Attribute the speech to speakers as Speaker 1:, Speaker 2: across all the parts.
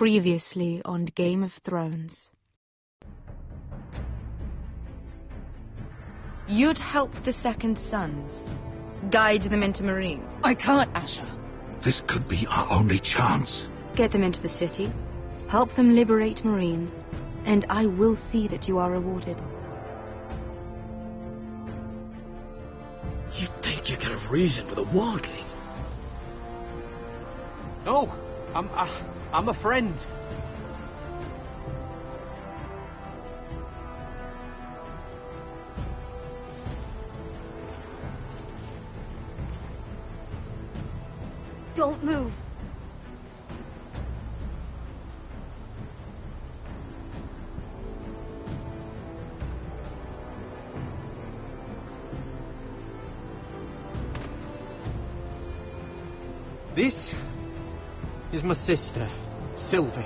Speaker 1: Previously on Game of Thrones.
Speaker 2: You'd help the Second Sons. Guide them into Marine.
Speaker 3: I can't, Asher.
Speaker 4: This could be our only chance.
Speaker 1: Get them into the city. Help them liberate Marine. And I will see that you are rewarded.
Speaker 5: You think you can have reason with a wardling?
Speaker 6: No, I'm a friend.
Speaker 1: Don't move.
Speaker 6: This is my sister, Sylvie.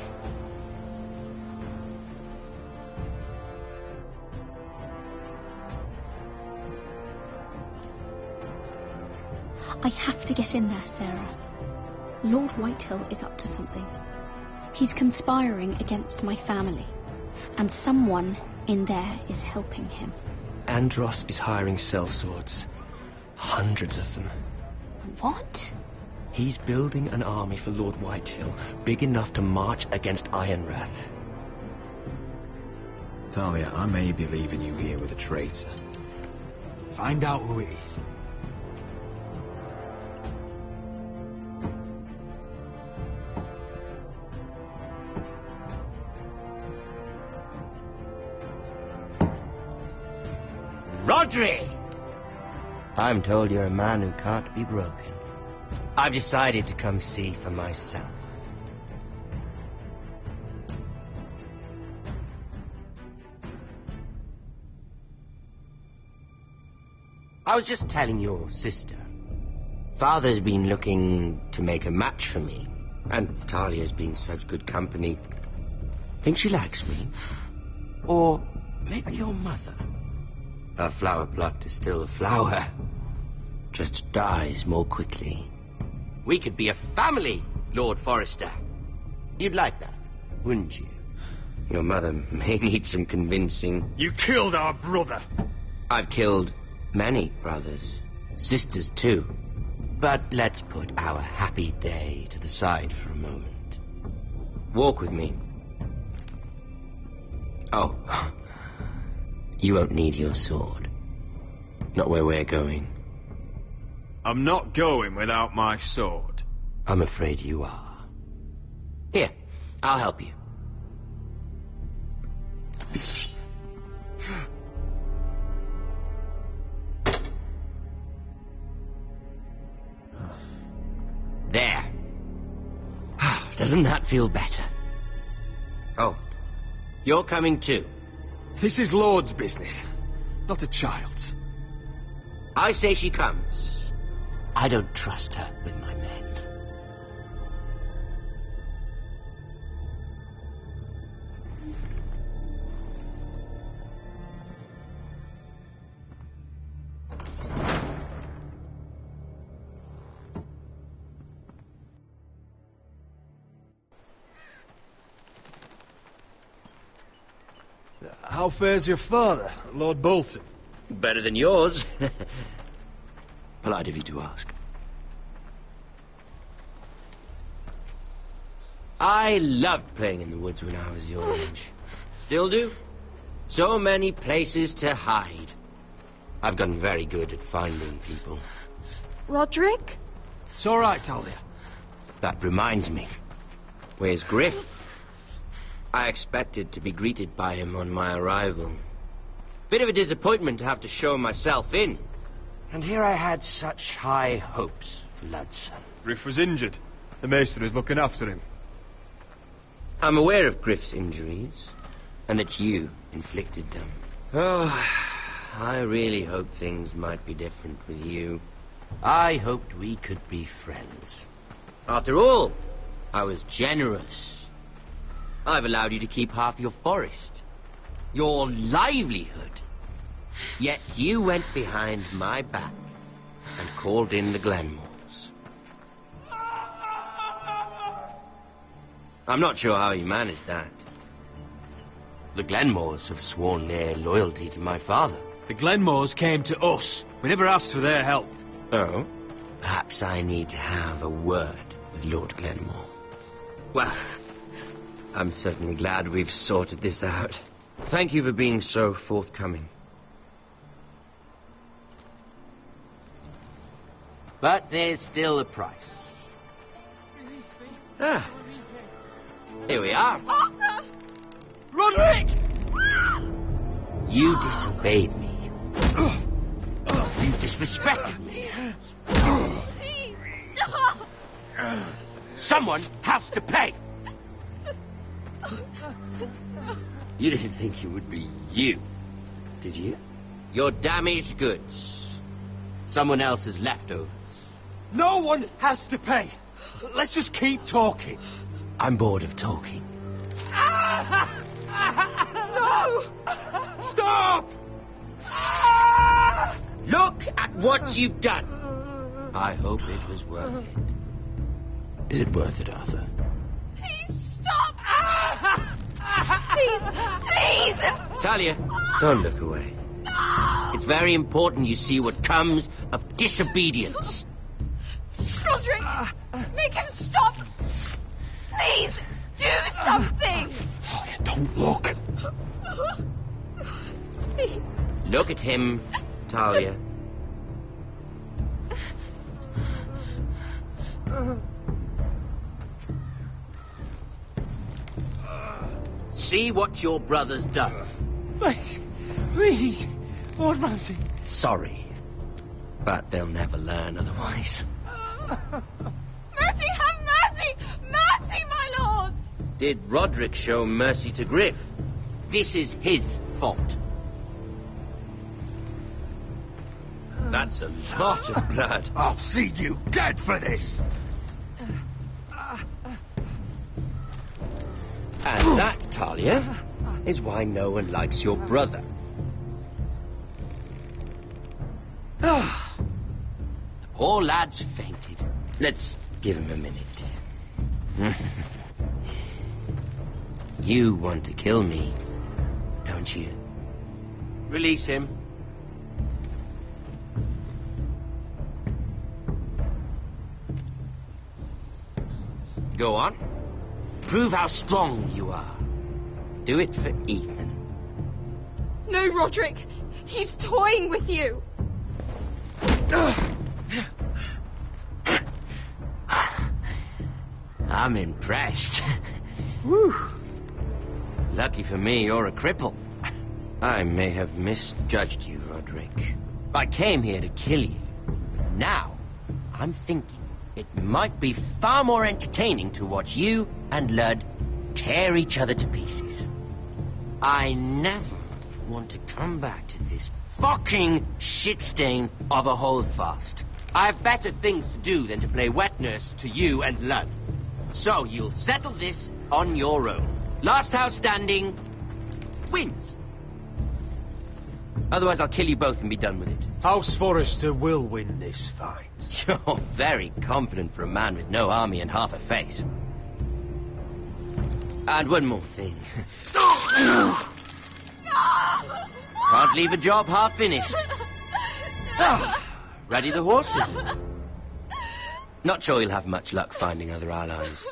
Speaker 7: I have to get in there, Sarah. Lord Whitehill is up to something. He's conspiring against my family, and someone in there is helping him.
Speaker 5: Andros is hiring sellswords. Hundreds of them.
Speaker 7: What?
Speaker 5: He's building an army for Lord Whitehill, big enough to march against Ironrath.
Speaker 8: Talia, I may be leaving you here with a traitor. Find out who it is.
Speaker 9: Rodri! I'm told you're a man who can't be broken. I've decided to come see for myself. I was just telling your sister. Father's been looking to make a match for me, and Talia's been such good company. Think she likes me? Or maybe your mother? Her flower plot is still a flower, just dies more quickly. We could be a family, Lord Forrester. You'd like that, wouldn't you? Your mother may need some convincing.
Speaker 6: You killed our brother.
Speaker 9: I've killed many brothers, sisters too. But let's put our happy day to the side for a moment. Walk with me. Oh, you won't need your sword. Not where we're going.
Speaker 6: I'm not going without my sword.
Speaker 9: I'm afraid you are. Here, I'll help you. There. Doesn't that feel better? Oh, you're coming too.
Speaker 6: This is Lord's business, not a child's.
Speaker 9: I say she comes. I don't trust her with my men.
Speaker 6: How fares your father, Lord Bolton?
Speaker 9: Better than yours. Polite of you to ask. I loved playing in the woods when I was your age. Still do. So many places to hide. I've gotten very good at finding people.
Speaker 1: Roderick?
Speaker 6: It's all right, Talia.
Speaker 9: That reminds me. Where's Griff? I expected to be greeted by him on my arrival. Bit of a disappointment to have to show myself in. And here I had such high hopes for Ludson.
Speaker 6: Griff was injured. The maester is looking after him.
Speaker 9: I'm aware of Griff's injuries, and that you inflicted them. Oh, I really hoped things might be different with you. I hoped we could be friends. After all, I was generous. I've allowed you to keep half your forest, your livelihood. Yet you went behind my back and called in the Glenmores. I'm not sure how he managed that. The Glenmores have sworn their loyalty to my father.
Speaker 6: The Glenmores came to us. We never asked for their help.
Speaker 9: Oh? Perhaps I need to have a word with Lord Glenmore. Well, I'm certainly glad we've sorted this out. Thank you for being so forthcoming. But there's still a price. Ah. Here we are.
Speaker 2: Arthur!
Speaker 6: Roderick!
Speaker 9: You disobeyed me. You disrespected me. Someone has to pay. You didn't think it would be you, did you? Your damaged goods. Someone else's leftovers.
Speaker 6: No one has to pay. Let's just keep talking.
Speaker 9: I'm bored of talking.
Speaker 6: No! Stop!
Speaker 9: Look at what you've done. I hope it was worth it. Is it worth it, Arthur?
Speaker 2: Please stop! Please!
Speaker 9: Talia, don't look away.
Speaker 2: No!
Speaker 9: It's very important you see what comes of disobedience.
Speaker 2: Roderick! Make him stop! Please! Do something!
Speaker 4: Talia, don't look.
Speaker 2: Please.
Speaker 9: Look at him, Talia. See what your brother's done.
Speaker 6: Please, Lord Ramsay.
Speaker 9: Sorry, but they'll never learn otherwise.
Speaker 2: Mercy, have mercy! Mercy, my lord!
Speaker 9: Did Roderick show mercy to Griff? This is his fault. That's a lot of blood.
Speaker 4: I'll see you dead for this.
Speaker 9: And that, Talia, is why no one likes your brother. The poor lad's fainted. Let's give him a minute. You want to kill me, don't you? Release him. Go on. Prove how strong you are. Do it for Ethan.
Speaker 2: No, Roderick! He's toying with you!
Speaker 9: I'm impressed. Whew. Lucky for me, you're a cripple. I may have misjudged you, Roderick. I came here to kill you. Now, I'm thinking it might be far more entertaining to watch you and Ludd tear each other to pieces. I never want to come back to this fucking shit stain of a holdfast. I have better things to do than to play wet nurse to you and Ludd. So you'll settle this on your own. Last house standing wins. Otherwise I'll kill you both and be done with it.
Speaker 6: House Forrester will win this fight.
Speaker 9: You're very confident for a man with no army and half a face. And one more thing. Can't leave a job half finished. Ready the horses? Not sure you'll have much luck finding other allies.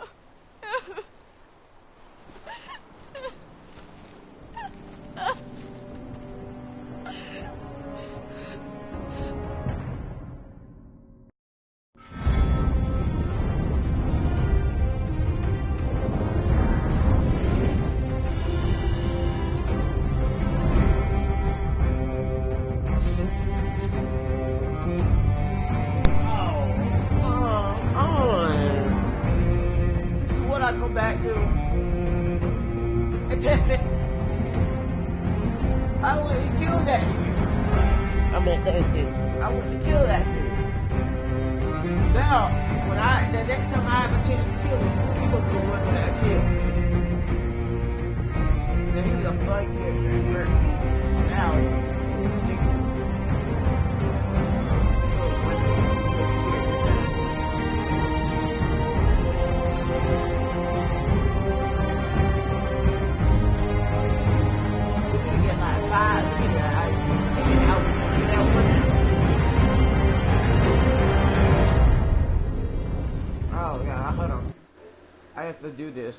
Speaker 3: have to do this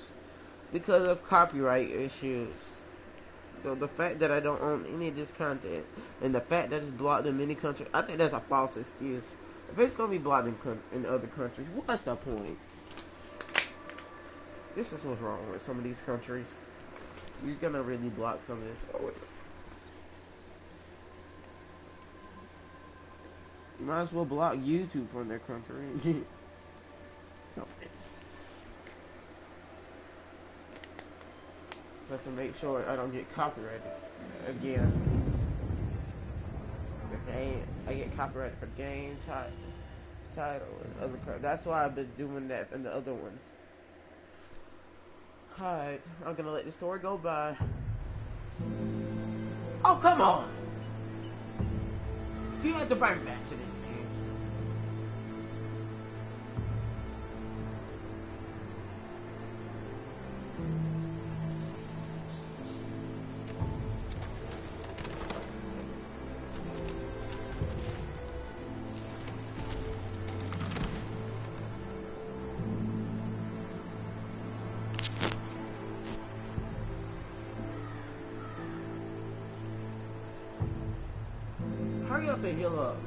Speaker 3: because of copyright issues. So the fact that I don't own any of this content and the fact that it's blocked in many countries, I think that's a false excuse. If it's gonna be blocked in other countries, what's the point? This is what's wrong with some of these countries. He's gonna really block some of this. Oh, wait. You might as well block YouTube from their country. No offense. So I have to make sure I don't get copyrighted again. I get copyrighted for game, title, and other crap. That's why I've been doing that in the other ones. Alright, I'm gonna let the story go by. Oh, come on! Do you have to bring back to this scene? Hurry up and heal up.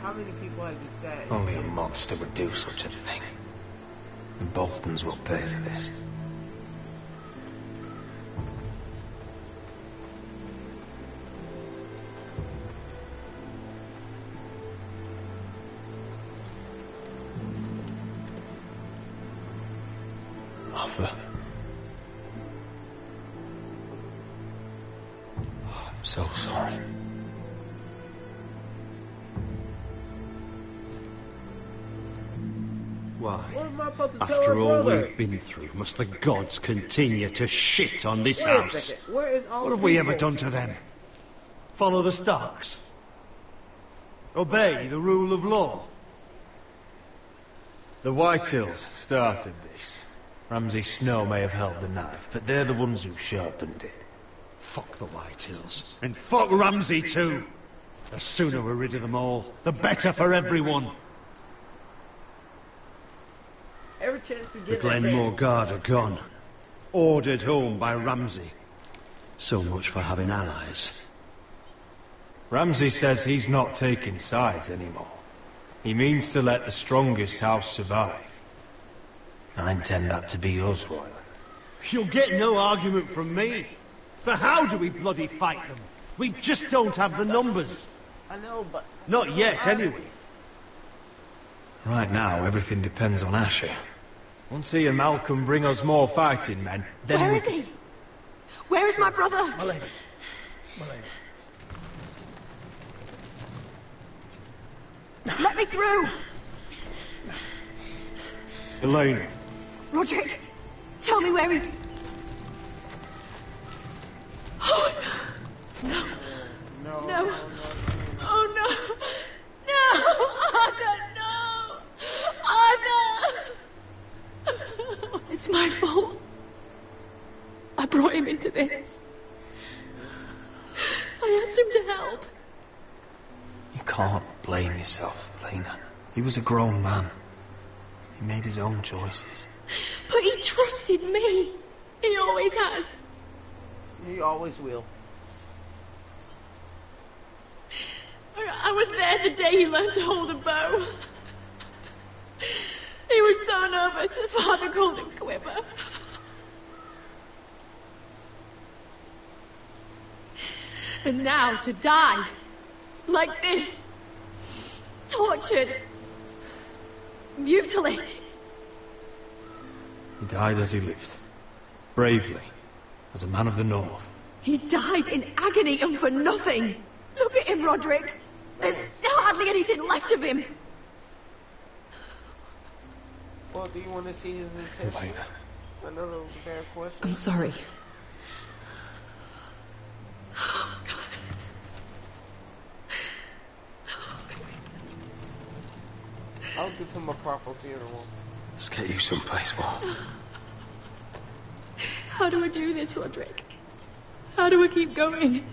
Speaker 3: How many people has he said?
Speaker 8: Only a monster would do such a thing. The Boltons will pay for this. Arthur. Oh, I'm so sorry.
Speaker 4: Why?
Speaker 3: What am I supposed to tell
Speaker 4: After
Speaker 3: her
Speaker 4: all
Speaker 3: brother?
Speaker 4: we've been through, must the gods continue to shit on this
Speaker 3: Wait a
Speaker 4: house?
Speaker 3: second. Where is all
Speaker 4: What
Speaker 3: the
Speaker 4: have we
Speaker 3: people?
Speaker 4: ever done to them? Follow the Starks? Obey the rule of law?
Speaker 10: The Whitehills started this. Ramsay Snow may have held the knife, but they're the ones who sharpened it.
Speaker 4: Fuck the Whitehills. And fuck Ramsay too. The sooner we're rid of them all, the better for everyone.
Speaker 3: Every chance we
Speaker 4: The
Speaker 3: get that
Speaker 4: Glenmore
Speaker 3: man.
Speaker 4: Guard are gone. Ordered home by Ramsay. So much for having allies.
Speaker 10: Ramsay says he's not taking sides anymore. He means to let the strongest house survive. I intend that to be us, Royal.
Speaker 4: You'll get no argument from me. For how do we bloody fight them? We just don't have the numbers.
Speaker 3: I know, but...
Speaker 4: Not yet, anyway.
Speaker 10: Right now, everything depends on Asher. Once he and Malcolm bring us more fighting men, then
Speaker 1: Where
Speaker 10: we
Speaker 1: is he? Where is my brother?
Speaker 4: My lady.
Speaker 1: Let me through!
Speaker 10: Elaine,
Speaker 1: Roderick, tell me where he... Oh, no.
Speaker 3: No.
Speaker 1: No. Oh, no. No! Arthur, no! Arthur! It's my fault. I brought him into this. I asked him to help.
Speaker 10: you can't blame yourself, Lena. He was a grown man. He made his own choices.
Speaker 1: But he trusted me. He always has.
Speaker 3: He always will.
Speaker 1: I was there the day he learned to hold a bow. He was so nervous that Father called him Quiver. And now to die. Like this. Tortured. Mutilated.
Speaker 10: He died as he lived. Bravely. As a man of the North.
Speaker 1: He died in agony and for nothing. Look at him, Roderick. There's hardly anything left of him.
Speaker 3: Well, do you want to see his intestines?
Speaker 10: Lena.
Speaker 3: I know that was a bad question.
Speaker 1: I'm sorry.
Speaker 3: I'll give him a proper funeral.
Speaker 10: Let's get you someplace warm.
Speaker 1: How do I do this, Roderick? How do I keep going?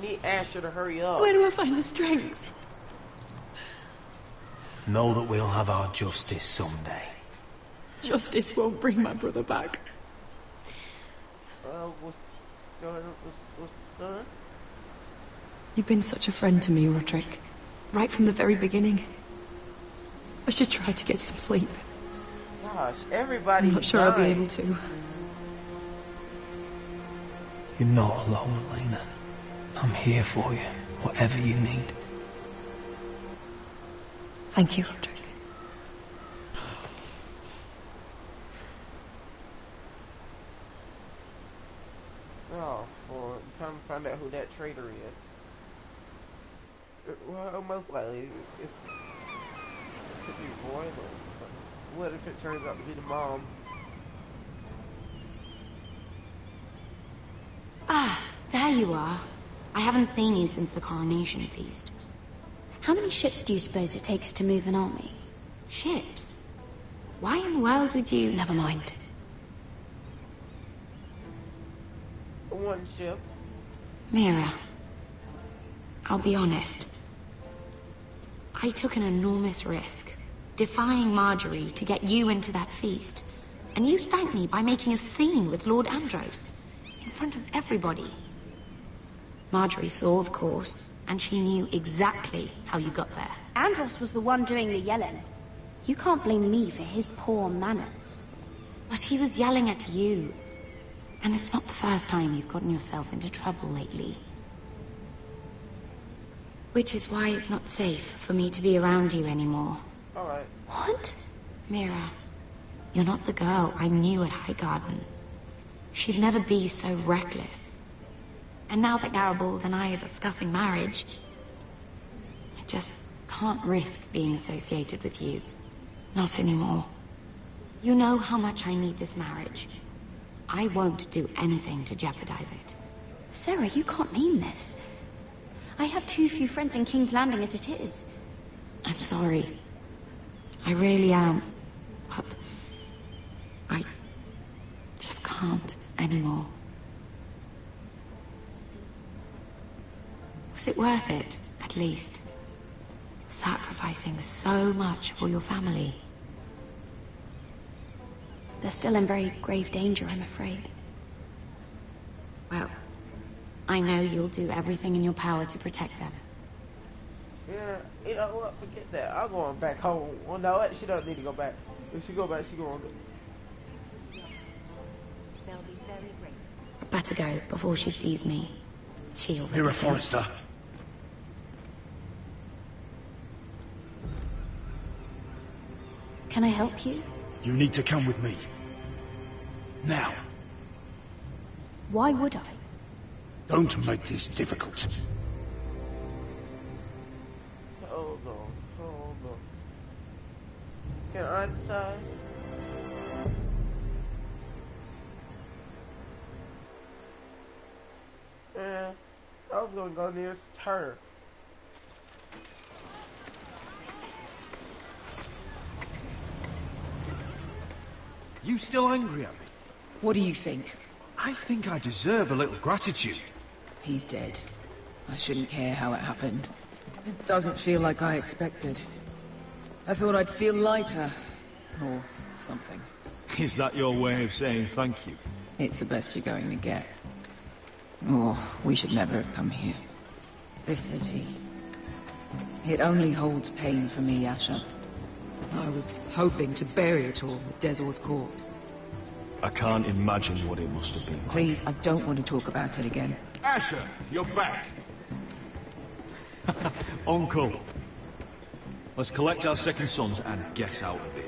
Speaker 3: need Asher to hurry up.
Speaker 1: Where do I find the strength?
Speaker 10: Know that we'll have our justice someday.
Speaker 1: Justice won't bring my brother back.
Speaker 3: What's done?
Speaker 1: You've been such a friend to me, Roderick. Right from the very beginning. I should try to get some sleep.
Speaker 3: Gosh, everybody.
Speaker 1: I'm not sure I'll be able to.
Speaker 10: You're not alone, Elena. I'm here for you, whatever you need.
Speaker 1: Thank you, Roderick.
Speaker 3: Oh, for time to find out who that traitor is. Well, most likely, it could be Roy, but what if it turns out to be the mom?
Speaker 11: Ah, there you are. I haven't seen you since the coronation feast.
Speaker 7: How many ships do you suppose it takes to move an army?
Speaker 11: Ships? Why in the world would you...
Speaker 1: Never mind.
Speaker 3: One ship.
Speaker 11: Mira, I'll be honest. I took an enormous risk, defying Marjorie to get you into that feast. And you thanked me by making a scene with Lord Andros, in front of everybody. Marjorie saw, of course, and she knew exactly how you got there.
Speaker 7: Andros was the one doing the yelling. You can't blame me for his poor manners.
Speaker 11: But he was yelling at you. And it's not the first time you've gotten yourself into trouble lately. Which is why it's not safe for me to be around you anymore.
Speaker 3: Alright.
Speaker 11: What? Mira, you're not the girl I knew at Highgarden. She'd never be so reckless. And now that Garibald and I are discussing marriage, I just can't risk being associated with you. Not anymore. You know how much I need this marriage. I won't do anything to jeopardize it.
Speaker 7: Sarah, you can't mean this. I have too few friends in King's Landing as it is.
Speaker 11: I'm sorry. I really am. But I just can't anymore. Was it worth it, at least? Sacrificing so much for your family.
Speaker 7: They're still in very grave danger, I'm afraid.
Speaker 11: Well, I know you'll do everything in your power to protect them.
Speaker 3: Yeah, you know what? Forget that. I'm going back home. Well, no, what? She doesn't need to go back. If she go back, she going to...
Speaker 11: They'll be very grateful. Better go before she sees me. She'll...
Speaker 4: Mira Forrester.
Speaker 7: Can I help you?
Speaker 4: You need to come with me. Now.
Speaker 7: Why would I?
Speaker 4: Don't make this difficult.
Speaker 3: Hold on, hold on. Can I decide? Yeah, I was gonna go nearest her.
Speaker 6: You still angry at me?
Speaker 2: What do you think?
Speaker 6: I think I deserve a little gratitude.
Speaker 2: He's dead. I shouldn't care how it happened. It doesn't feel like I expected. I thought I'd feel lighter. Or something.
Speaker 10: Is that your way of saying thank you?
Speaker 2: It's the best you're going to get. Oh, we should never have come here. This city. It only holds pain for me, Asher. I was hoping to bury it all with Dezor's corpse.
Speaker 10: I can't imagine what it must have been like.
Speaker 2: Please, I don't want to talk about it again.
Speaker 4: Asher, you're back.
Speaker 10: Uncle. Let's collect our second sons and get out of here.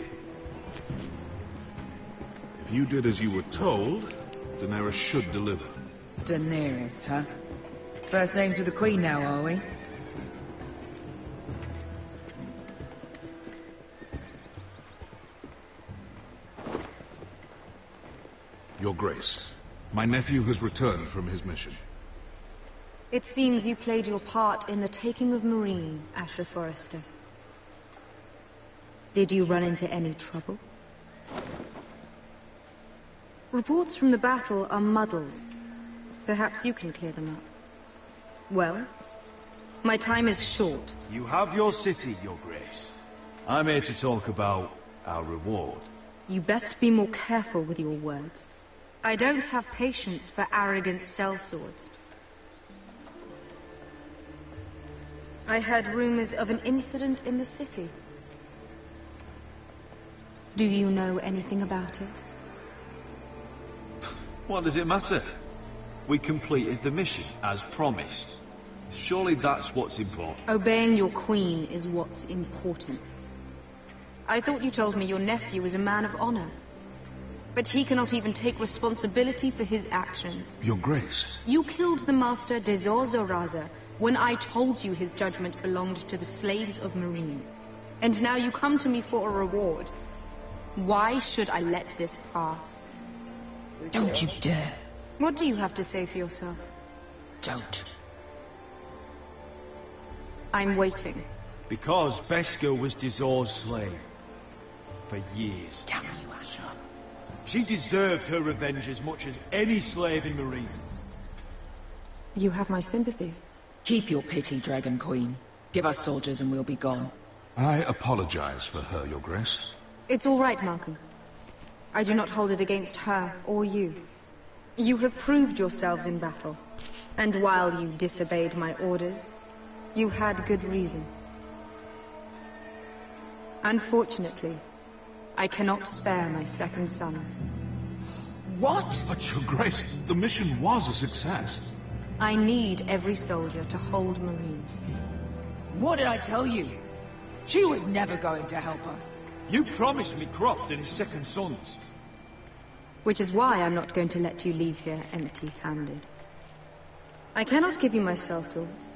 Speaker 12: If you did as you were told, Daenerys should deliver.
Speaker 2: Daenerys, huh? First names with the Queen now, are we?
Speaker 12: Your Grace, my nephew has returned from his mission.
Speaker 13: It seems you played your part in the taking of Marine, Asher Forrester. Did you run into any trouble? Reports from the battle are muddled. Perhaps you can clear them up. Well, my time is short.
Speaker 10: You have your city, Your Grace. I'm here to talk about our reward.
Speaker 13: You best be more careful with your words. I don't have patience for arrogant sellswords. I heard rumors of an incident in the city. Do you know anything about it?
Speaker 10: What does it matter? We completed the mission, as promised. Surely that's what's important.
Speaker 13: Obeying your queen is what's important. I thought you told me your nephew was a man of honor. But he cannot even take responsibility for his actions.
Speaker 12: Your Grace.
Speaker 13: You killed the master Dezor when I told you his judgment belonged to the slaves of Marine. And now you come to me for a reward. Why should I let this pass?
Speaker 2: Don't you dare.
Speaker 13: What do you have to say for yourself?
Speaker 2: Don't.
Speaker 13: I'm waiting.
Speaker 10: Because Beskha was Dezor's slave. For years.
Speaker 2: Damn you, Asher.
Speaker 10: She deserved her revenge as much as any slave in Marine.
Speaker 13: You have my sympathies.
Speaker 2: Keep your pity, Dragon Queen. Give us soldiers and we'll be gone.
Speaker 12: I apologize for her, Your Grace.
Speaker 13: It's all right, Malcolm. I do not hold it against her or you. You have proved yourselves in battle. And while you disobeyed my orders, you had good reason. Unfortunately, I cannot spare my second sons.
Speaker 2: What?
Speaker 12: But Your Grace, the mission was a success.
Speaker 13: I need every soldier to hold Marine.
Speaker 2: What did I tell you? She was never going to help us.
Speaker 10: You promised me Croft and his second sons.
Speaker 13: Which is why I'm not going to let you leave here empty-handed. I cannot give you my sellswords,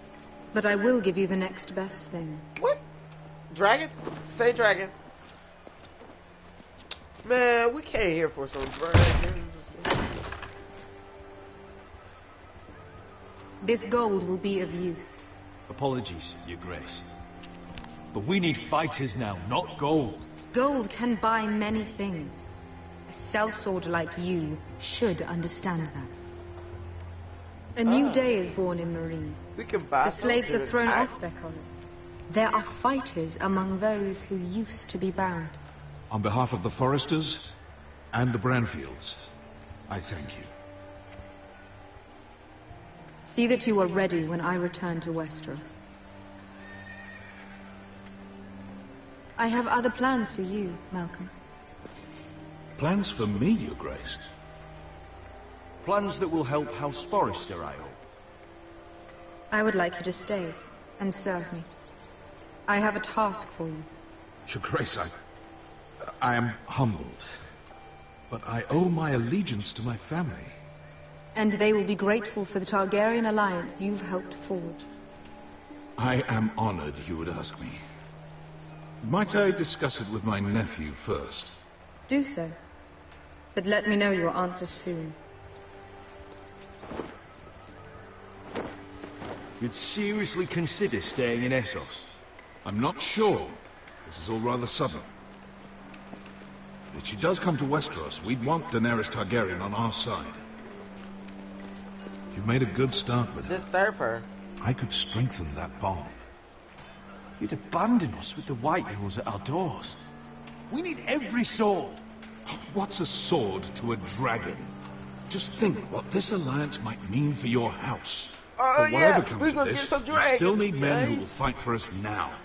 Speaker 13: but I will give you the next best thing.
Speaker 3: What? Dragon? Say dragon. Man, we came here for some dragons.
Speaker 13: This gold will be of use.
Speaker 10: Apologies, Your Grace. But we need fighters now, not gold.
Speaker 13: Gold can buy many things. A sellsword like you should understand that. A new day is born in Marine.
Speaker 3: We can buy
Speaker 13: the slaves have thrown
Speaker 3: off
Speaker 13: off their collars. There are fighters among those who used to be bound.
Speaker 12: On behalf of the Foresters and the Branfields, I thank you.
Speaker 13: See that you are ready when I return to Westeros. I have other plans for you, Malcolm.
Speaker 12: Plans for me, Your Grace?
Speaker 10: Plans that will help House Forrester, I hope.
Speaker 13: I would like you to stay and serve me. I have a task for you.
Speaker 12: Your Grace, I am humbled. But I owe my allegiance to my family.
Speaker 13: And they will be grateful for the Targaryen alliance you've helped forge.
Speaker 12: I am honored you would ask me. Might I discuss it with my nephew first?
Speaker 13: Do so. But let me know your answer soon.
Speaker 10: You'd seriously consider staying in Essos?
Speaker 12: I'm not sure. This is all rather sudden. If she does come to Westeros, we'd want Daenerys Targaryen on our side. You've made a good start with her.
Speaker 3: Just serve her.
Speaker 12: I could strengthen that bond.
Speaker 10: You'd abandon us with the White Hills at our doors. We need every sword.
Speaker 12: What's a sword to a dragon? Just think what this alliance might mean for your house. But whatever comes of this, we still need men who will fight for us now.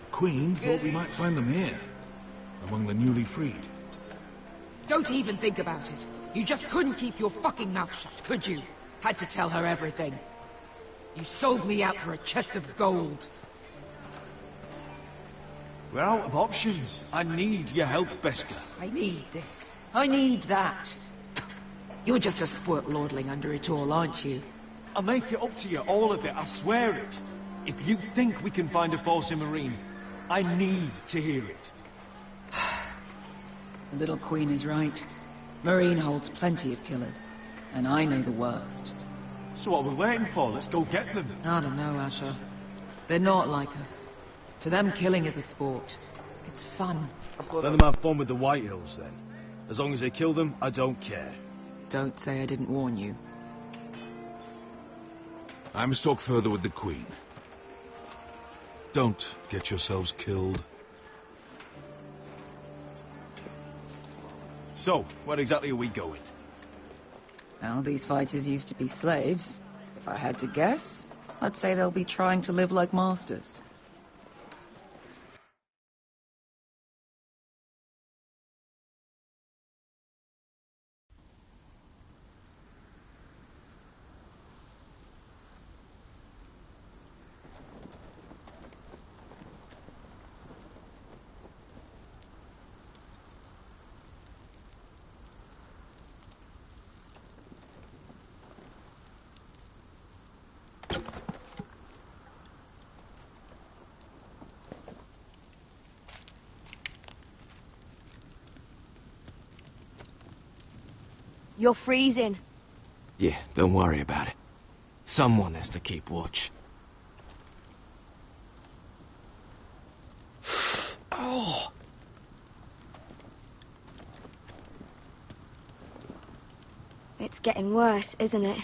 Speaker 12: The Queen thought we might find them here, among the newly freed.
Speaker 2: Don't even think about it. You just couldn't keep your fucking mouth shut, could you? Had to tell her everything. You sold me out for a chest of gold.
Speaker 10: We're out of options. I need your help, Beskha.
Speaker 2: I need this. I need that. You're just a spoilt lordling under it all, aren't you?
Speaker 10: I'll make it up to you, all of it, I swear it. If you think we can find a force in Marine, I need to hear it.
Speaker 2: The little queen is right. Marine holds plenty of killers, and I know the worst.
Speaker 10: So what are we waiting for? Let's go get them.
Speaker 2: I don't know, Asher. They're not like us. To them, killing is a sport. It's fun.
Speaker 10: Let them have fun with the White Hills, then. As long as they kill them, I don't care.
Speaker 2: Don't say I didn't warn you.
Speaker 12: I must talk further with the Queen. Don't get yourselves killed.
Speaker 6: So, where exactly are we going?
Speaker 2: Well, these fighters used to be slaves. If I had to guess, I'd say they'll be trying to live like masters.
Speaker 14: You're freezing.
Speaker 5: Yeah, don't worry about it. Someone has to keep watch. Oh!
Speaker 14: It's getting worse, isn't it?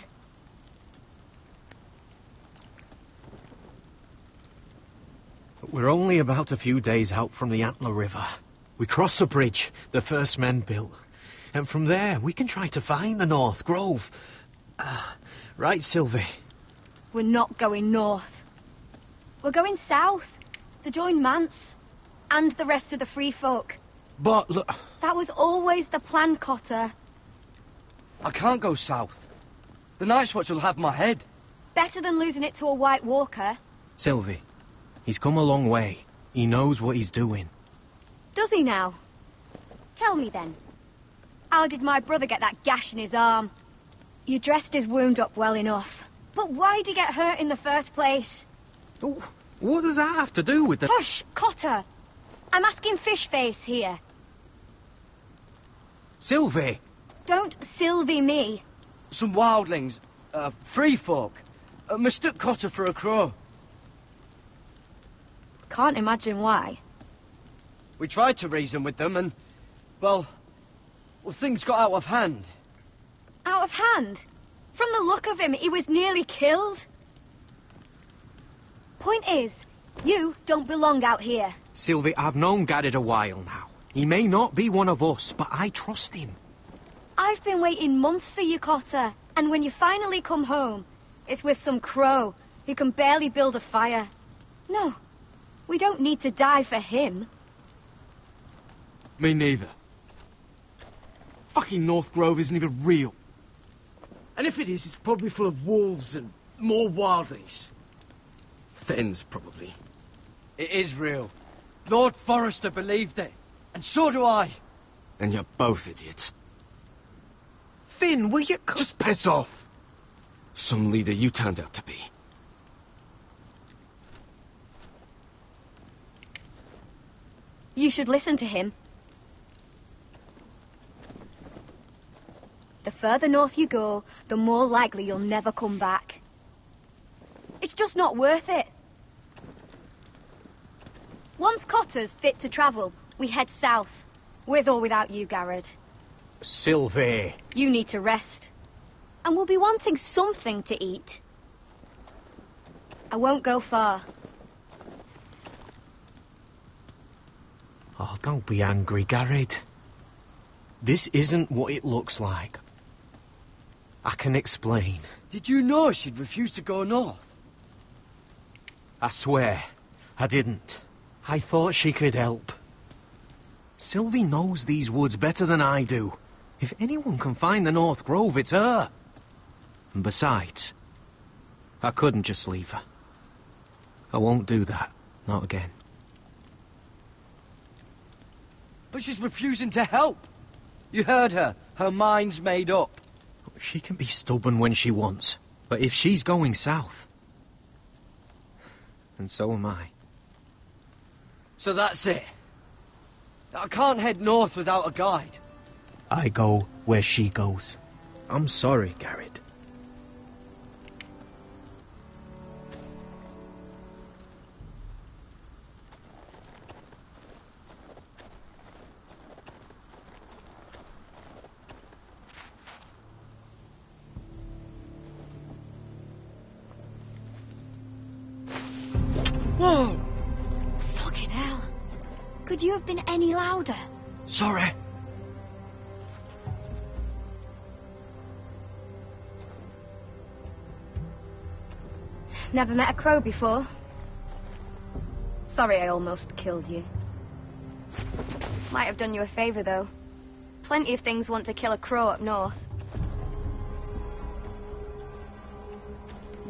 Speaker 5: We're only about a few days out from the Antler River. We cross the bridge the first men built. And from there, we can try to find the North Grove. Right, Sylvie?
Speaker 14: We're not going north. We're going south to join Mance and the rest of the free folk.
Speaker 5: But look...
Speaker 14: That was always the plan, Cotter.
Speaker 6: I can't go south. The Night's Watch will have my head.
Speaker 14: Better than losing it to a White Walker.
Speaker 5: Sylvie, he's come a long way. He knows what he's doing.
Speaker 14: Does he now? Tell me then. How did my brother get that gash in his arm? You dressed his wound up well enough. But why'd he get hurt in the first place?
Speaker 5: What does that have to do with the...
Speaker 14: Hush, Cotter! I'm asking Fishface here.
Speaker 5: Sylvie!
Speaker 14: Don't Sylvie me.
Speaker 6: Some wildlings, free folk, mistook Cotter for a crow.
Speaker 14: Can't imagine why.
Speaker 6: We tried to reason with them and, well, things got out of hand.
Speaker 14: Out of hand? From the look of him, he was nearly killed. Point is, you don't belong out here.
Speaker 5: Sylvie, I've known Garrett a while now. He may not be one of us, but I trust him.
Speaker 14: I've been waiting months for you, Cotter. And when you finally come home, it's with some crow who can barely build a fire. No, we don't need to die for him.
Speaker 6: Me neither. Fucking North Grove isn't even real. And if it is, it's probably full of wolves and more wildlings.
Speaker 5: Thenns, probably.
Speaker 6: It is real. Lord Forrester believed it. And so do I.
Speaker 5: And you're both idiots. Finn, will you...
Speaker 6: Just piss off.
Speaker 5: Some leader you turned out to be.
Speaker 14: You should listen to him. The further north you go, the more likely you'll never come back. It's just not worth it. Once Cotter's fit to travel, we head south. With or without you, Garrett.
Speaker 5: Sylvie.
Speaker 14: You need to rest. And we'll be wanting something to eat. I won't go far.
Speaker 5: Oh, don't be angry, Garrett. This isn't what it looks like. I can explain.
Speaker 6: Did you know she'd refuse to go north?
Speaker 5: I swear, I didn't. I thought she could help. Sylvie knows these woods better than I do. If anyone can find the North Grove, it's her. And besides, I couldn't just leave her. I won't do that. Not again.
Speaker 6: But she's refusing to help. You heard her. Her mind's made up.
Speaker 5: She can be stubborn when she wants. But if she's going south... And so am I.
Speaker 6: So that's it. I can't head north without a guide.
Speaker 5: I go where she goes. I'm sorry, Garrett.
Speaker 6: Whoa!
Speaker 14: Fucking hell. Could you have been any louder?
Speaker 6: Sorry.
Speaker 14: Never met a crow before. Sorry I almost killed you. Might have done you a favour, though. Plenty of things want to kill a crow up north.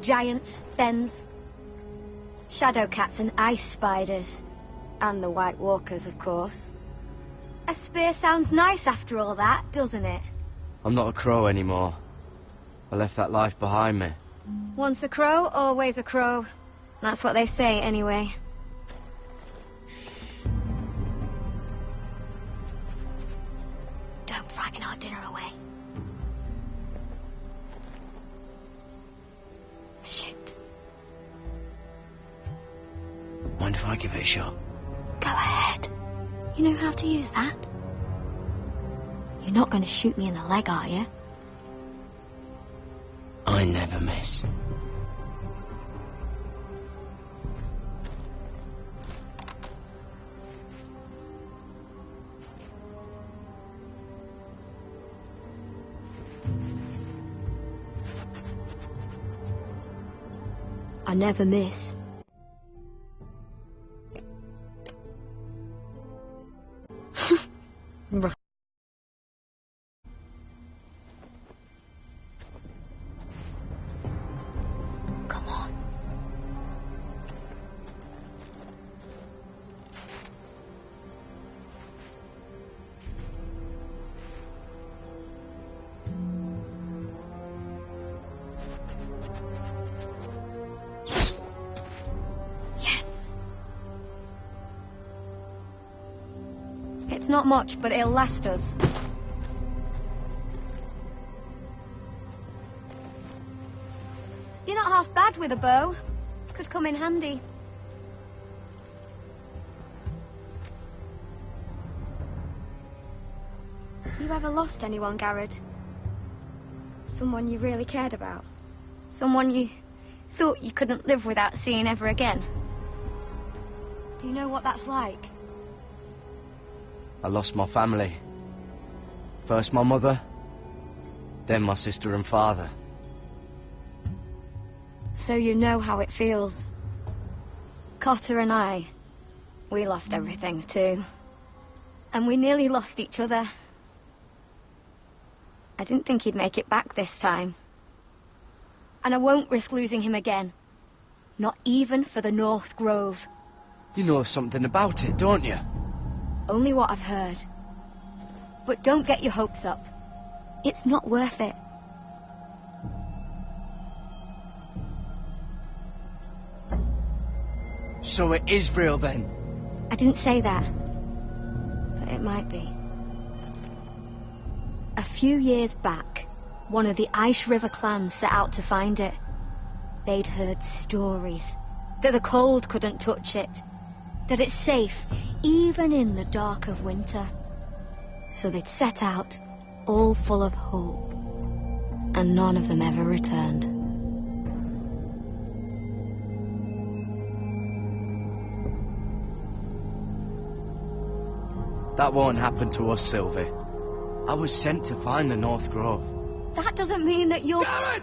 Speaker 14: Giants, thens, shadow cats and ice spiders. And the White Walkers, of course. A spear sounds nice after all that, doesn't it?
Speaker 15: I'm not a crow anymore. I left that life behind me.
Speaker 14: Once a crow, always a crow. That's what they say, anyway. Don't frighten our dinner away. Shit.
Speaker 15: Mind if I give it a shot?
Speaker 14: Go ahead. You know how to use that? You're not going to shoot me in the leg, are you?
Speaker 15: I never miss.
Speaker 14: I never miss. Come on. It's not much, but it'll last us. You're not half bad with a bow. Could come in handy. You ever lost anyone, Garrett? Someone you really cared about? Someone you thought you couldn't live without seeing ever again? Do you know what that's like?
Speaker 15: I lost my family. First my mother, then my sister and father.
Speaker 14: So you know how it feels. Cotter and I, we lost everything too. And we nearly lost each other. I didn't think he'd make it back this time. And I won't risk losing him again. Not even for the North Grove.
Speaker 15: You know something about it, don't you?
Speaker 14: Only what I've heard. But don't get your hopes up. It's not worth it.
Speaker 15: So it is real then?
Speaker 14: I didn't say that. But it might be. A few years back, one of the Ice River clans set out to find it. They'd heard stories. That the cold couldn't touch it. That it's safe, even in the dark of winter. So they'd set out, all full of hope. And none of them ever returned.
Speaker 15: That won't happen to us, Sylvie. I was sent to find the North Grove.
Speaker 14: That doesn't mean that you'll...
Speaker 6: Garrett!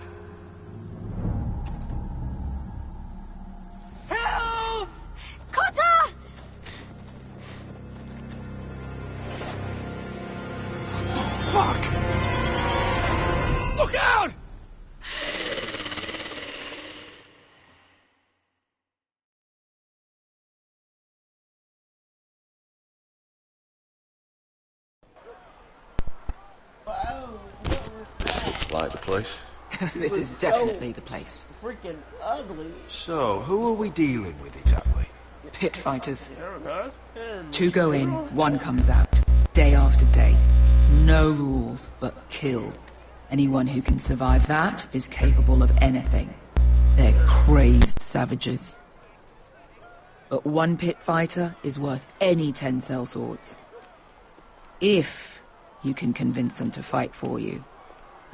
Speaker 6: Help!
Speaker 14: Cotter!
Speaker 6: Fuck! Look out!
Speaker 16: Like the place?
Speaker 2: This is definitely the place.
Speaker 3: Freaking ugly.
Speaker 12: So, who are we dealing with exactly?
Speaker 2: Pit fighters. 2 go in, 1 comes out. Day after day. No rules, but kill. Anyone who can survive that is capable of anything. They're crazed savages. But 1 pit fighter is worth any 10 sellswords. If you can convince them to fight for you.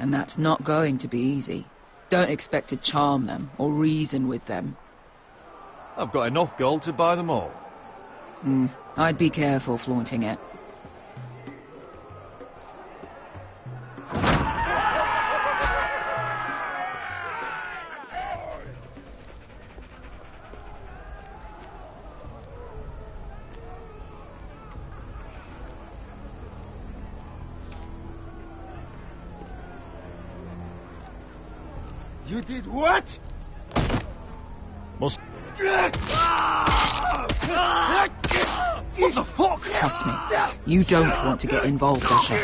Speaker 2: And that's not going to be easy. Don't expect to charm them or reason with them.
Speaker 8: I've got enough gold to buy them all.
Speaker 2: I'd be careful flaunting it.
Speaker 12: You did what?
Speaker 8: Must...
Speaker 12: What the fuck?
Speaker 2: Trust me, you don't want to get involved, Asher.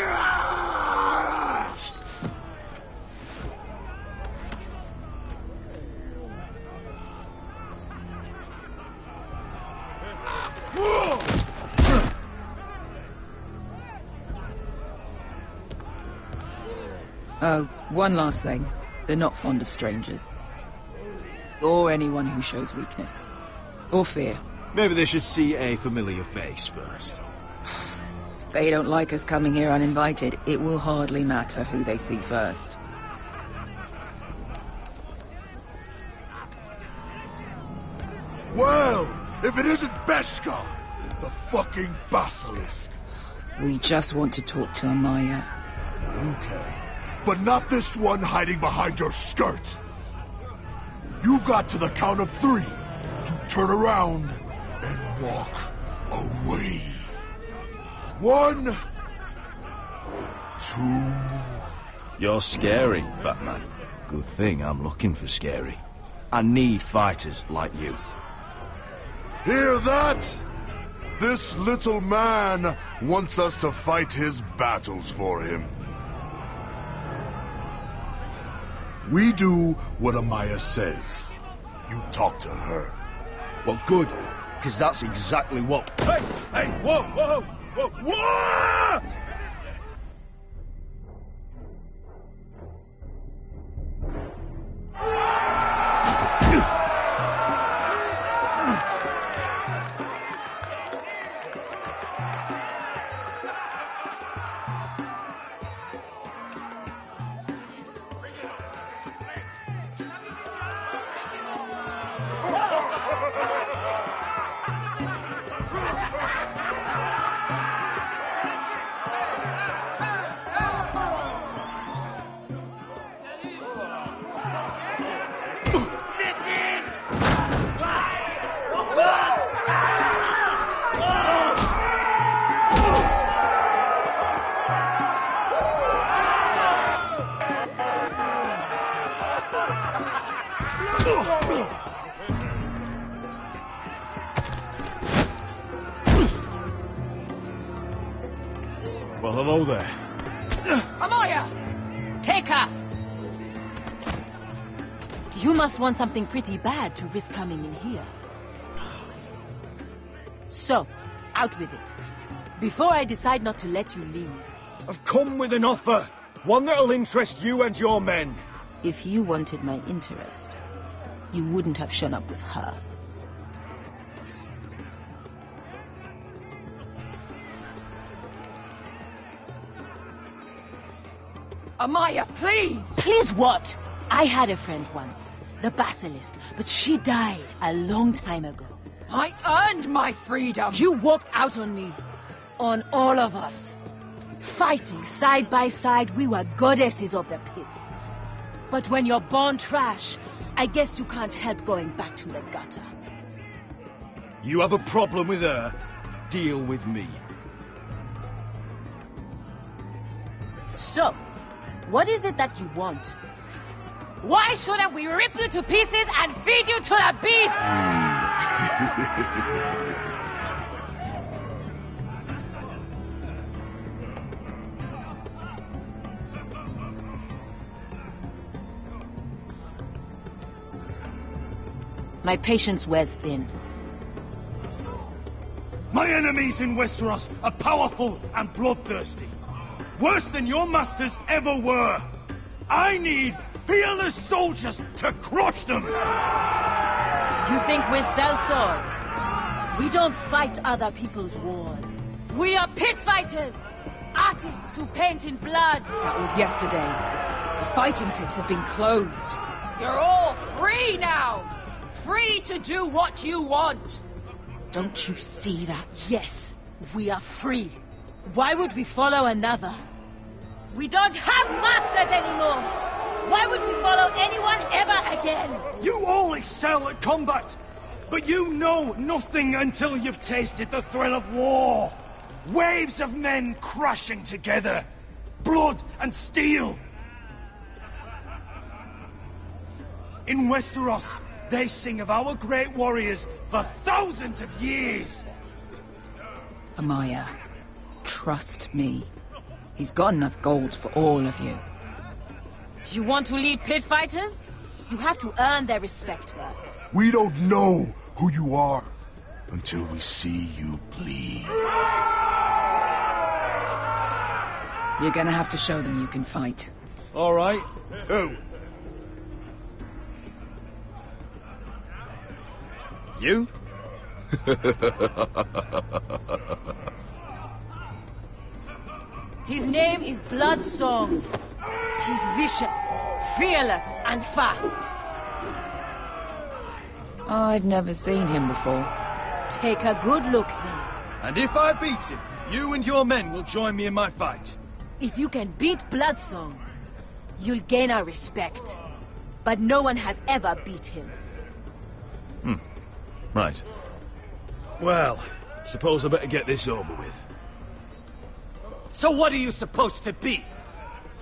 Speaker 2: Oh, one last thing. They're not fond of strangers. Or anyone who shows weakness. Or fear.
Speaker 8: Maybe they should see a familiar face first.
Speaker 2: If they don't like us coming here uninvited, it will hardly matter who they see first.
Speaker 12: Well, if it isn't Beskar, the fucking basilisk.
Speaker 2: We just want to talk to Amaya.
Speaker 12: Okay. But not this one hiding behind your skirt. You've got to the count of 3 to turn around and walk away. 1, 2...
Speaker 8: You're scary, fat man. Good thing I'm looking for scary. I need fighters like you.
Speaker 12: Hear that? This little man wants us to fight his battles for him. We do what Amaya says. You talk to her.
Speaker 8: Well, good, because that's exactly what... Hey, whoa, whoa, whoa, whoa! Well, hello there.
Speaker 16: Amaya! Take her! You must want something pretty bad to risk coming in here. So, out with it. Before I decide not to let you leave.
Speaker 6: I've come with an offer. One that'll interest you and your men.
Speaker 16: If you wanted my interest, you wouldn't have shown up with her.
Speaker 13: Amaya, please!
Speaker 16: Please what? I had a friend once, the Basilisk, but she died a long time ago.
Speaker 13: I earned my freedom!
Speaker 16: You walked out on me. On all of us. Fighting side by side, we were goddesses of the pits. But when you're born trash, I guess you can't help going back to the gutter.
Speaker 6: You have a problem with her? Deal with me.
Speaker 16: So, what is it that you want? Why shouldn't we rip you to pieces and feed you to the beast? My patience wears thin.
Speaker 6: My enemies in Westeros are powerful and bloodthirsty. Worse than your masters ever were. I need fearless soldiers to crush them.
Speaker 16: You think we sell swords? We don't fight other people's wars. We are pit fighters. Artists who paint in blood.
Speaker 13: That was yesterday. The fighting pits have been closed. You're all free now. Free
Speaker 16: to do what you want.
Speaker 2: Don't you see that?
Speaker 16: Yes, we are free. Why would we follow another? We don't have masters anymore. Why would we follow anyone ever again?
Speaker 6: You all excel at combat, but you know nothing until you've tasted the thrill of war. Waves of men crashing together. Blood and steel. In Westeros, they sing of our great warriors for thousands of years.
Speaker 2: Amaya, trust me. He's got enough gold for all of you.
Speaker 16: You want to lead pit fighters? You have to earn their respect first.
Speaker 12: We don't know who you are until we see you bleed.
Speaker 2: You're gonna have to show them you can fight.
Speaker 8: All right. Who? You?
Speaker 16: His name is Bloodsong. He's vicious, fearless, and fast.
Speaker 2: I've never seen him before.
Speaker 16: Take a good look then.
Speaker 8: And if I beat him, you and your men will join me in my fight.
Speaker 16: If you can beat Bloodsong, you'll gain our respect. But no one has ever beat him.
Speaker 8: Right. Well, suppose I better get this over with.
Speaker 17: So what are you supposed to be?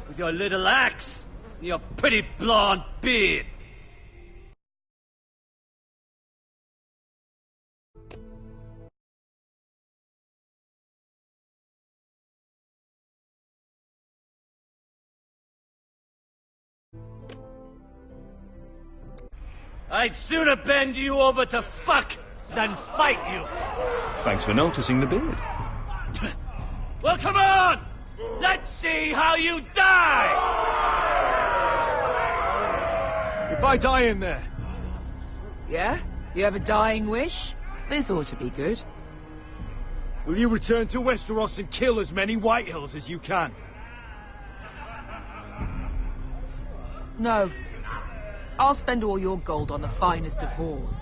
Speaker 17: With your little axe and your pretty blonde beard? I'd sooner bend you over to fuck than fight you.
Speaker 8: Thanks for noticing the beard.
Speaker 17: Well, come on! Let's see how you die!
Speaker 8: If I die in there...
Speaker 2: Yeah? You have a dying wish? This ought to be good.
Speaker 6: Will you return to Westeros and kill as many Whitehills as you can?
Speaker 2: No. I'll spend all your gold on the finest of whores.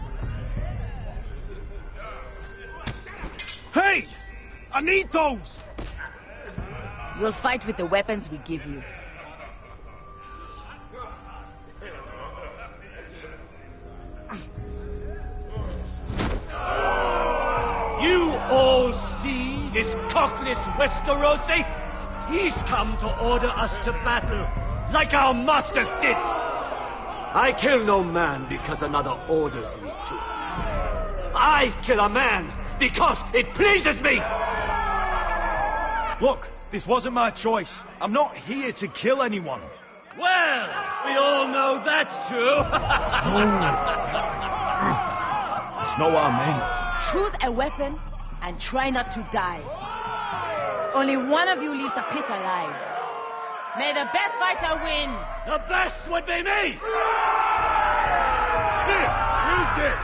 Speaker 6: Hey! I need those!
Speaker 16: You'll fight with the weapons we give you.
Speaker 17: You all see this cockless Westerosi? He's come to order us to battle, like our masters did. I kill no man because another orders me to. I kill a man because it pleases me!
Speaker 6: Look, this wasn't my choice. I'm not here to kill anyone.
Speaker 17: Well, we all know that's true.
Speaker 8: It's not what I meant.
Speaker 16: Choose a weapon and try not to die. Only one of you leaves the pit alive. May the best fighter win.
Speaker 17: The best would be me!
Speaker 6: Here, use this!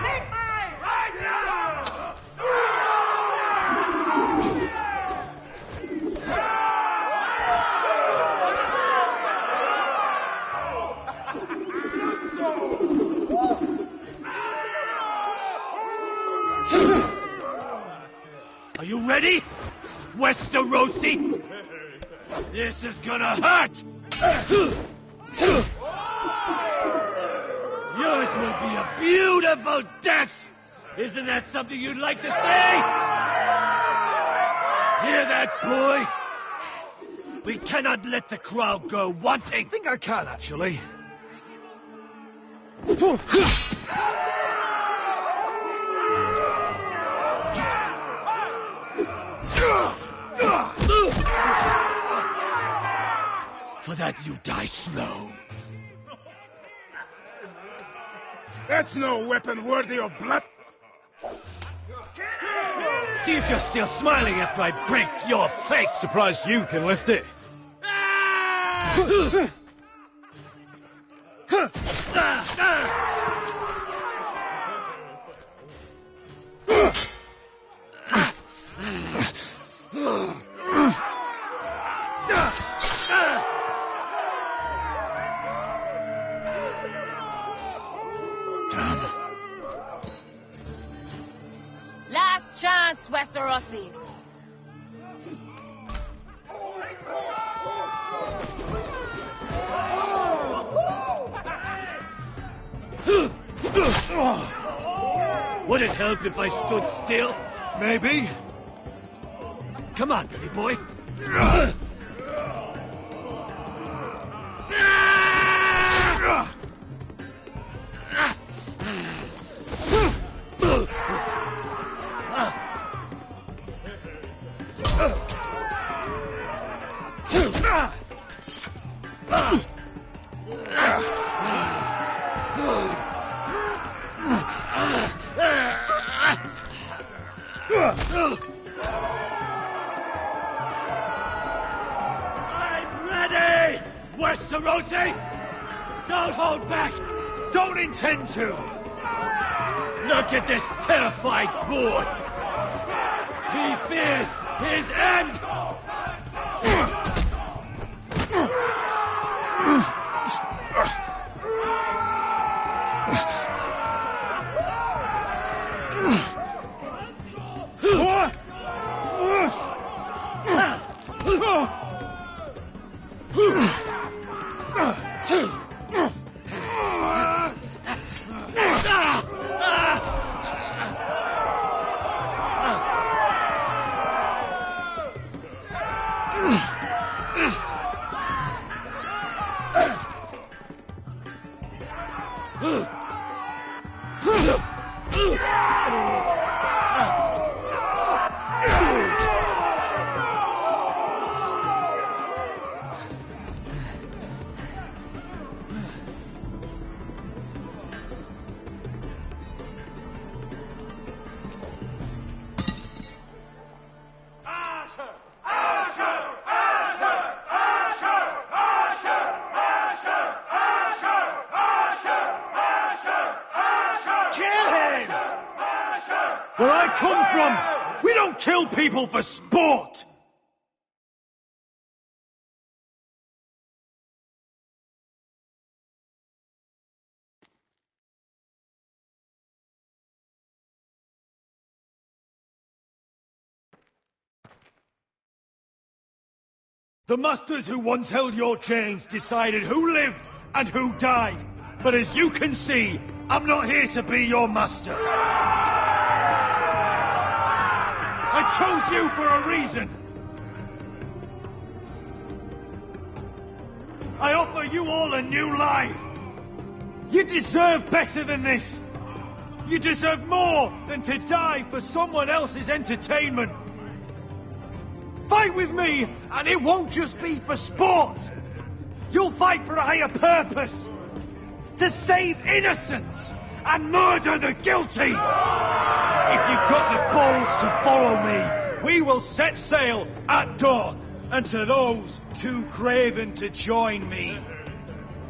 Speaker 17: Take mine! Right now! Are you ready, Westerosi? This is gonna hurt! Yours will be a beautiful death! Isn't that something you'd like to say? Hear that, boy? We cannot let the crowd go wanting.
Speaker 6: I think I can, actually.
Speaker 17: For that, you die slow.
Speaker 6: That's no weapon worthy of blood.
Speaker 17: See if you're still smiling after I break your face.
Speaker 6: Surprised you can lift it.
Speaker 12: Damn.
Speaker 16: Last chance, Westerosi.
Speaker 17: Would it help if I stood still?
Speaker 6: Maybe.
Speaker 17: Come on, pretty boy.
Speaker 6: I'm ready!
Speaker 17: Westerosi! Don't hold back!
Speaker 6: Don't intend to!
Speaker 17: Look at this terrified boy! He fears his end!
Speaker 6: Where I come from, we don't kill people for sport! The masters who once held your chains decided who lived and who died. But as you can see, I'm not here to be your master. I chose you for a reason. I offer you all a new life. You deserve better than this. You deserve more than to die for someone else's entertainment. Fight with me, and it won't just be for sport. You'll fight for a higher purpose. To save innocents and murder the guilty. If you've got the balls to follow me, we will set sail at dawn. And to those too craven to join me,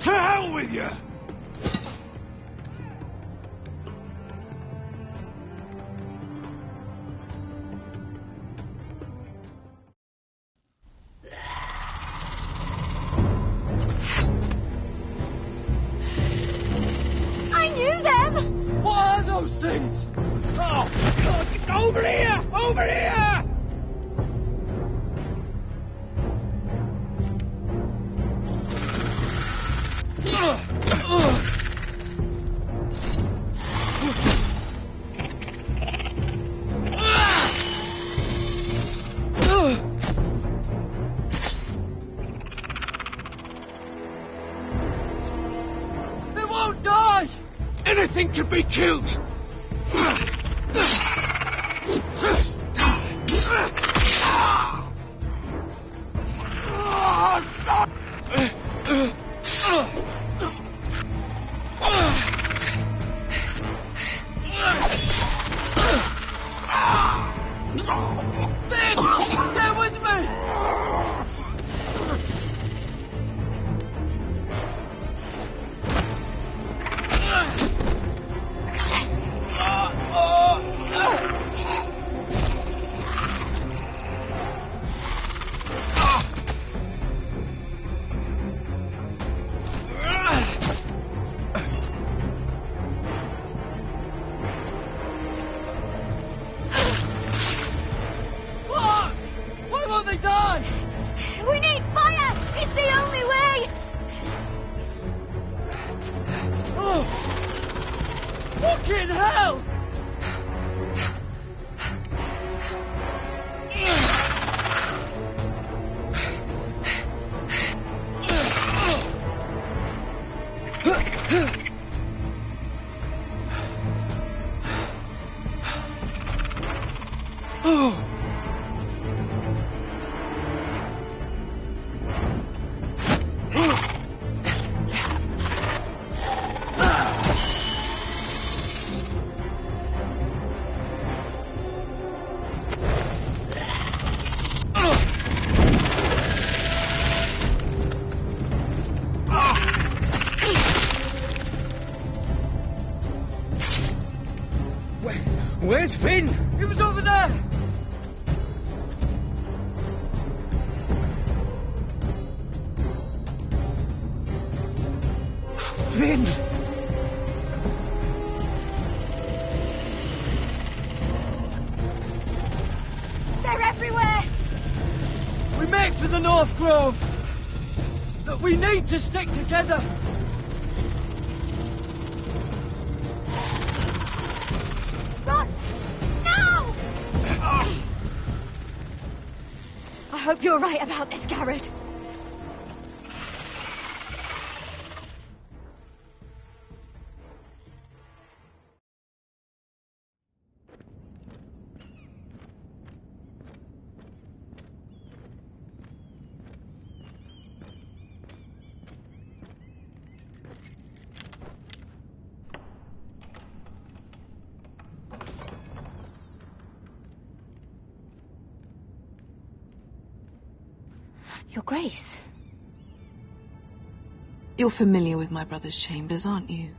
Speaker 6: to hell with you!
Speaker 14: I knew them!
Speaker 6: What are those things? Oh, God, over here! Over here!
Speaker 17: They won't die! Anything can be killed! Stay with me! Fucking hell!
Speaker 5: Where's Finn?
Speaker 17: He was over there!
Speaker 5: Finn!
Speaker 14: They're everywhere!
Speaker 17: We make for the North Grove! But we need to stick together!
Speaker 14: Run! No! I hope you're right about this, Garrett.
Speaker 11: Your Grace.
Speaker 1: You're familiar with my brother's chambers, aren't you?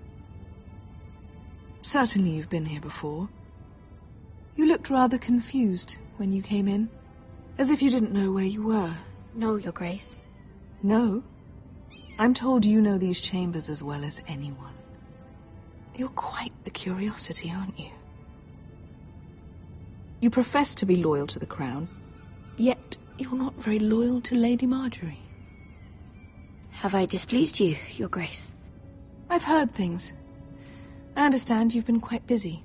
Speaker 1: Certainly you've been here before. You looked rather confused when you came in, as if you didn't know where you were.
Speaker 11: No, Your Grace.
Speaker 1: No? I'm told you know these chambers as well as anyone. You're quite the curiosity, aren't you? You profess to be loyal to the crown, yet you're not very loyal to Lady Marjorie.
Speaker 11: Have I displeased you, Your Grace?
Speaker 1: I've heard things. I understand you've been quite busy.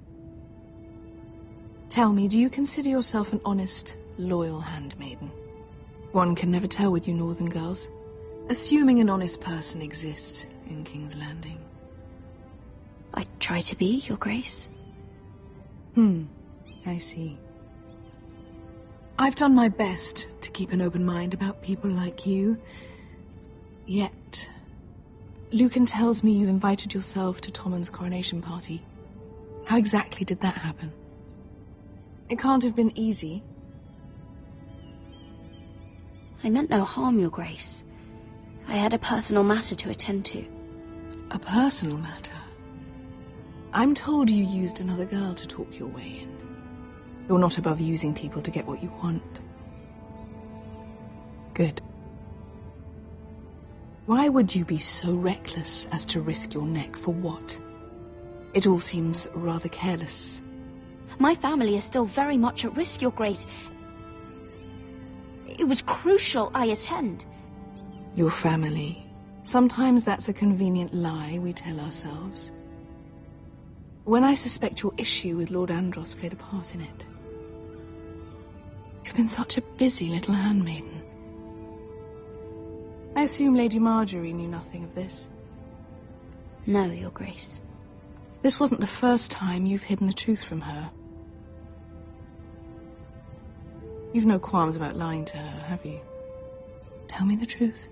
Speaker 1: Tell me, do you consider yourself an honest, loyal handmaiden? One can never tell with you northern girls, assuming an honest person exists in King's Landing.
Speaker 11: I try to be, Your Grace.
Speaker 1: I see. I've done my best to keep an open mind about people like you. Yet, Lucan tells me you invited yourself to Tommen's coronation party. How exactly did that happen? It can't have been easy.
Speaker 11: I meant no harm, Your Grace. I had a personal matter to attend to.
Speaker 1: A personal matter? I'm told you used another girl to talk your way in. You're not above using people to get what you want. Good. Why would you be so reckless as to risk your neck for what? It all seems rather careless.
Speaker 11: My family is still very much at risk, Your Grace. It was crucial I attend.
Speaker 1: Your family. Sometimes that's a convenient lie we tell ourselves. When I suspect your issue with Lord Andros played a part in it. You've been such a busy little handmaiden. I assume Lady Marjorie knew nothing of this.
Speaker 11: No, Your Grace.
Speaker 1: This wasn't the first time you've hidden the truth from her. You've no qualms about lying to her, have you? Tell me the truth.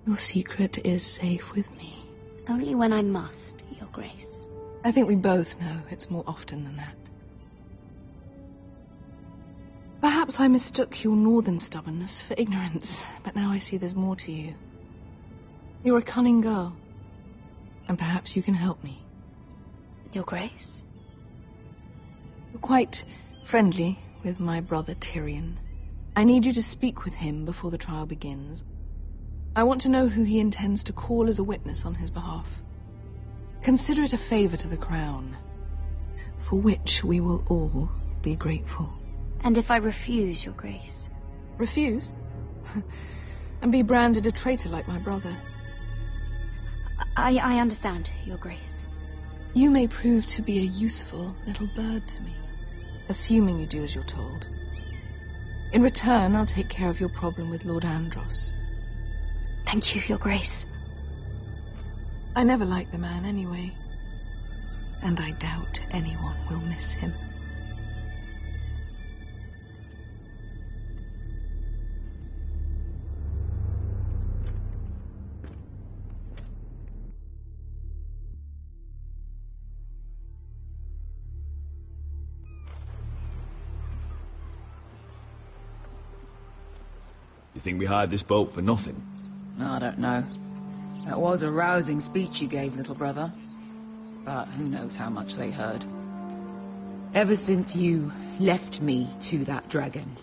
Speaker 1: Your secret is safe with me.
Speaker 11: Only when I must, Your Grace.
Speaker 1: I think we both know it's more often than that. Perhaps I mistook your northern stubbornness for ignorance, but now I see there's more to you. You're a cunning girl, and perhaps you can help me.
Speaker 11: Your Grace?
Speaker 1: You're quite friendly with my brother Tyrion. I need you to speak with him before the trial begins. I want to know who he intends to call as a witness on his behalf. Consider it a favor to the crown, for which we will all be grateful.
Speaker 11: And if I refuse, Your Grace?
Speaker 1: Refuse? And be branded a traitor like my brother?
Speaker 11: I understand, Your Grace.
Speaker 1: You may prove to be a useful little bird to me, assuming you do as you're told. In return, I'll take care of your problem with Lord Andros.
Speaker 7: Thank you, Your Grace.
Speaker 1: I never liked the man anyway, and I doubt anyone will miss him.
Speaker 8: You think we hired this boat for nothing?
Speaker 2: I don't know. That was a rousing speech you gave, little brother. But who knows how much they heard. Ever since you left me to that dragon,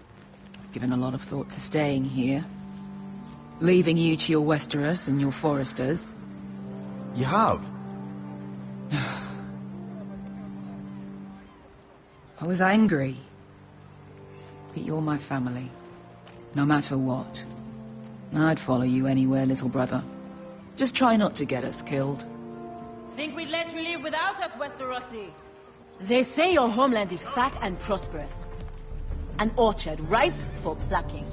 Speaker 2: I've given a lot of thought to staying here. Leaving you to your Westeros and your foresters.
Speaker 8: You have?
Speaker 2: I was angry. But you're my family. No matter what. I'd follow you anywhere, little brother. Just try not to get us killed.
Speaker 16: Think we'd let you live without us, Westerosi? They say your homeland is fat and prosperous. An orchard ripe for plucking.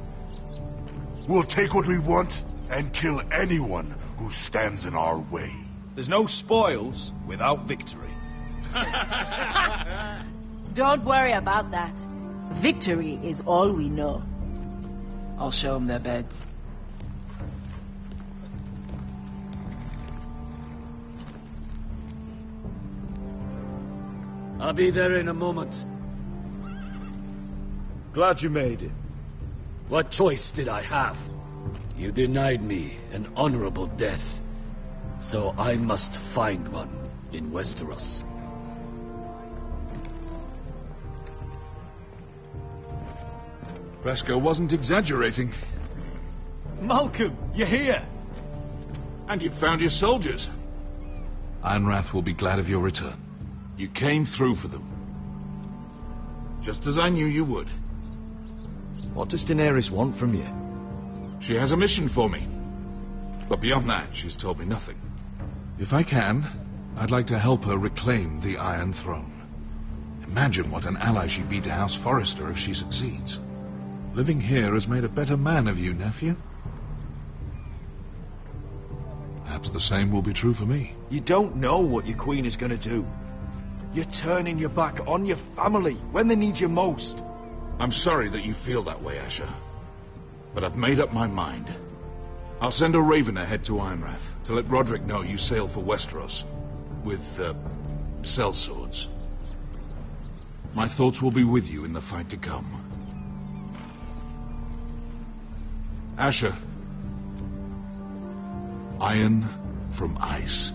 Speaker 12: We'll take what we want and kill anyone who stands in our way.
Speaker 8: There's no spoils without victory.
Speaker 16: Don't worry about that. Victory is all we know.
Speaker 2: I'll show them their beds.
Speaker 17: I'll be there in a moment.
Speaker 8: Glad you made it.
Speaker 17: What choice did I have? You denied me an honorable death. So I must find one in Westeros.
Speaker 12: Bresco wasn't exaggerating.
Speaker 8: Malcolm, you're here!
Speaker 12: And you've found your soldiers. Ironrath will be glad of your return. You came through for them. Just as I knew you would.
Speaker 8: What does Daenerys want from you?
Speaker 12: She has a mission for me. But beyond that, she's told me nothing. If I can, I'd like to help her reclaim the Iron Throne. Imagine what an ally she'd be to House Forrester if she succeeds. Living here has made a better man of you, nephew. Perhaps the same will be true for me.
Speaker 8: You don't know what your queen is going to do. You're turning your back on your family when they need you most.
Speaker 12: I'm sorry that you feel that way, Asher. But I've made up my mind. I'll send a raven ahead to Ironrath to let Roderick know you sail for Westeros with, sellswords. My thoughts will be with you in the fight to come. Asher. Iron from ice.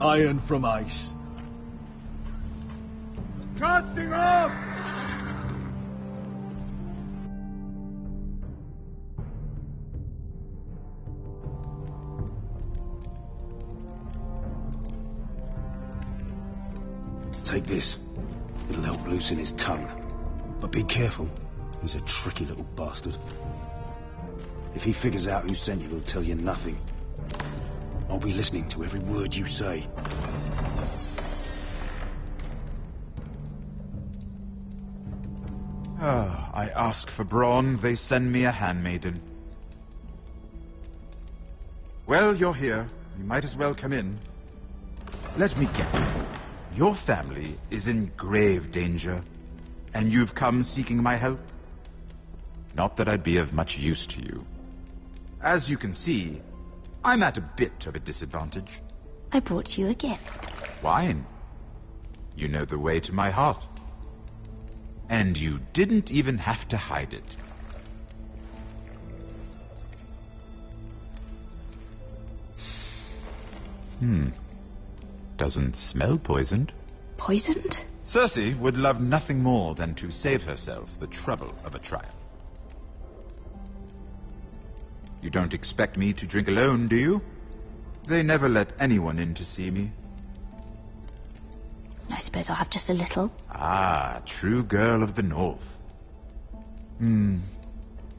Speaker 8: Iron from ice.
Speaker 6: Casting off!
Speaker 18: Take this. It'll help loosen his tongue. But be careful. He's a tricky little bastard. If he figures out who sent you, he'll tell you nothing. I'll be listening to every word you say.
Speaker 19: I ask for brawn, they send me a handmaiden. Well, you're here. You might as well come in. Let me guess. Your family is in grave danger, and you've come seeking my help? Not that I'd be of much use to you. As you can see, I'm at a bit of a disadvantage.
Speaker 7: I brought you a gift.
Speaker 19: Wine. You know the way to my heart. And you didn't even have to hide it. Doesn't smell poisoned.
Speaker 7: Poisoned?
Speaker 19: Cersei would love nothing more than to save herself the trouble of a trial. You don't expect me to drink alone, do you? They never let anyone in to see me.
Speaker 7: I suppose I'll have just a little.
Speaker 19: Ah, true girl of the North.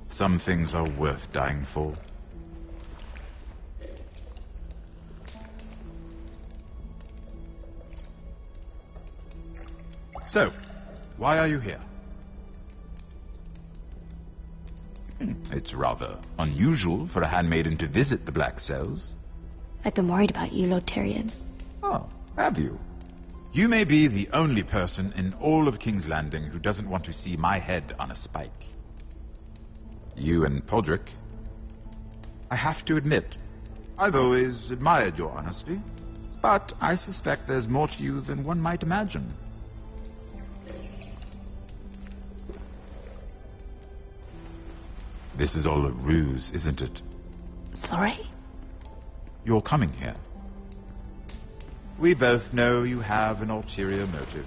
Speaker 19: Some things are worth dying for. So, why are you here? It's rather unusual for a handmaiden to visit the Black Cells.
Speaker 7: I've been worried about you, Lord Tyrion.
Speaker 19: Oh, have you? You may be the only person in all of King's Landing who doesn't want to see my head on a spike. You and Podrick. I have to admit, I've always admired your honesty, but I suspect there's more to you than one might imagine. This is all a ruse, isn't it?
Speaker 7: Sorry?
Speaker 19: You're coming here. We both know you have an ulterior motive.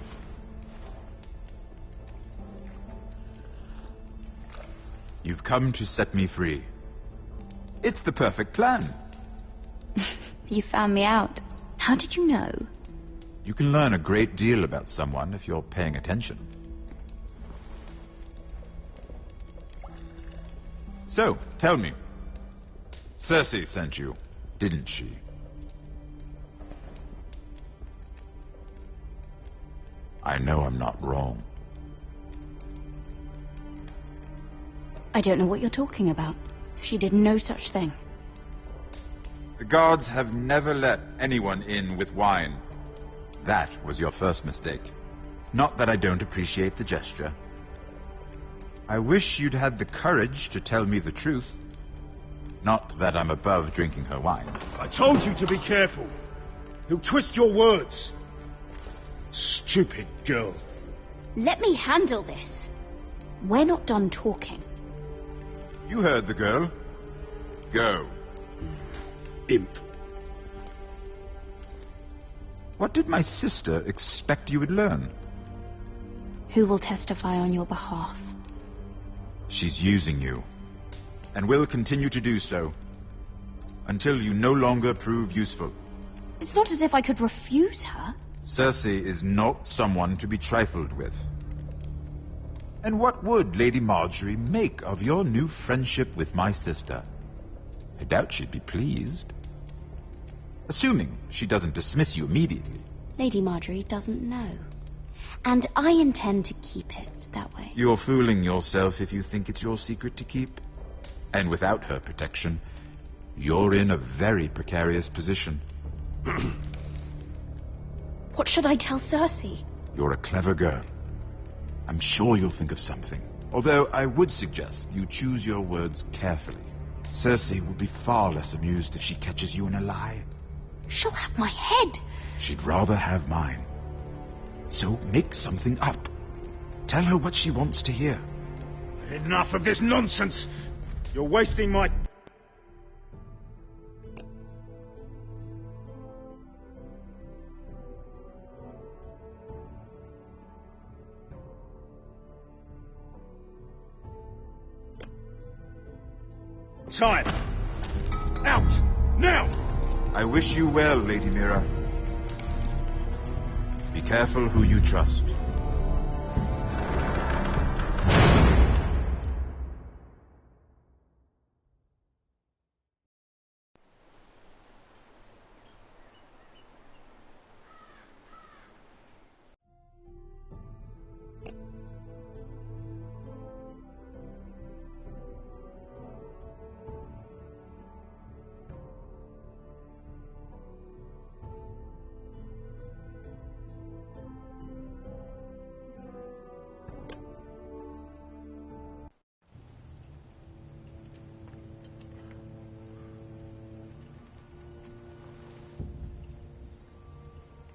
Speaker 19: You've come to set me free. It's the perfect plan.
Speaker 7: You found me out. How did you know?
Speaker 19: You can learn a great deal about someone if you're paying attention. So, tell me. Cersei sent you, didn't she? I know I'm not wrong.
Speaker 7: I don't know what you're talking about. She did no such thing.
Speaker 19: The guards have never let anyone in with wine. That was your first mistake. Not that I don't appreciate the gesture. I wish you'd had the courage to tell me the truth. Not that I'm above drinking her wine.
Speaker 8: I told you to be careful. He'll twist your words. Stupid girl.
Speaker 7: Let me handle this. We're not done talking.
Speaker 19: You heard the girl. Go.
Speaker 8: Imp.
Speaker 19: What did my sister expect you would learn?
Speaker 7: Who will testify on your behalf?
Speaker 19: She's using you, and will continue to do so, until you no longer prove useful.
Speaker 7: It's not as if I could refuse her.
Speaker 19: Cersei is not someone to be trifled with. And what would Lady Marjorie make of your new friendship with my sister? I doubt she'd be pleased. Assuming she doesn't dismiss you immediately.
Speaker 7: Lady Marjorie doesn't know. And I intend to keep it that way.
Speaker 19: You're fooling yourself if you think it's your secret to keep. And without her protection, you're in a very precarious position.
Speaker 7: What should I tell Cersei?
Speaker 19: You're a clever girl. I'm sure you'll think of something. Although I would suggest you choose your words carefully. Cersei will be far less amused if she catches you in a lie.
Speaker 7: She'll have my head.
Speaker 19: She'd rather have mine. So make something up. Tell her what she wants to hear.
Speaker 8: Enough of this nonsense. You're wasting my... Time. Out! Now!
Speaker 19: I wish you well, Lady Mira. Be careful who you trust.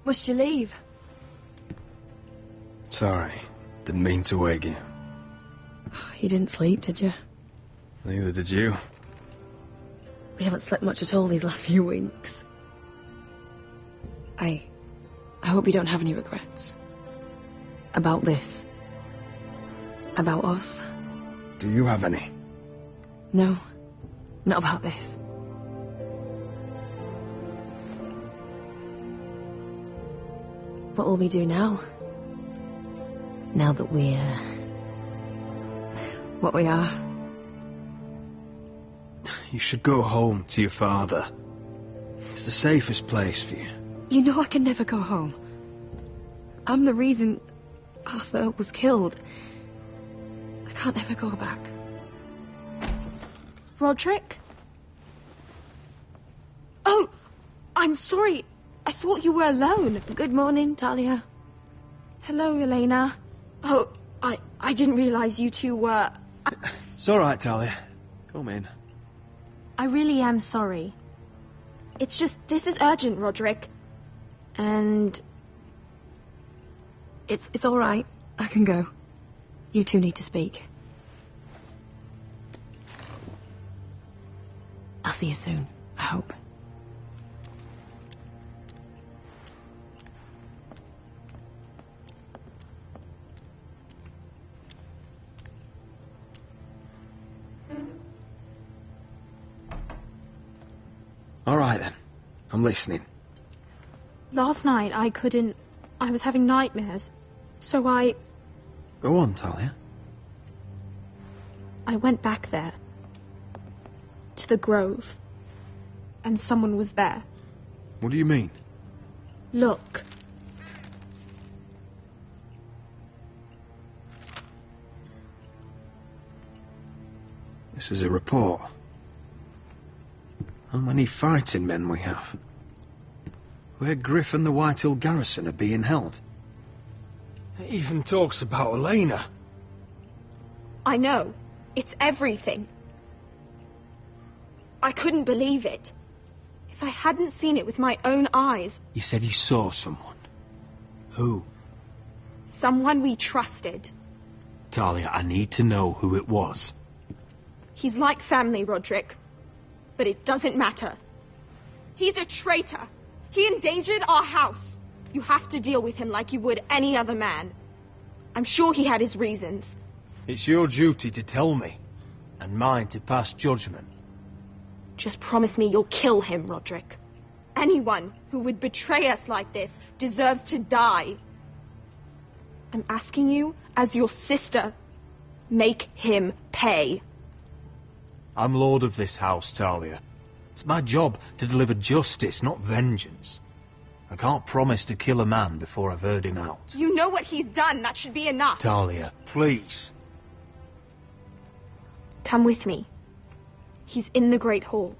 Speaker 1: Must you leave?
Speaker 5: Sorry. Didn't mean to wake you.
Speaker 1: You didn't sleep, did you?
Speaker 5: Neither did you.
Speaker 1: We haven't slept much at all these last few weeks. I hope you don't have any regrets. About this. About us.
Speaker 5: Do you have any?
Speaker 1: No. Not about this. What will we do now? Now that we're... what we are?
Speaker 5: You should go home to your father. It's the safest place for you.
Speaker 1: You know I can never go home. I'm the reason Arthur was killed. I can't ever go back. Roderick? Oh, I'm sorry. I thought you were alone. Good morning, Talia. Hello, Elena. Oh, I didn't realize you two were...
Speaker 5: It's all right, Talia. Come in.
Speaker 1: I really am sorry. It's just, this is urgent, Roderick. And... It's all right. I can go. You two need to speak. I'll see you soon, I hope.
Speaker 5: All right, then. I'm listening.
Speaker 1: Last night, I was having nightmares. So
Speaker 5: Go on, Talia.
Speaker 1: I went back there. To the grove. And someone was there.
Speaker 5: What do you mean?
Speaker 1: Look.
Speaker 5: This is a report. How many fighting men we have? Where Griff and the Whitehill garrison are being held.
Speaker 10: It even talks about Elena.
Speaker 1: I know. It's everything. I couldn't believe it. If I hadn't seen it with my own eyes...
Speaker 5: You said you saw someone. Who?
Speaker 1: Someone we trusted.
Speaker 5: Talia, I need to know who it was.
Speaker 1: He's like family, Roderick. But it doesn't matter. He's a traitor. He endangered our house. You have to deal with him like you would any other man. I'm sure he had his reasons.
Speaker 10: It's your duty to tell me, and mine to pass judgment.
Speaker 1: Just promise me you'll kill him, Roderick. Anyone who would betray us like this deserves to die. I'm asking you, as your sister, make him pay.
Speaker 10: I'm lord of this house, Talia. It's my job to deliver justice, not vengeance. I can't promise to kill a man before I've heard him out.
Speaker 1: You know what he's done. That should be enough.
Speaker 10: Talia, please.
Speaker 1: Come with me. He's in the Great Hall.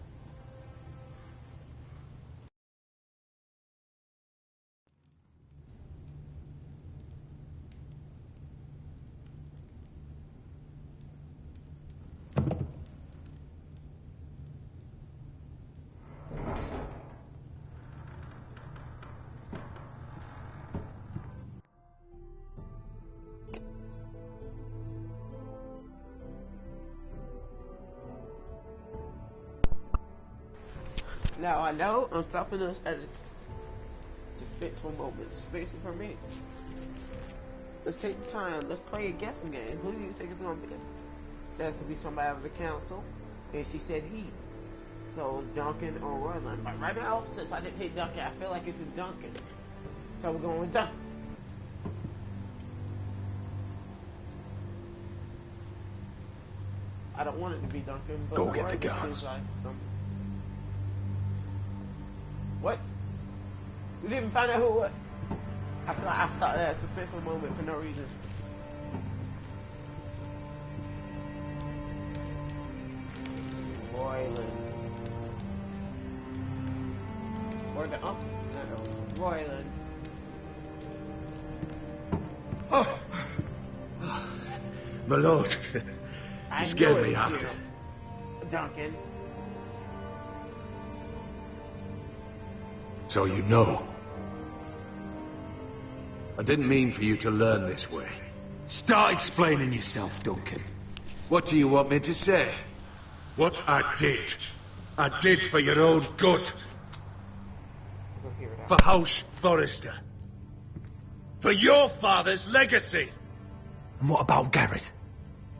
Speaker 3: Now I know I'm stopping us at just fix for moments. Spacing for me. Let's take the time. Let's play a guessing game. Who do you think it's gonna be? There has to be somebody out of the council. And she said he. So it's Duncan or Royland. But right now, since I didn't pick Duncan, I feel like it's a Duncan. So we're going with Duncan. I don't want it to be Duncan, but
Speaker 5: go get the guards.
Speaker 3: Like what? We didn't find out who what? I feel like I started that suspenseful moment for no reason. Royland. Or the no, Royland.
Speaker 8: Oh! My lord. You scared me after.
Speaker 3: Duncan.
Speaker 8: So you know. I didn't mean for you to learn this way.
Speaker 5: Start explaining yourself, Duncan.
Speaker 8: What do you want me to say? What I did for your own good. For House Forrester. For your father's legacy.
Speaker 5: And what about Garrett?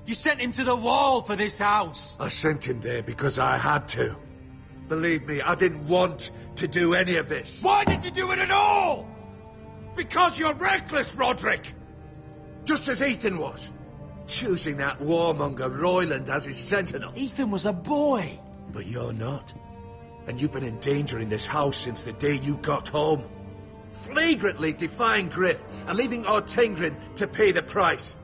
Speaker 5: You sent him to the wall for this house.
Speaker 8: I sent him there because I had to. Believe me, I didn't want to do any of this.
Speaker 6: Why did you do it at all?
Speaker 8: Because you're reckless, Roderick. Just as Ethan was. Choosing that warmonger Royland as his sentinel.
Speaker 5: Ethan was a boy.
Speaker 8: But you're not. And you've been endangering this house since the day you got home. flagrantly defying Griff and leaving Ortengrin to pay the price.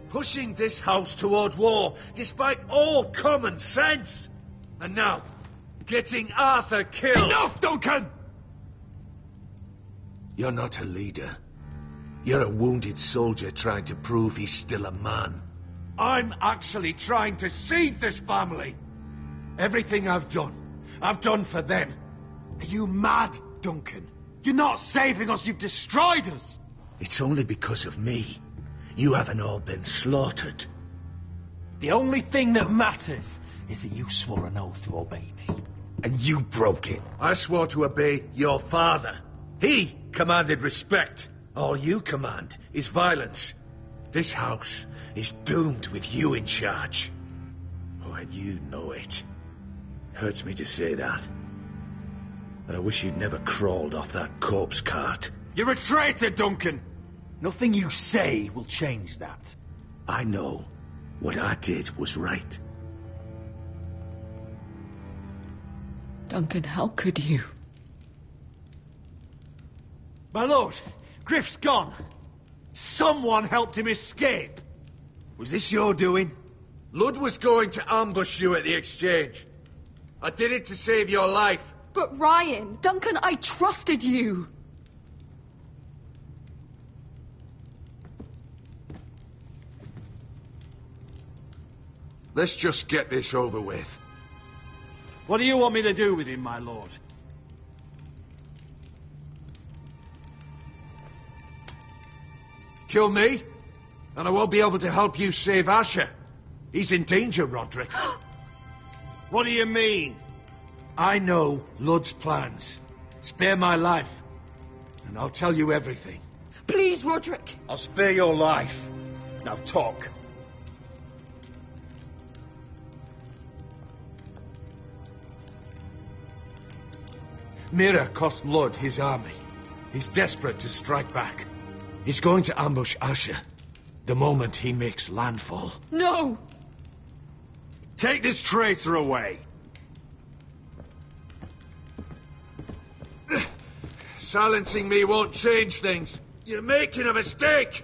Speaker 8: Pushing this house toward war despite all common sense. And now, getting Arthur killed.
Speaker 6: Enough, Duncan!
Speaker 8: You're not a leader. You're a wounded soldier trying to prove he's still a man.
Speaker 6: I'm actually trying to save this family. Everything I've done for them. Are you mad, Duncan? You're not saving us, you've destroyed us.
Speaker 8: It's only because of me. You haven't all been slaughtered.
Speaker 17: The only thing that matters is that you swore an oath to obey me.
Speaker 8: And you broke it. I swore to obey your father. He commanded respect. All you command is violence. This house is doomed with you in charge. Oh, and you know it. Hurts me to say that. But I wish you'd never crawled off that corpse cart.
Speaker 6: You're a traitor, Duncan. Nothing you say will change that.
Speaker 8: I know what I did was right.
Speaker 2: Duncan, how could you?
Speaker 6: My lord, Griff's gone. Someone helped him escape. Was this your doing?
Speaker 8: Ludd was going to ambush you at the exchange. I did it to save your life.
Speaker 2: But Ryan, Duncan, I trusted you.
Speaker 8: Let's just get this over with.
Speaker 6: What do you want me to do with him, my lord?
Speaker 8: Kill me, and I won't be able to help you save Asher. He's in danger, Roderick.
Speaker 6: What do you mean? I know Ludd's plans. Spare my life, and I'll tell you everything.
Speaker 2: Please, Roderick.
Speaker 6: I'll spare your life. Now talk. Mira cost Ludd his army. He's desperate to strike back. He's going to ambush Asher the moment he makes landfall.
Speaker 2: No!
Speaker 6: Take this traitor away.
Speaker 8: Silencing me won't change things. You're making a mistake.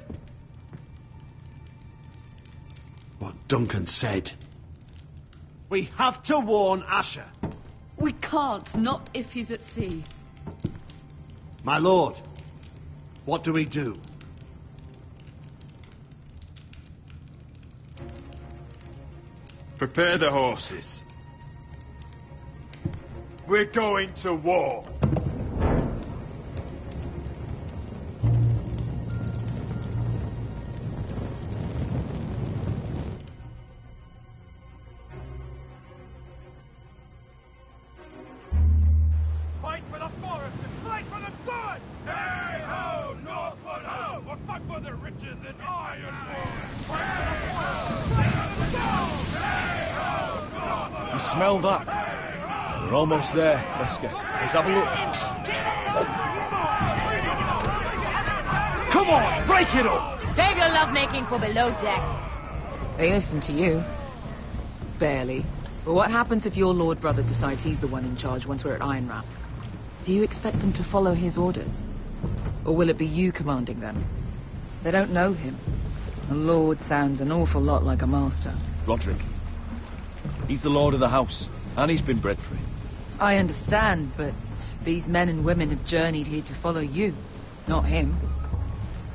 Speaker 6: What Duncan said. We have to warn Asher.
Speaker 2: We can't, not if he's at sea.
Speaker 6: My lord, what do we do?
Speaker 10: Prepare the horses.
Speaker 6: We're going to war.
Speaker 17: Fight for the forest and fight for the good! Hey ho, Northwood ho! Or fight for the riches in Ironwood!
Speaker 10: You smell that? We're almost there, Wesker. Let's have a look.
Speaker 6: Come on, break it up!
Speaker 16: Save your lovemaking for below deck.
Speaker 2: They listen to you. Barely. But what happens if your lord brother decides he's the one in charge once we're at Ironwrap? Do you expect them to follow his orders? Or will it be you commanding them? They don't know him. A lord sounds an awful lot like a master.
Speaker 10: Roderick. He's the lord of the house, and he's been bred for it.
Speaker 2: I understand, but these men and women have journeyed here to follow you, not him.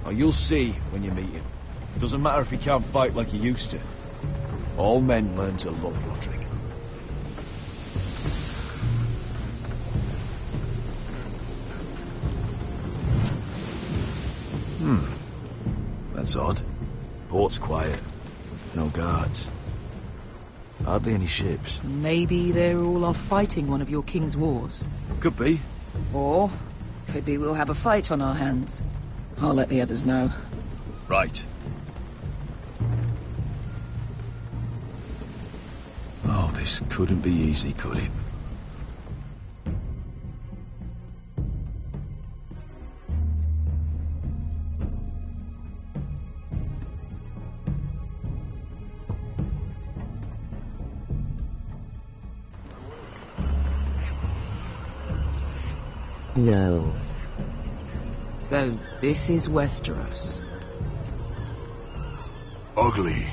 Speaker 10: Oh, you'll see when you meet him. Doesn't matter if he can't fight like he used to. All men learn to love Roderick. That's odd. Port's quiet. No guards. Hardly any ships.
Speaker 2: Maybe they're all off fighting one of your king's wars.
Speaker 10: Could be.
Speaker 2: Or could be we'll have a fight on our hands. I'll let the others know.
Speaker 10: Right. Oh, this couldn't be easy, could it?
Speaker 9: No.
Speaker 2: So, this is Westeros.
Speaker 12: Ugly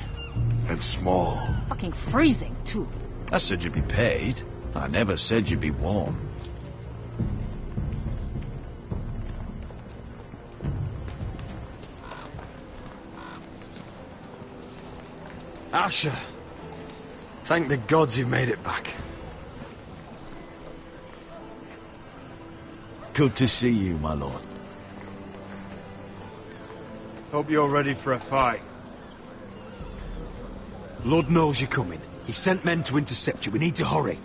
Speaker 12: and small.
Speaker 16: Fucking freezing, too.
Speaker 20: I said you'd be paid. I never said you'd be warm.
Speaker 5: Asher, thank the gods you've made it back.
Speaker 20: Good to see you, my lord.
Speaker 10: Hope you're ready for a fight.
Speaker 5: Lord knows you're coming. He sent men to intercept you. We need to hurry.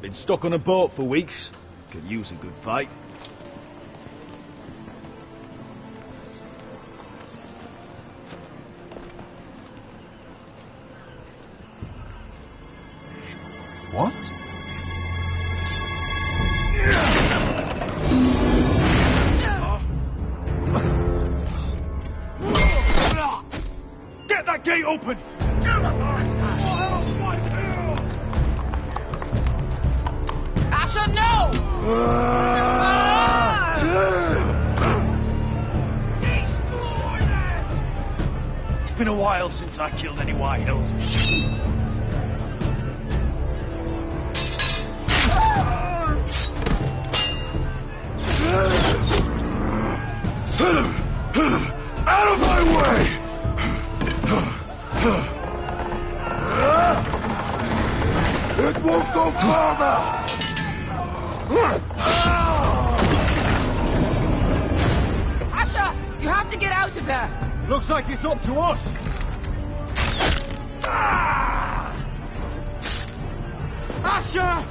Speaker 20: Been stuck on a boat for weeks. Could use a good fight.
Speaker 19: What?
Speaker 6: Get that gate open!
Speaker 16: Asher, no!
Speaker 6: It's been a while since I killed any White Hills.
Speaker 12: Out of my way! It won't go further!
Speaker 16: Asher, you have to get out of there!
Speaker 10: Looks like it's up to us.
Speaker 5: Asher!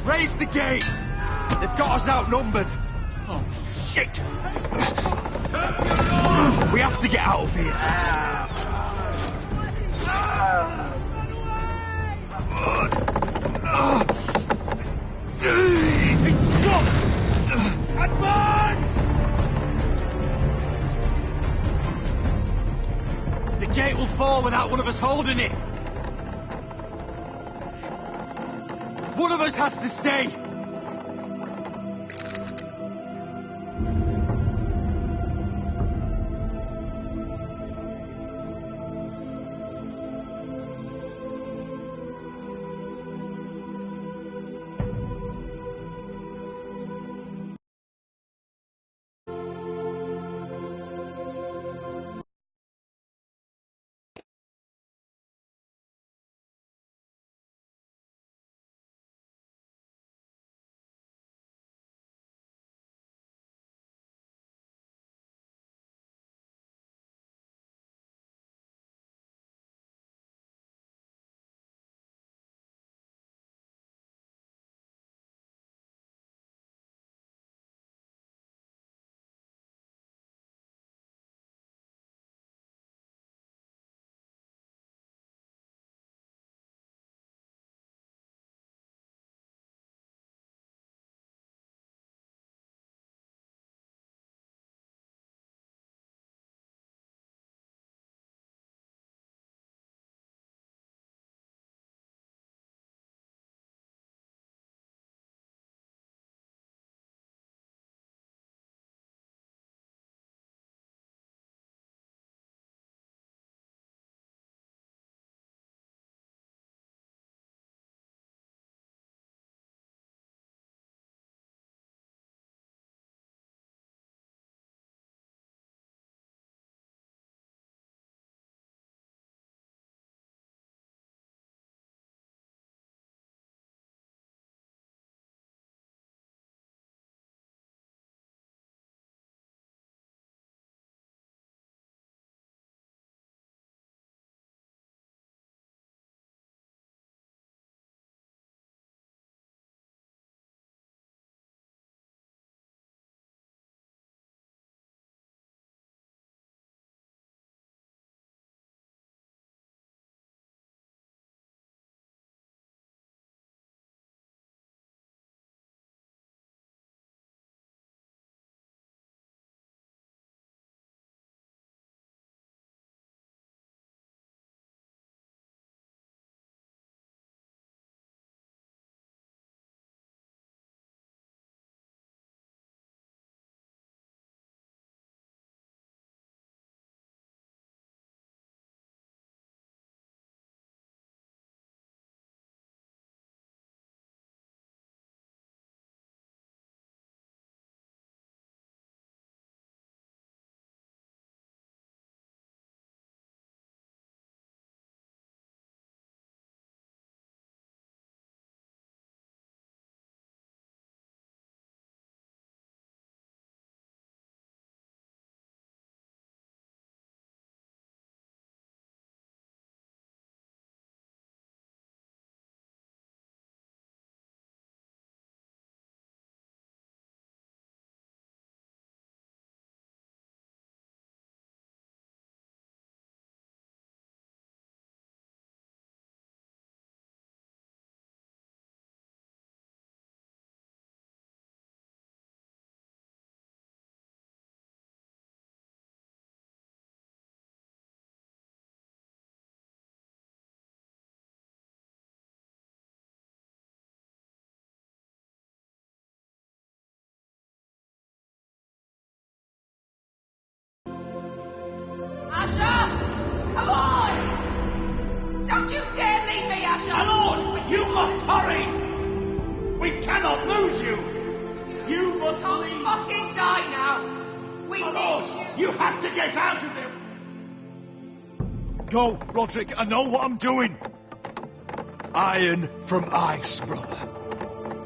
Speaker 5: Raise the gate! They've got us outnumbered. Oh, shit! We have to get out of here.
Speaker 6: It's stopped! Advance!
Speaker 5: The gate will fall without one of us holding it. One of us has to stay.
Speaker 21: Asher! Come on! Don't you dare leave me, Asher!
Speaker 6: My lord, you must hurry! We cannot lose you! You must leave!
Speaker 21: Fucking die now! We
Speaker 6: My
Speaker 21: need
Speaker 6: lord, you have to get out of there! Go, Roderick, I know what I'm doing! Iron from ice, brother.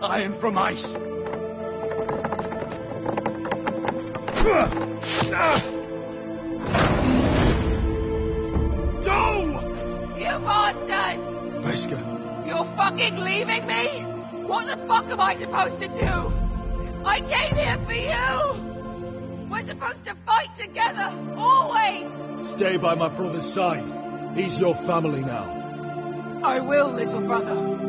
Speaker 6: Iron from ice. Go!
Speaker 21: You bastard!
Speaker 6: Wesker.
Speaker 21: You're fucking leaving me? What the fuck am I supposed to do? I came here for you! We're supposed to fight together, always!
Speaker 6: Stay by my brother's side. He's your family now.
Speaker 21: I will, little brother.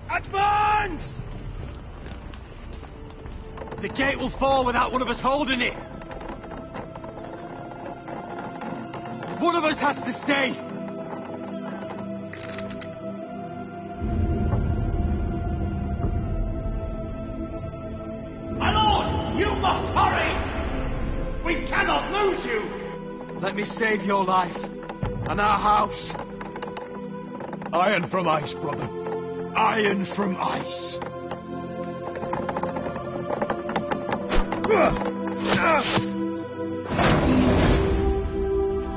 Speaker 6: Advance!
Speaker 5: The gate will fall without one of us holding it. One of us has to stay.
Speaker 6: My lord, you must hurry! We cannot lose you!
Speaker 5: Let me save your life and our house.
Speaker 6: Iron from ice, brother. Iron from ice.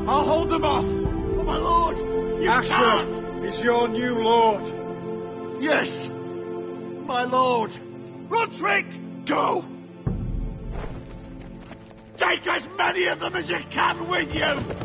Speaker 5: I'll hold them off. Oh, my lord, you
Speaker 6: Asher
Speaker 5: can't.
Speaker 6: is your new lord. Yes, my lord. Roderick, go. Take as many of them as you can with you.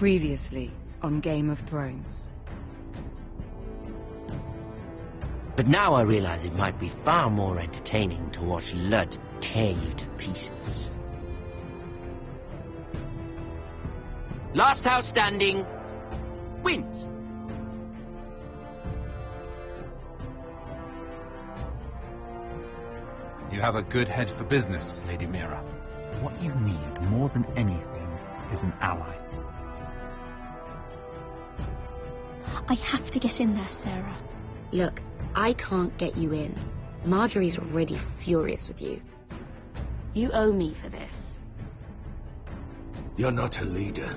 Speaker 2: Previously on Game of Thrones.
Speaker 9: But now I realize it might be far more entertaining to watch Lud tear you to pieces. Last house standing wins.
Speaker 19: You have a good head for business, Lady Mira. What you need more than anything is an ally.
Speaker 7: I have to get in there, Sarah.
Speaker 11: Look, I can't get you in. Marjorie's already furious with you. You owe me for this.
Speaker 8: You're not a leader.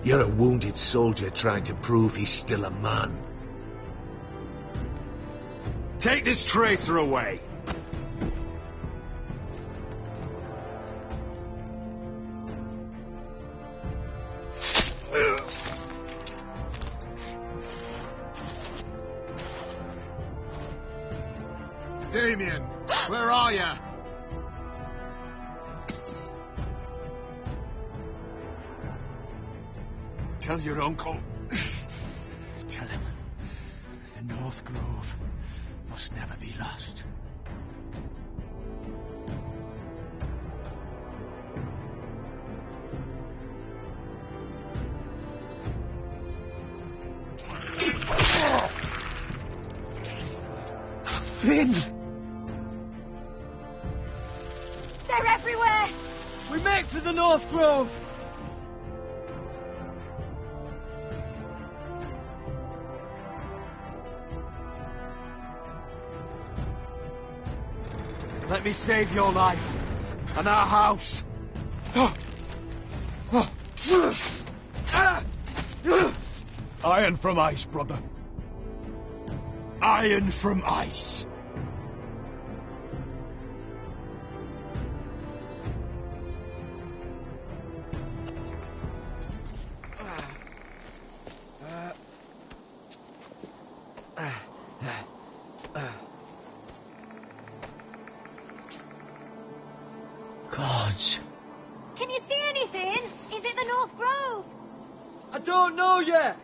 Speaker 8: You're a wounded soldier trying to prove he's still a man.
Speaker 6: Take this traitor away.
Speaker 12: Damien, where are you? Tell your uncle. Tell him the North Grove must never be lost.
Speaker 5: Finn!
Speaker 14: They're everywhere!
Speaker 15: We make for the North Grove!
Speaker 6: Let me save your life and our house. Iron from ice, brother. Iron from ice.
Speaker 15: Gods.
Speaker 14: Can you see anything? Is it the North Grove?
Speaker 15: I don't know yet.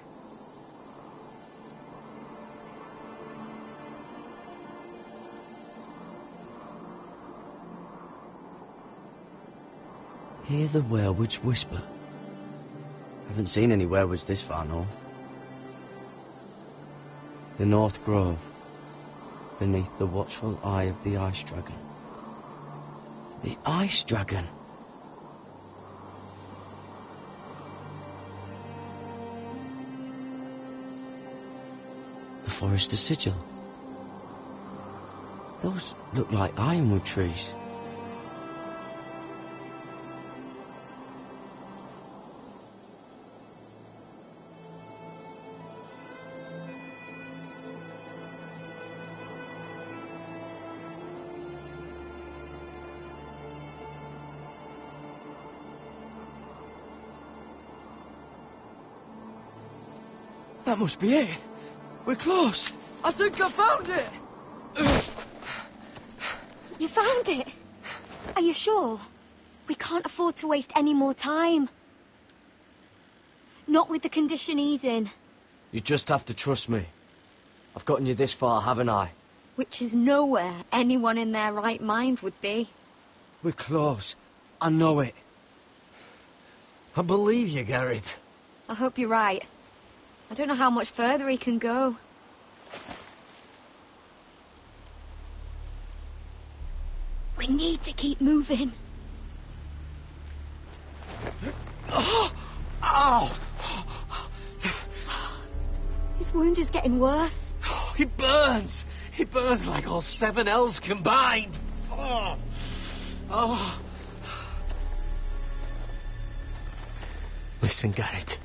Speaker 15: Hear the werewolves whisper. Haven't seen any werewolves this far north. The North Grove, beneath the watchful eye of the Ice Dragon. The Ice Dragon! The Forester Sigil. Those look like ironwood trees. That must be it. We're close. I think I found it.
Speaker 14: You found it? Are you sure? We can't afford to waste any more time. Not with the condition he's in.
Speaker 15: You just have to trust me. I've gotten you this far, haven't I?
Speaker 14: Which is nowhere anyone in their right mind would be.
Speaker 15: We're close. I know it.
Speaker 5: I believe you, Garrett.
Speaker 14: I hope you're right. I don't know how much further he can go. We need to keep moving.
Speaker 5: Ow!
Speaker 14: His wound is getting worse.
Speaker 5: He burns! He burns like all 7 elves combined! Oh. Listen, Garrett.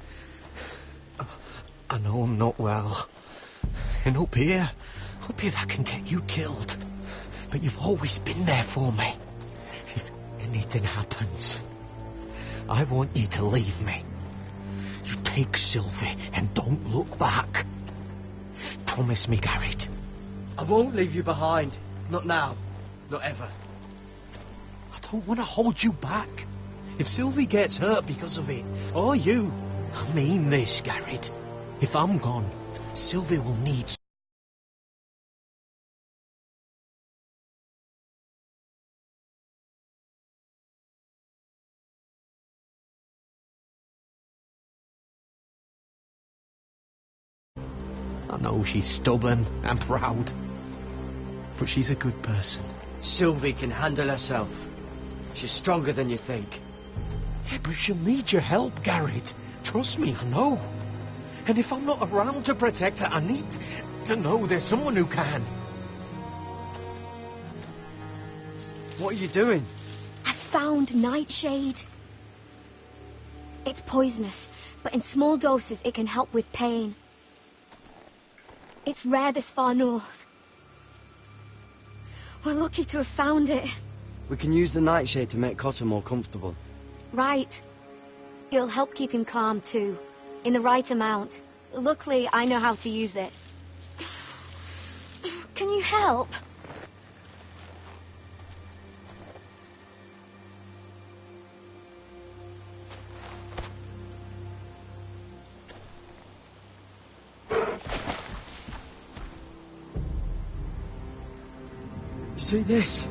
Speaker 5: I know I'm not well. And up here that can get you killed. But you've always been there for me. If anything happens, I want you to leave me. You take Sylvie and don't look back. Promise me, Garrett.
Speaker 15: I won't leave you behind. Not now. Not ever.
Speaker 5: I don't want to hold you back. If Sylvie gets hurt because of it, or you, I mean this, Garrett. If I'm gone, Sylvie will need... I know she's stubborn and proud, but she's a good person.
Speaker 15: Sylvie can handle herself. She's stronger than you think.
Speaker 5: Yeah, but she'll need your help, Garrett. Trust me, I know. And if I'm not around to protect her, I need to know there's someone who can.
Speaker 15: What are you doing?
Speaker 14: I found nightshade. It's poisonous, but in small doses it can help with pain. It's rare this far north. We're lucky to have found it.
Speaker 15: We can use the nightshade to make Cotter more comfortable.
Speaker 14: Right. It'll help keep him calm too, in the right amount. Luckily, I know how to use it. Can you help?
Speaker 15: See this?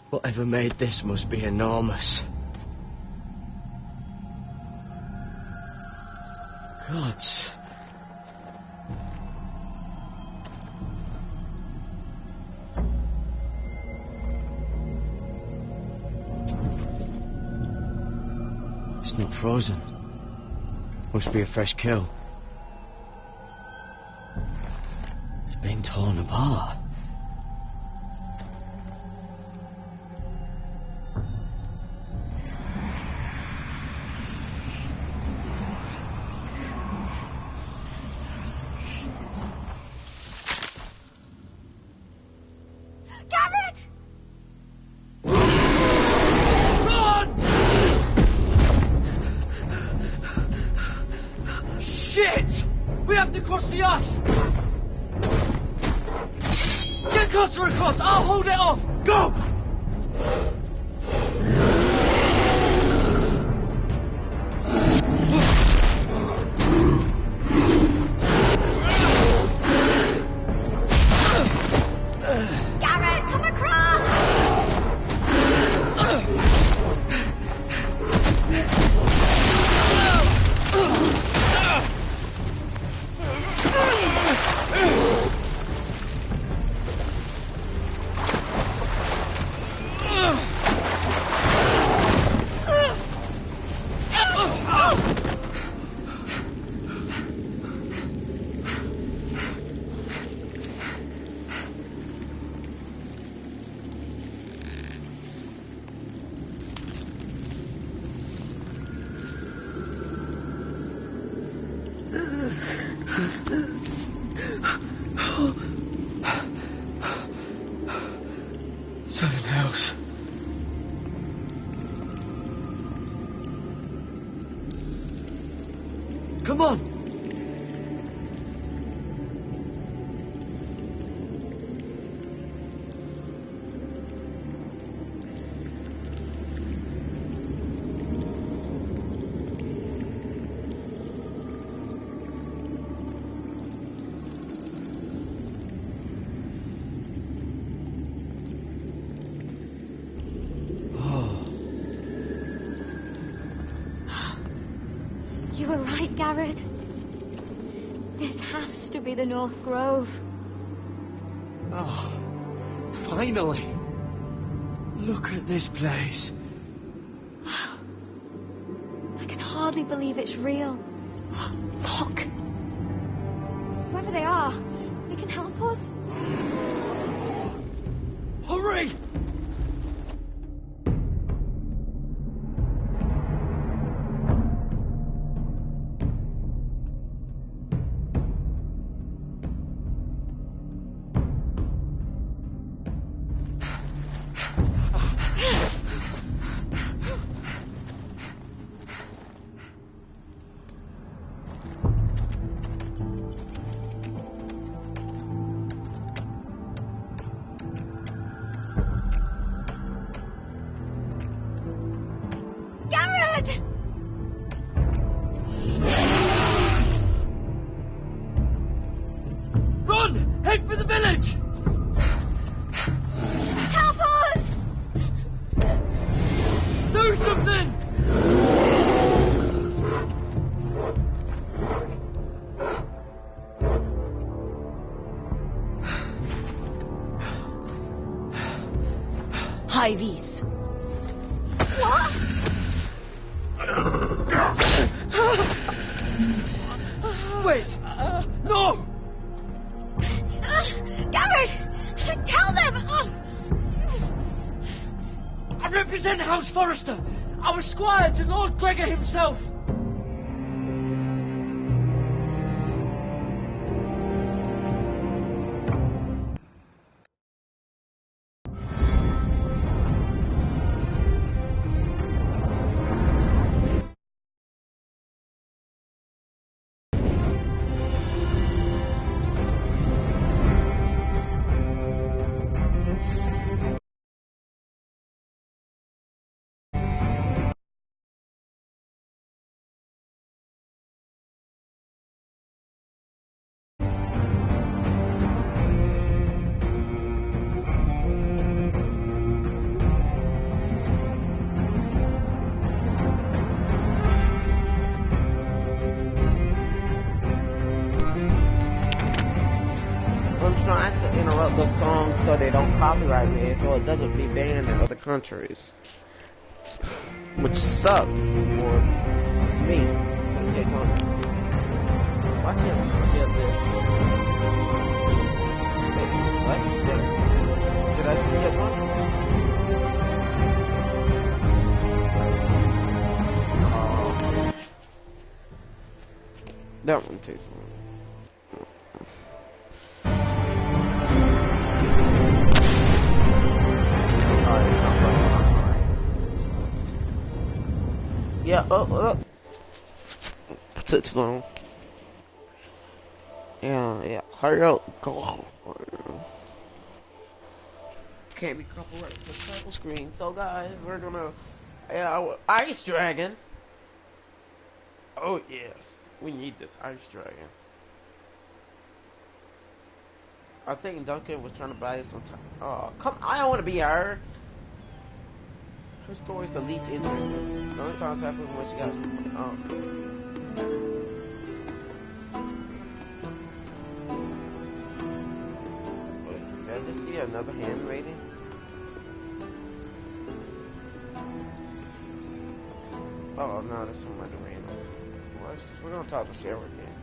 Speaker 15: Whatever made this must be enormous. Gods. It's not frozen. Must be a fresh kill. It's being torn apart. I'll hold it off! Go!
Speaker 14: Garrett, come across!
Speaker 15: Seven Hells. Come on!
Speaker 14: You were right, Garrett. This has to be the North Grove.
Speaker 15: Oh, finally. Look at this place.
Speaker 14: I can hardly believe it's real. Look. Whoever they are, they can help us.
Speaker 15: Hurry!
Speaker 16: it! No!
Speaker 14: Garrett! Tell them!
Speaker 16: I represent House Forrester. I was squire to Lord Gregor himself.
Speaker 3: Trying to interrupt the song so they don't copyright me, so it doesn't be banned in other countries, which sucks for me. Okay, so why can't we skip this? Wait, what? Did I just skip one? That one takes long. Yeah, took too long. Yeah, hurry up, go on. Can't be copyrighted for title screen. So guys, we're gonna, Ice Dragon. Oh yes, we need this Ice Dragon. I think Duncan was trying to buy some time. Oh, come! I don't want to be her. Her story's the least interesting. The only time it's happened when she got. Wait, did I just see another handwriting? Oh no, there's somebody random. We're gonna talk to Sarah again.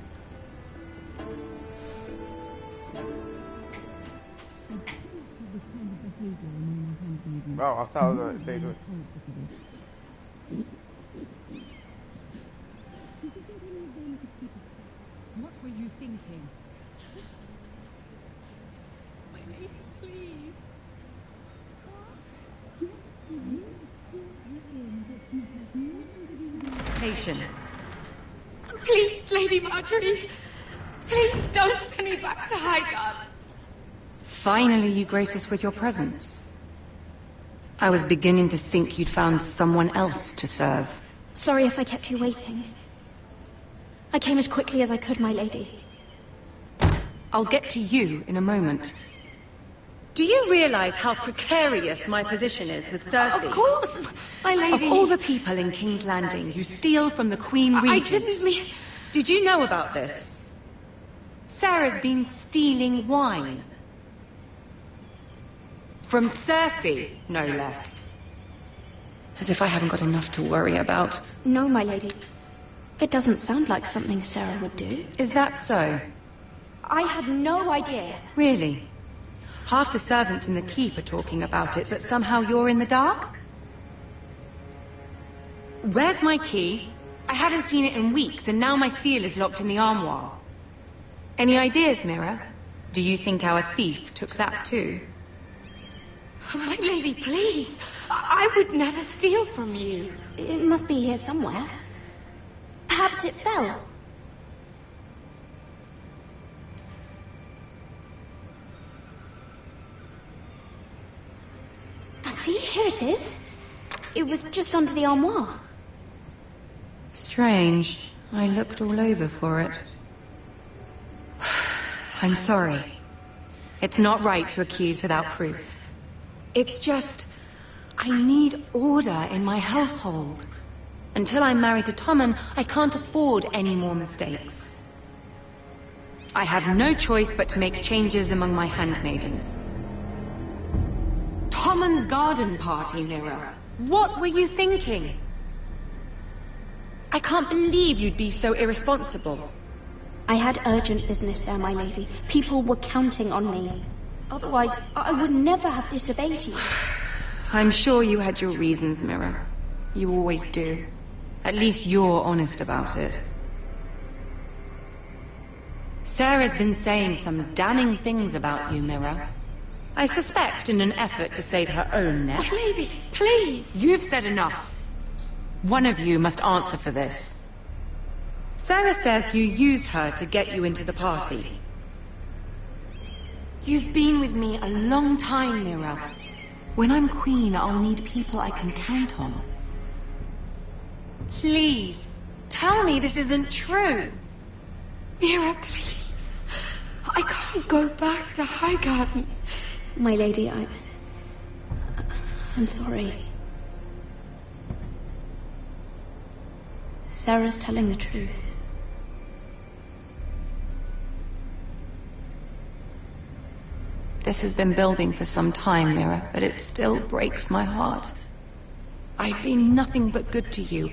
Speaker 3: Oh, I thought they would.
Speaker 16: What were you thinking? My lady, please. Patient.
Speaker 21: Please, Lady Marjorie. Please don't send me back to Highgarden.
Speaker 13: Finally, you grace us with your presence. I was beginning to think you'd found someone else to serve.
Speaker 7: Sorry if I kept you waiting. I came as quickly as I could, my lady.
Speaker 13: I'll get to you in a moment. Do you realize how precarious my position is with Cersei?
Speaker 21: Of course, my lady.
Speaker 13: Of all the people in King's Landing you steal from the Queen Regent.
Speaker 21: I didn't mean...
Speaker 13: Did you know about this? Sarah's been stealing wine. From Cersei, no less. As if I haven't got enough to worry about.
Speaker 7: No, my lady. It doesn't sound like something Sarah would do.
Speaker 13: Is that so?
Speaker 7: I had no idea.
Speaker 13: Really? Half the servants in the keep are talking about it, but somehow you're in the dark? Where's my key? I haven't seen it in weeks, and now my seal is locked in the armoire. Any ideas, Mira? Do you think our thief took that too?
Speaker 21: My lady, please. I would never steal from you.
Speaker 7: It must be here somewhere. Perhaps it fell. See, here it is. It was just under the armoire.
Speaker 13: Strange. I looked all over for it. I'm sorry. It's not right to accuse without proof. It's just... I need order in my household. Until I'm married to Tommen, I can't afford any more mistakes. I have no choice but to make changes among my handmaidens. Tommen's garden party, Mira. What were you thinking? I can't believe you'd be so irresponsible.
Speaker 7: I had urgent business there, my lady. People were counting on me. Otherwise, I would never have disobeyed you.
Speaker 13: I'm sure you had your reasons, Mira. You always do. At least you're honest about it. Sarah's been saying some damning things about you, Mira. I suspect in an effort to save her own neck.
Speaker 21: My lady, please!
Speaker 13: You've said enough. One of you must answer for this. Sarah says you used her to get you into the party. You've been with me a long time, Mira. When I'm queen, I'll need people I can count on. Please, tell me this isn't true.
Speaker 21: Mira, please. I can't go back to Highgarden.
Speaker 7: My lady, I'm sorry. Sarah's telling the truth.
Speaker 13: This has been building for some time, Mira, but it still breaks my heart. I've been nothing but good to you.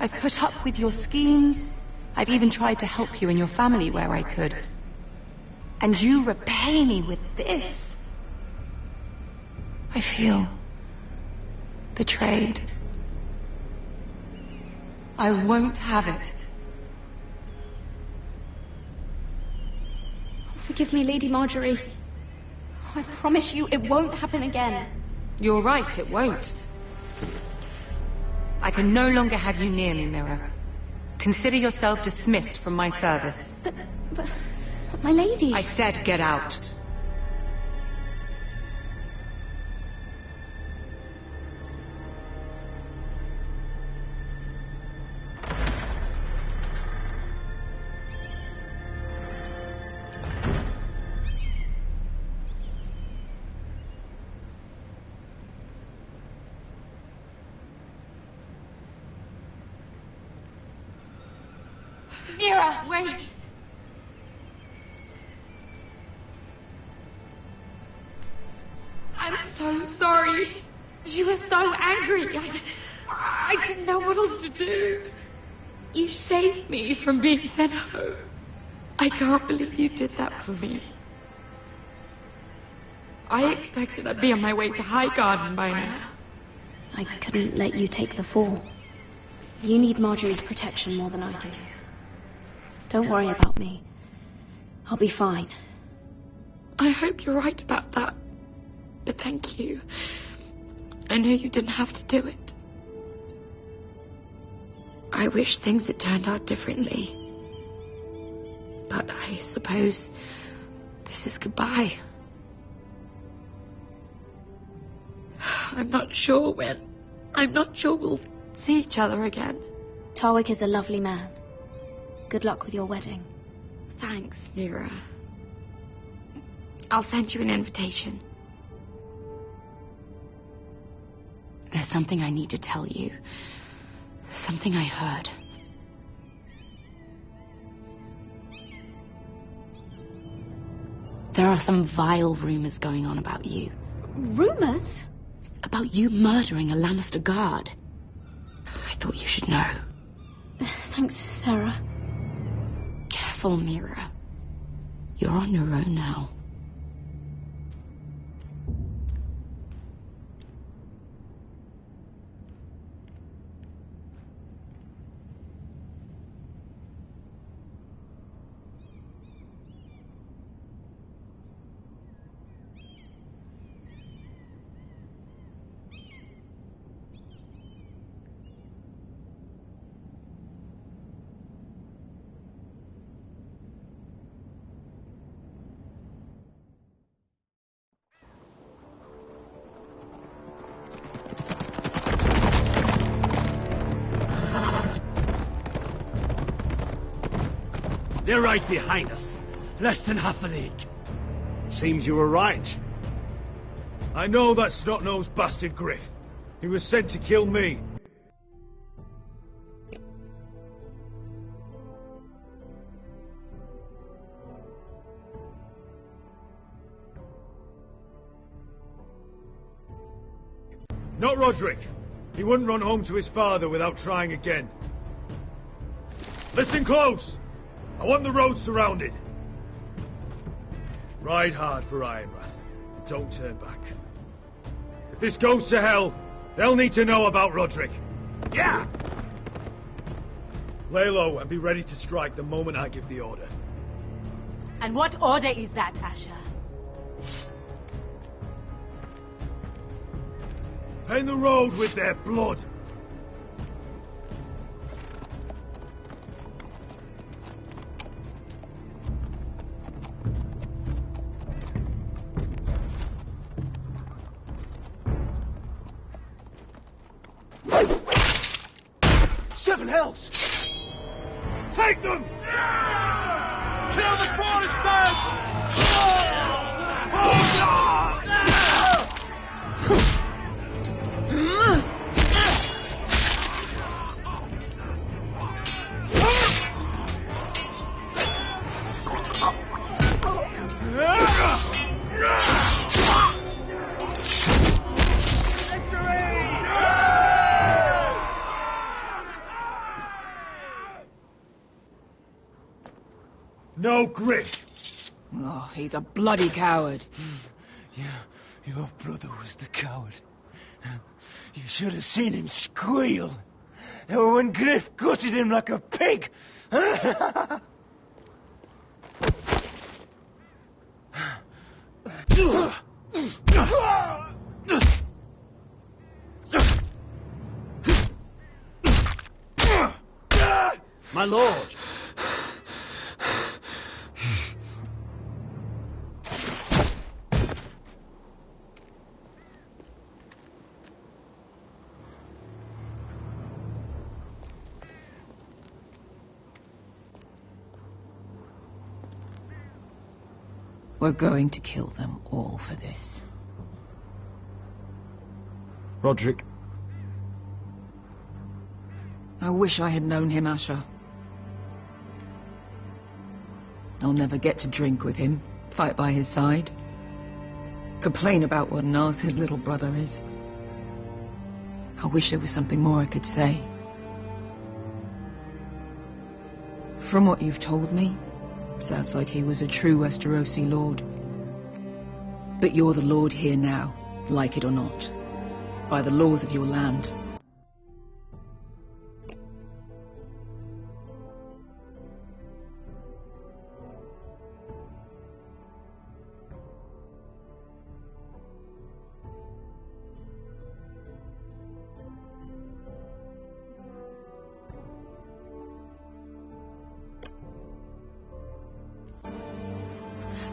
Speaker 13: I've put up with your schemes. I've even tried to help you and your family where I could. And you repay me with this. I feel betrayed. I won't have it.
Speaker 7: Forgive me, Lady Marjorie. I promise you it won't happen again.
Speaker 13: You're right, it won't. I can no longer have you near me, Mira. Consider yourself dismissed from my service.
Speaker 7: But my lady...
Speaker 13: I said get out.
Speaker 21: Mira, wait! I'm so sorry. She was so angry. I didn't know what else to do. You saved me from being sent home. I can't believe you did that for me. I expected I'd be on my way to Highgarden by now.
Speaker 7: I couldn't let you take the fall. You need Marjorie's protection more than I do. Don't worry about me. I'll be fine.
Speaker 21: I hope you're right about that. But thank you. I know you didn't have to do it. I wish things had turned out differently. But I suppose this is goodbye. I'm not sure when. I'm not sure we'll see each other again.
Speaker 7: Tarwick is a lovely man. Good luck with your wedding.
Speaker 21: Thanks, Mira. I'll send you an invitation.
Speaker 13: There's something I need to tell you. Something I heard. There are some vile rumors going on about you.
Speaker 7: Rumors?
Speaker 13: About you murdering a Lannister guard. I thought you should know.
Speaker 7: Thanks, Sarah.
Speaker 13: Careful, Mira. You're on your own now.
Speaker 6: They're right behind us. Less than half a league.
Speaker 8: Seems you were right.
Speaker 6: I know that snot-nosed bastard Griff. He was sent to kill me. Not Roderick. He wouldn't run home to his father without trying again. Listen close! I want the road surrounded. Ride hard for Ironrath. Don't turn back. If this goes to hell, they'll need to know about Roderick. Yeah! Lay low and be ready to strike the moment I give the order.
Speaker 16: And what order is that, Asher?
Speaker 6: Paint the road with their blood.
Speaker 5: Seven hells!
Speaker 6: Take them!
Speaker 17: Kill the Protestants!
Speaker 6: No grit.
Speaker 2: Oh, he's a bloody coward.
Speaker 5: Your brother was the coward. You should have seen him squeal. When Griff gutted him like a pig.
Speaker 17: My lord.
Speaker 2: We're going to kill them all for this.
Speaker 5: Roderick.
Speaker 2: I wish I had known him, Asher. I'll never get to drink with him, fight by his side, complain about what an arse his little brother is. I wish there was something more I could say. From what you've told me, sounds like he was a true Westerosi lord. But you're the lord here now, like it or not, by the laws of your land.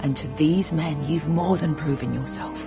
Speaker 2: And to these men, you've more than proven yourself.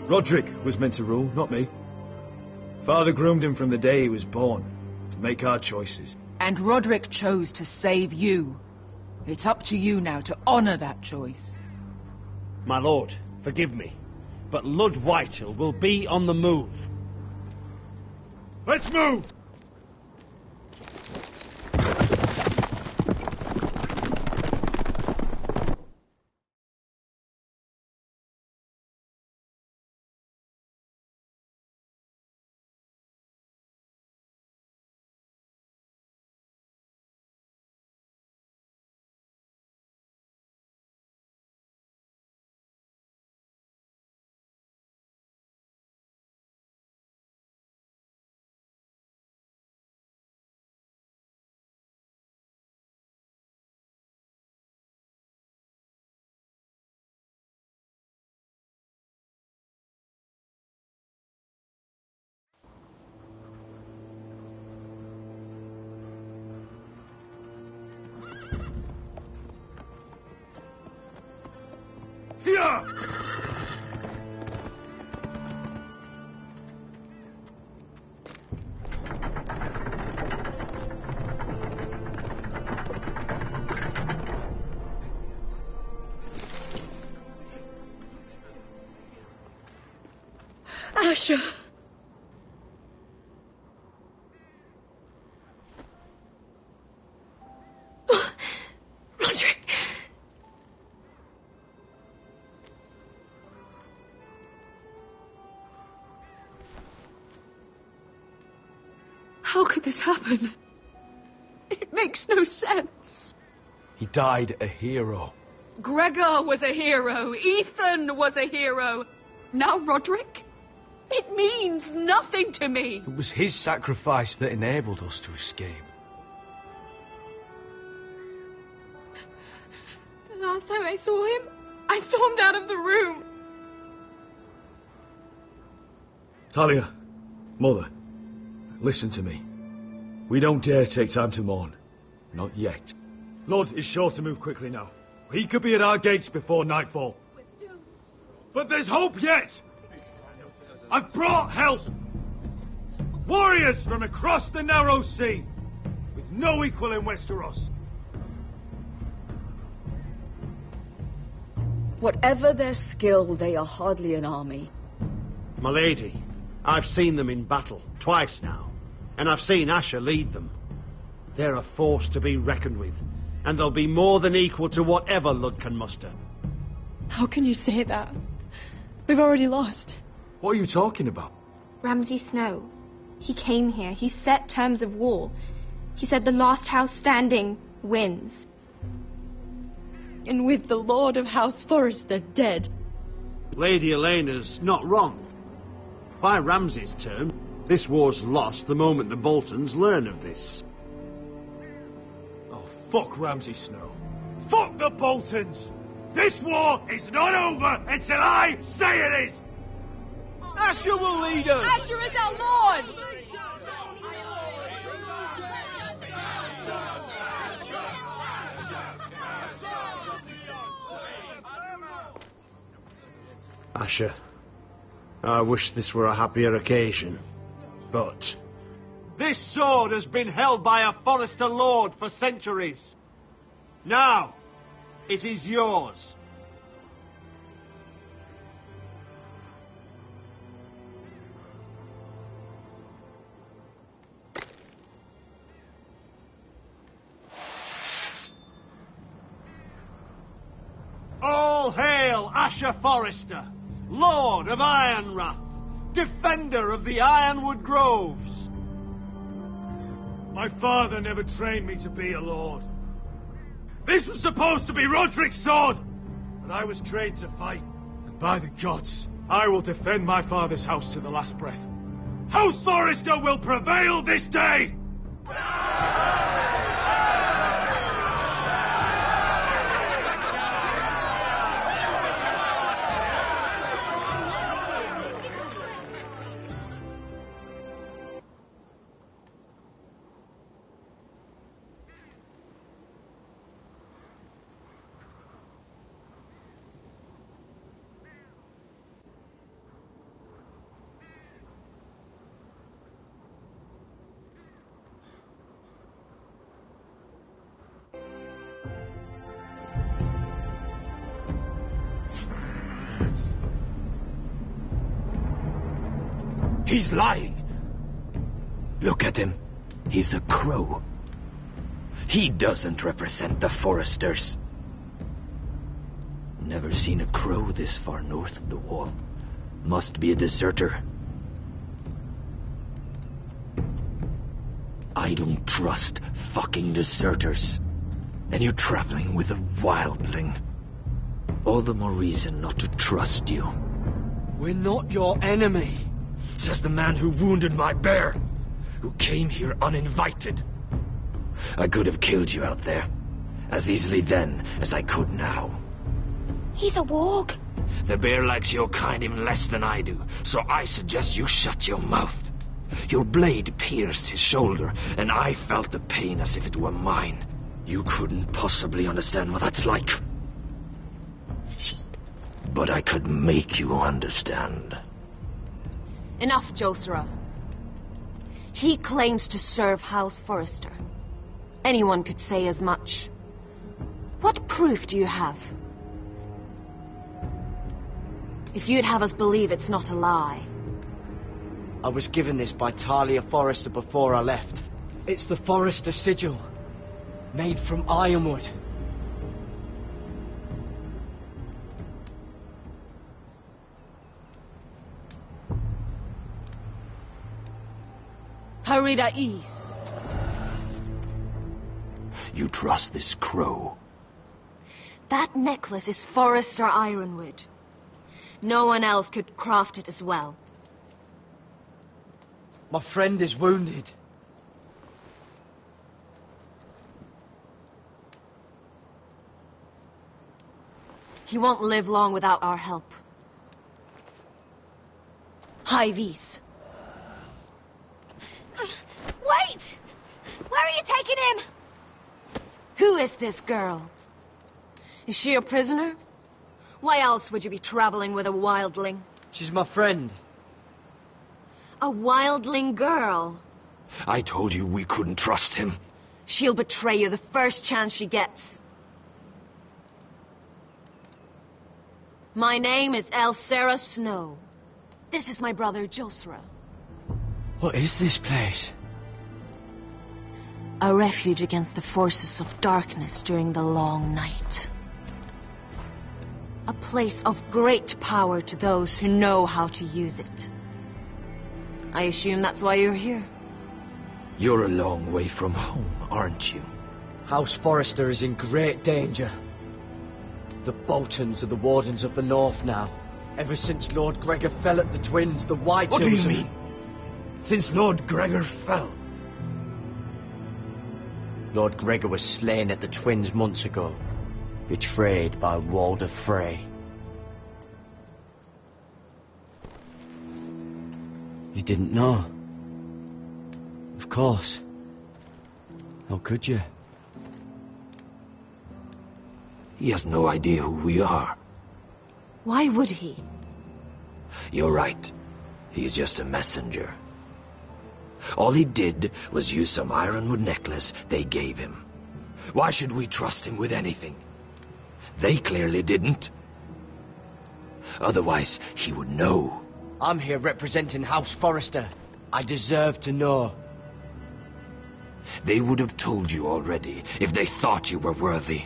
Speaker 20: Roderick was meant to rule, not me. Father groomed him from the day he was born, to make hard choices.
Speaker 2: And Roderick chose to save you. It's up to you now to honor that choice.
Speaker 6: My lord, forgive me, but Lord Whitehill will be on the move. Let's move!
Speaker 8: Here!
Speaker 21: Asher! Roderick! How could this happen? It makes no sense.
Speaker 5: He died a hero.
Speaker 21: Gregor was a hero. Ethan was a hero. Now Roderick? It means nothing to me.
Speaker 5: It was his sacrifice that enabled us to escape.
Speaker 21: The last time I saw him, I stormed out of the room.
Speaker 20: Talia, Mother, listen to me. We don't dare take time to mourn. Not yet. Lord is sure to move quickly now. He could be at our gates before nightfall. But there's hope yet! I've brought help! Warriors from across the narrow sea, with no equal in Westeros.
Speaker 4: Whatever their skill, they are hardly an army.
Speaker 6: My lady, I've seen them in battle, twice now, and I've seen Asher lead them. They're a force to be reckoned with, and they'll be more than equal to whatever Lud can muster.
Speaker 22: How can you say that? We've already lost.
Speaker 5: What are you talking about?
Speaker 23: Ramsay Snow. He came here. He set terms of war. He said the last house standing wins.
Speaker 22: And with the Lord of House Forrester dead.
Speaker 6: Lady Elena's not wrong. By Ramsay's term, this war's lost the moment the Boltons learn of this.
Speaker 20: Oh, fuck Ramsay Snow. Fuck the Boltons! This war is not over until I say it is!
Speaker 17: Asher will lead us!
Speaker 21: Asher is our Lord!
Speaker 6: Asher, I wish this were a happier occasion, but... This sword has been held by a Forrester Lord for centuries. Now, it is yours. All hail Asher Forrester, Lord of Ironrath, defender of the Ironwood Groves.
Speaker 20: My father never trained me to be a lord. This was supposed to be Roderick's sword, but I was trained to fight. And by the gods, I will defend my father's house to the last breath. House Forrester will prevail this day!
Speaker 17: He's lying. Look at him. He's a crow. He doesn't represent the foresters. Never seen a crow this far north of the wall. Must be a deserter. I don't trust fucking deserters. And you're traveling with a wildling. All the more reason not to trust you.
Speaker 5: We're not your enemy.
Speaker 17: Says the man who wounded my bear. Who came here uninvited. I could have killed you out there. As easily then as I could now.
Speaker 14: He's a warg.
Speaker 17: The bear likes your kind even less than I do. So I suggest you shut your mouth. Your blade pierced his shoulder, and I felt the pain as if it were mine. You couldn't possibly understand what that's like. But I could make you understand.
Speaker 16: Enough, Josra. He claims to serve House Forrester. Anyone could say as much. What proof do you have? If you'd have us believe it's not a lie.
Speaker 15: I was given this by Talia Forrester before I left. It's the Forrester sigil, made from ironwood.
Speaker 16: Harida East.
Speaker 17: You trust this crow?
Speaker 16: That necklace is Forrester ironwood. No one else could craft it as well.
Speaker 15: My friend is wounded.
Speaker 16: He won't live long without our help. Hyves.
Speaker 14: Wait! Where are you taking him?
Speaker 16: Who is this girl? Is she a prisoner? Why else would you be traveling with a wildling?
Speaker 15: She's my friend.
Speaker 16: A wildling girl?
Speaker 17: I told you we couldn't trust him.
Speaker 16: She'll betray you the first chance she gets. My name is Elsera Snow. This is my brother Josra.
Speaker 15: What is this place?
Speaker 16: A refuge against the forces of darkness during the long night. A place of great power to those who know how to use it. I assume that's why you're here.
Speaker 17: You're a long way from home, aren't you?
Speaker 15: House Forrester is in great danger. The Boltons are the Wardens of the North now. Ever since Lord Gregor fell at the Twins, the White
Speaker 17: What do
Speaker 15: Hills
Speaker 17: you mean? Since Lord Gregor fell?
Speaker 15: Lord Gregor was slain at the Twins months ago, betrayed by Walder Frey. You didn't know? Of course. How could you?
Speaker 17: He has no idea who we are.
Speaker 16: Why would he?
Speaker 17: You're right. He's just a messenger. All he did was use some ironwood necklace they gave him. Why should we trust him with anything? They clearly didn't. Otherwise, he would know.
Speaker 15: I'm here representing House Forrester. I deserve to know.
Speaker 17: They would have told you already if they thought you were worthy.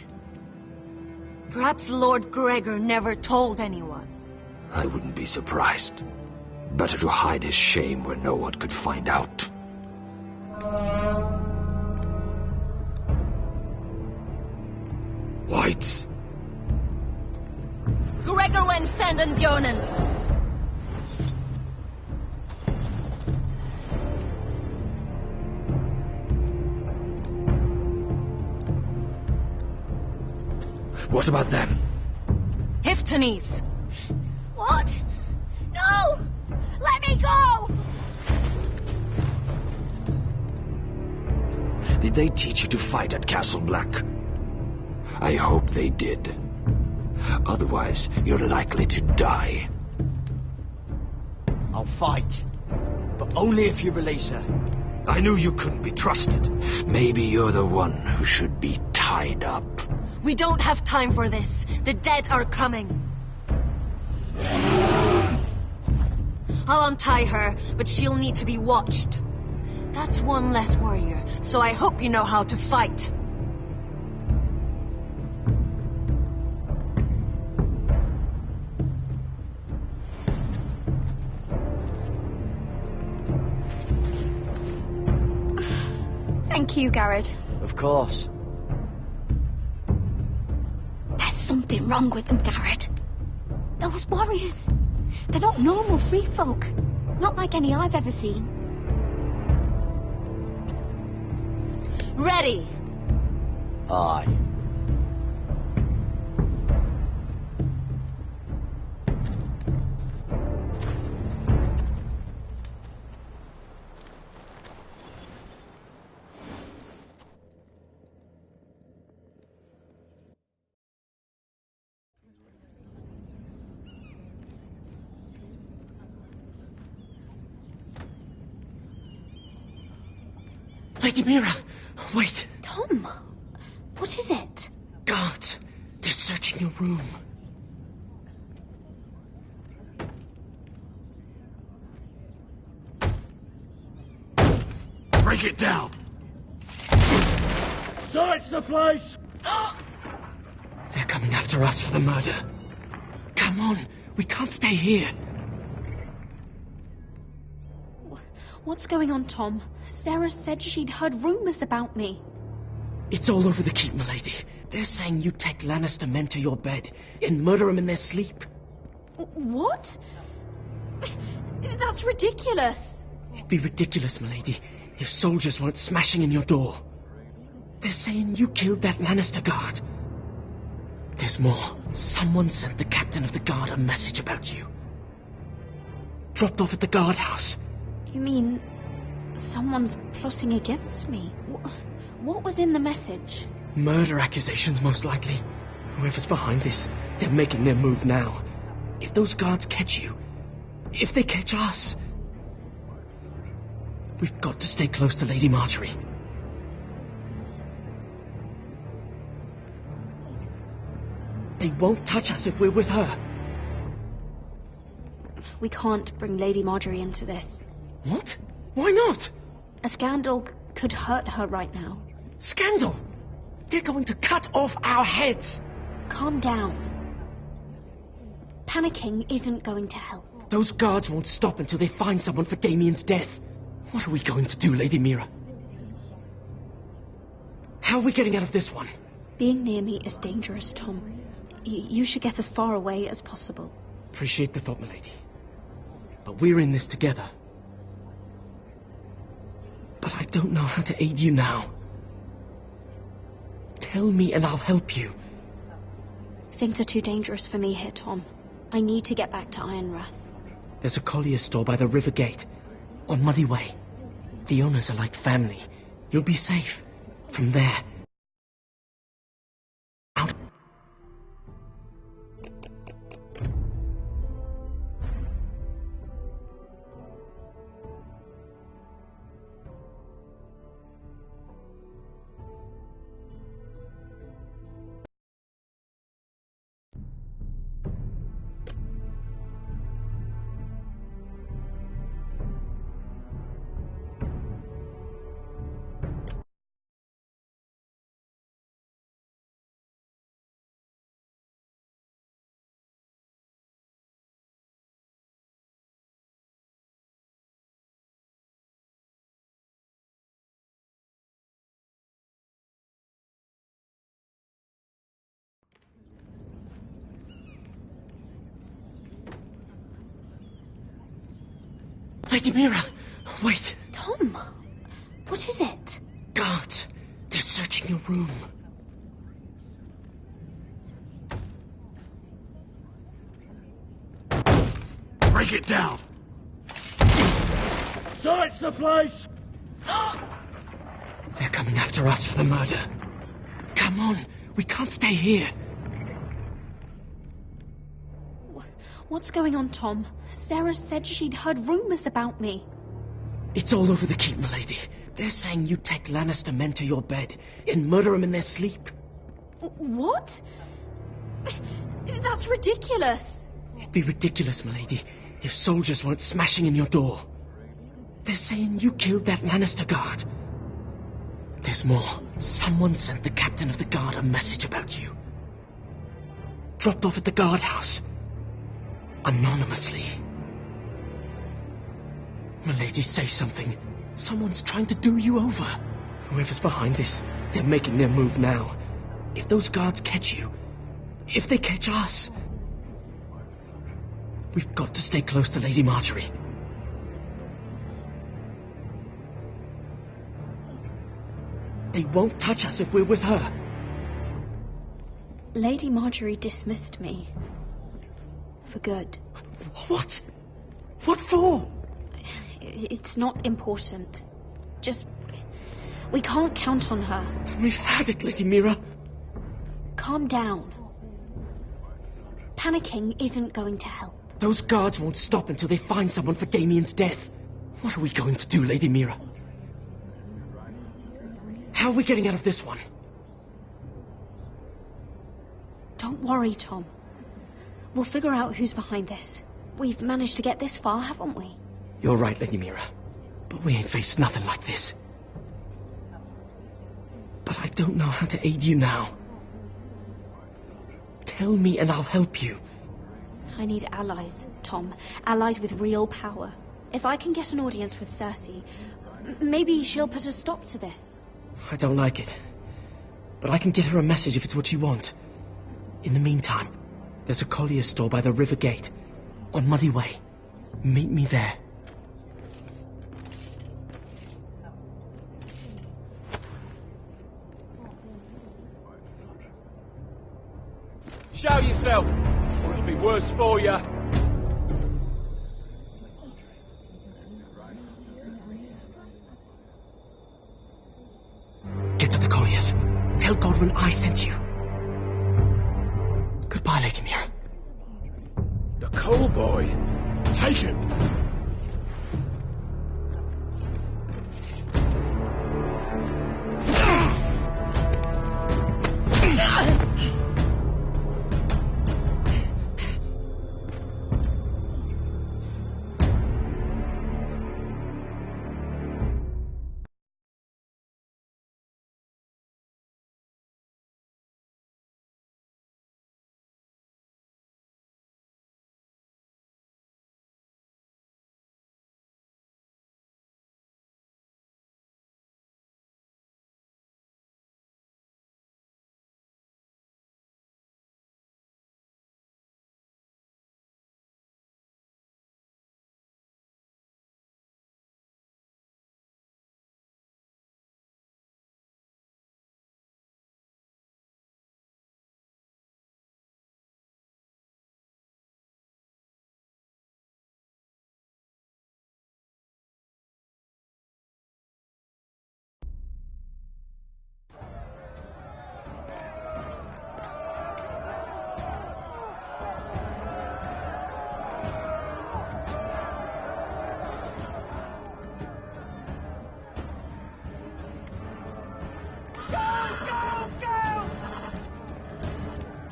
Speaker 16: Perhaps Lord Gregor never told anyone.
Speaker 17: I wouldn't be surprised. Better to hide his shame where no one could find out. Whites.
Speaker 16: Gregor wen senden Björnen.
Speaker 17: What about them?
Speaker 16: Hiftanes.
Speaker 14: What? No! Let me go!
Speaker 17: Did they teach you to fight at Castle Black? I hope they did. Otherwise, you're likely to die.
Speaker 15: I'll fight. But only if you release her.
Speaker 17: I knew you couldn't be trusted. Maybe you're the one who should be tied up.
Speaker 16: We don't have time for this. The dead are coming. I'll untie her, but she'll need to be watched. That's one less warrior, so I hope you know how to fight.
Speaker 14: Thank you, Garrett.
Speaker 15: Of course.
Speaker 14: There's something wrong with them, Garrett. Those warriors. They're not normal free folk. Not like any I've ever seen.
Speaker 16: Ready.
Speaker 15: Aye.
Speaker 5: Lady Mira, wait.
Speaker 14: Tom, what is it?
Speaker 5: Guards, they're searching your room.
Speaker 6: Break it down. Search the place!
Speaker 5: They're coming after us for the murder. Come on, we can't stay here.
Speaker 7: What's going on, Tom? Sarah said she'd heard rumours about me.
Speaker 5: It's all over the keep, milady. They're saying you take Lannister men to your bed and murder them in their sleep.
Speaker 7: What? That's ridiculous.
Speaker 5: It'd be ridiculous, milady, if soldiers weren't smashing in your door. They're saying you killed that Lannister guard. There's more. Someone sent the captain of the guard a message about you. Dropped off at the guardhouse.
Speaker 7: You mean someone's plotting against me? What was in the message?
Speaker 5: Murder accusations, most likely. Whoever's behind this, they're making their move now. If those guards catch you, if they catch us, we've got to stay close to Lady Marjorie. They won't touch us if we're with her.
Speaker 7: We can't bring Lady Marjorie into this.
Speaker 5: What? Why not?
Speaker 7: A scandal could hurt her right now.
Speaker 5: Scandal? They're going to cut off our heads.
Speaker 7: Calm down. Panicking isn't going to help.
Speaker 5: Those guards won't stop until they find someone for Damien's death. What are we going to do, Lady Mira? How are we getting out of this one?
Speaker 7: Being near me is dangerous, Tom. You should get as far away as possible.
Speaker 5: Appreciate the thought, milady. But we're in this together. But I don't know how to aid you now. Tell me and I'll help you.
Speaker 7: Things are too dangerous for me here, Tom. I need to get back to Ironrath.
Speaker 5: There's a collier's store by the river gate. On Muddy Way. The owners are like family. You'll be safe. From there. Out. Lady Mira, wait.
Speaker 7: Tom, what is it?
Speaker 5: Guards, they're searching your room.
Speaker 6: Break it down. Search the place.
Speaker 5: They're coming after us for the murder. Come on, we can't stay here.
Speaker 7: What's going on, Tom? Sarah said she'd heard rumours about me.
Speaker 5: It's all over the keep, milady. They're saying you take Lannister men to your bed and murder them in their sleep.
Speaker 7: What? That's ridiculous.
Speaker 5: It'd be ridiculous, milady, if soldiers weren't smashing in your door. They're saying you killed that Lannister guard. There's more. Someone sent the captain of the guard a message about you. Dropped off at the guardhouse. Anonymously. Milady, say something. Someone's trying to do you over. Whoever's behind this, they're making their move now. If those guards catch you, if they catch us, we've got to stay close to Lady Marjorie. They won't touch us if we're with her.
Speaker 7: Lady Marjorie dismissed me. For good.
Speaker 5: What? What for?
Speaker 7: It's not important. Just... we can't count on her.
Speaker 5: Then we've had it, Lady Mira.
Speaker 7: Calm down. Panicking isn't going to help.
Speaker 5: Those guards won't stop until they find someone for Damien's death. What are we going to do, Lady Mira? How are we getting out of this one?
Speaker 7: Don't worry, Tom. We'll figure out who's behind this. We've managed to get this far, haven't we?
Speaker 5: You're right, Lady Mira. But we ain't faced nothing like this. But I don't know how to aid you now. Tell me and I'll help you.
Speaker 7: I need allies, Tom. Allies with real power. If I can get an audience with Cersei, maybe she'll put a stop to this.
Speaker 5: I don't like it. But I can get her a message if it's what you want. In the meantime, there's a collier's store by the river gate. On Muddy Way. Meet me there.
Speaker 17: Show yourself, or it'll be worse for you.
Speaker 5: Get to the colliers. Tell Godwin I sent you. Goodbye, Lady Mira.
Speaker 12: The coal boy. Take him.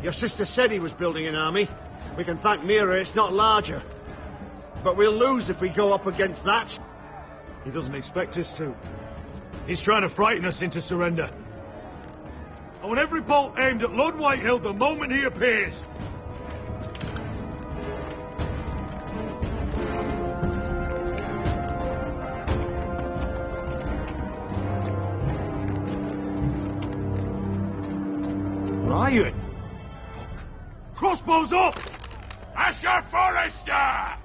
Speaker 1: Your sister said he was building an army. We can thank Mira it's not larger. But we'll lose if we go up against that.
Speaker 20: He doesn't expect us to. He's trying to frighten us into surrender. I want every bolt aimed at Lord Whitehill the moment he appears.
Speaker 1: Ryan!
Speaker 20: Crossbows up!
Speaker 6: Asher Forrester!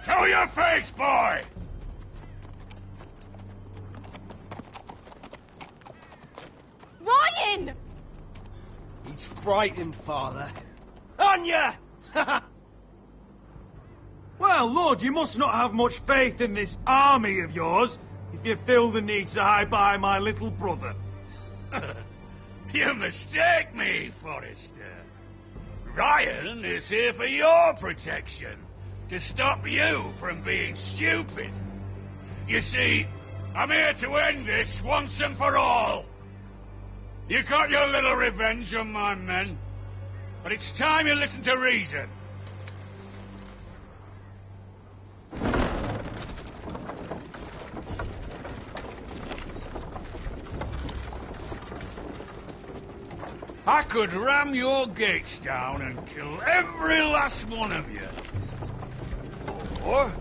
Speaker 6: Show your face, boy!
Speaker 22: Ryan!
Speaker 17: He's frightened, Father. Anya!
Speaker 20: Well, Lord, you must not have much faith in this army of yours if you feel the need to hide behind my little brother.
Speaker 6: You mistake me, Forrester. Ryan is here for your protection, to stop you from being stupid. You see, I'm here to end this once and for all. You got your little revenge on my men, but it's time you listen to reason.
Speaker 9: I could ram your gates down and kill every last one of you. Or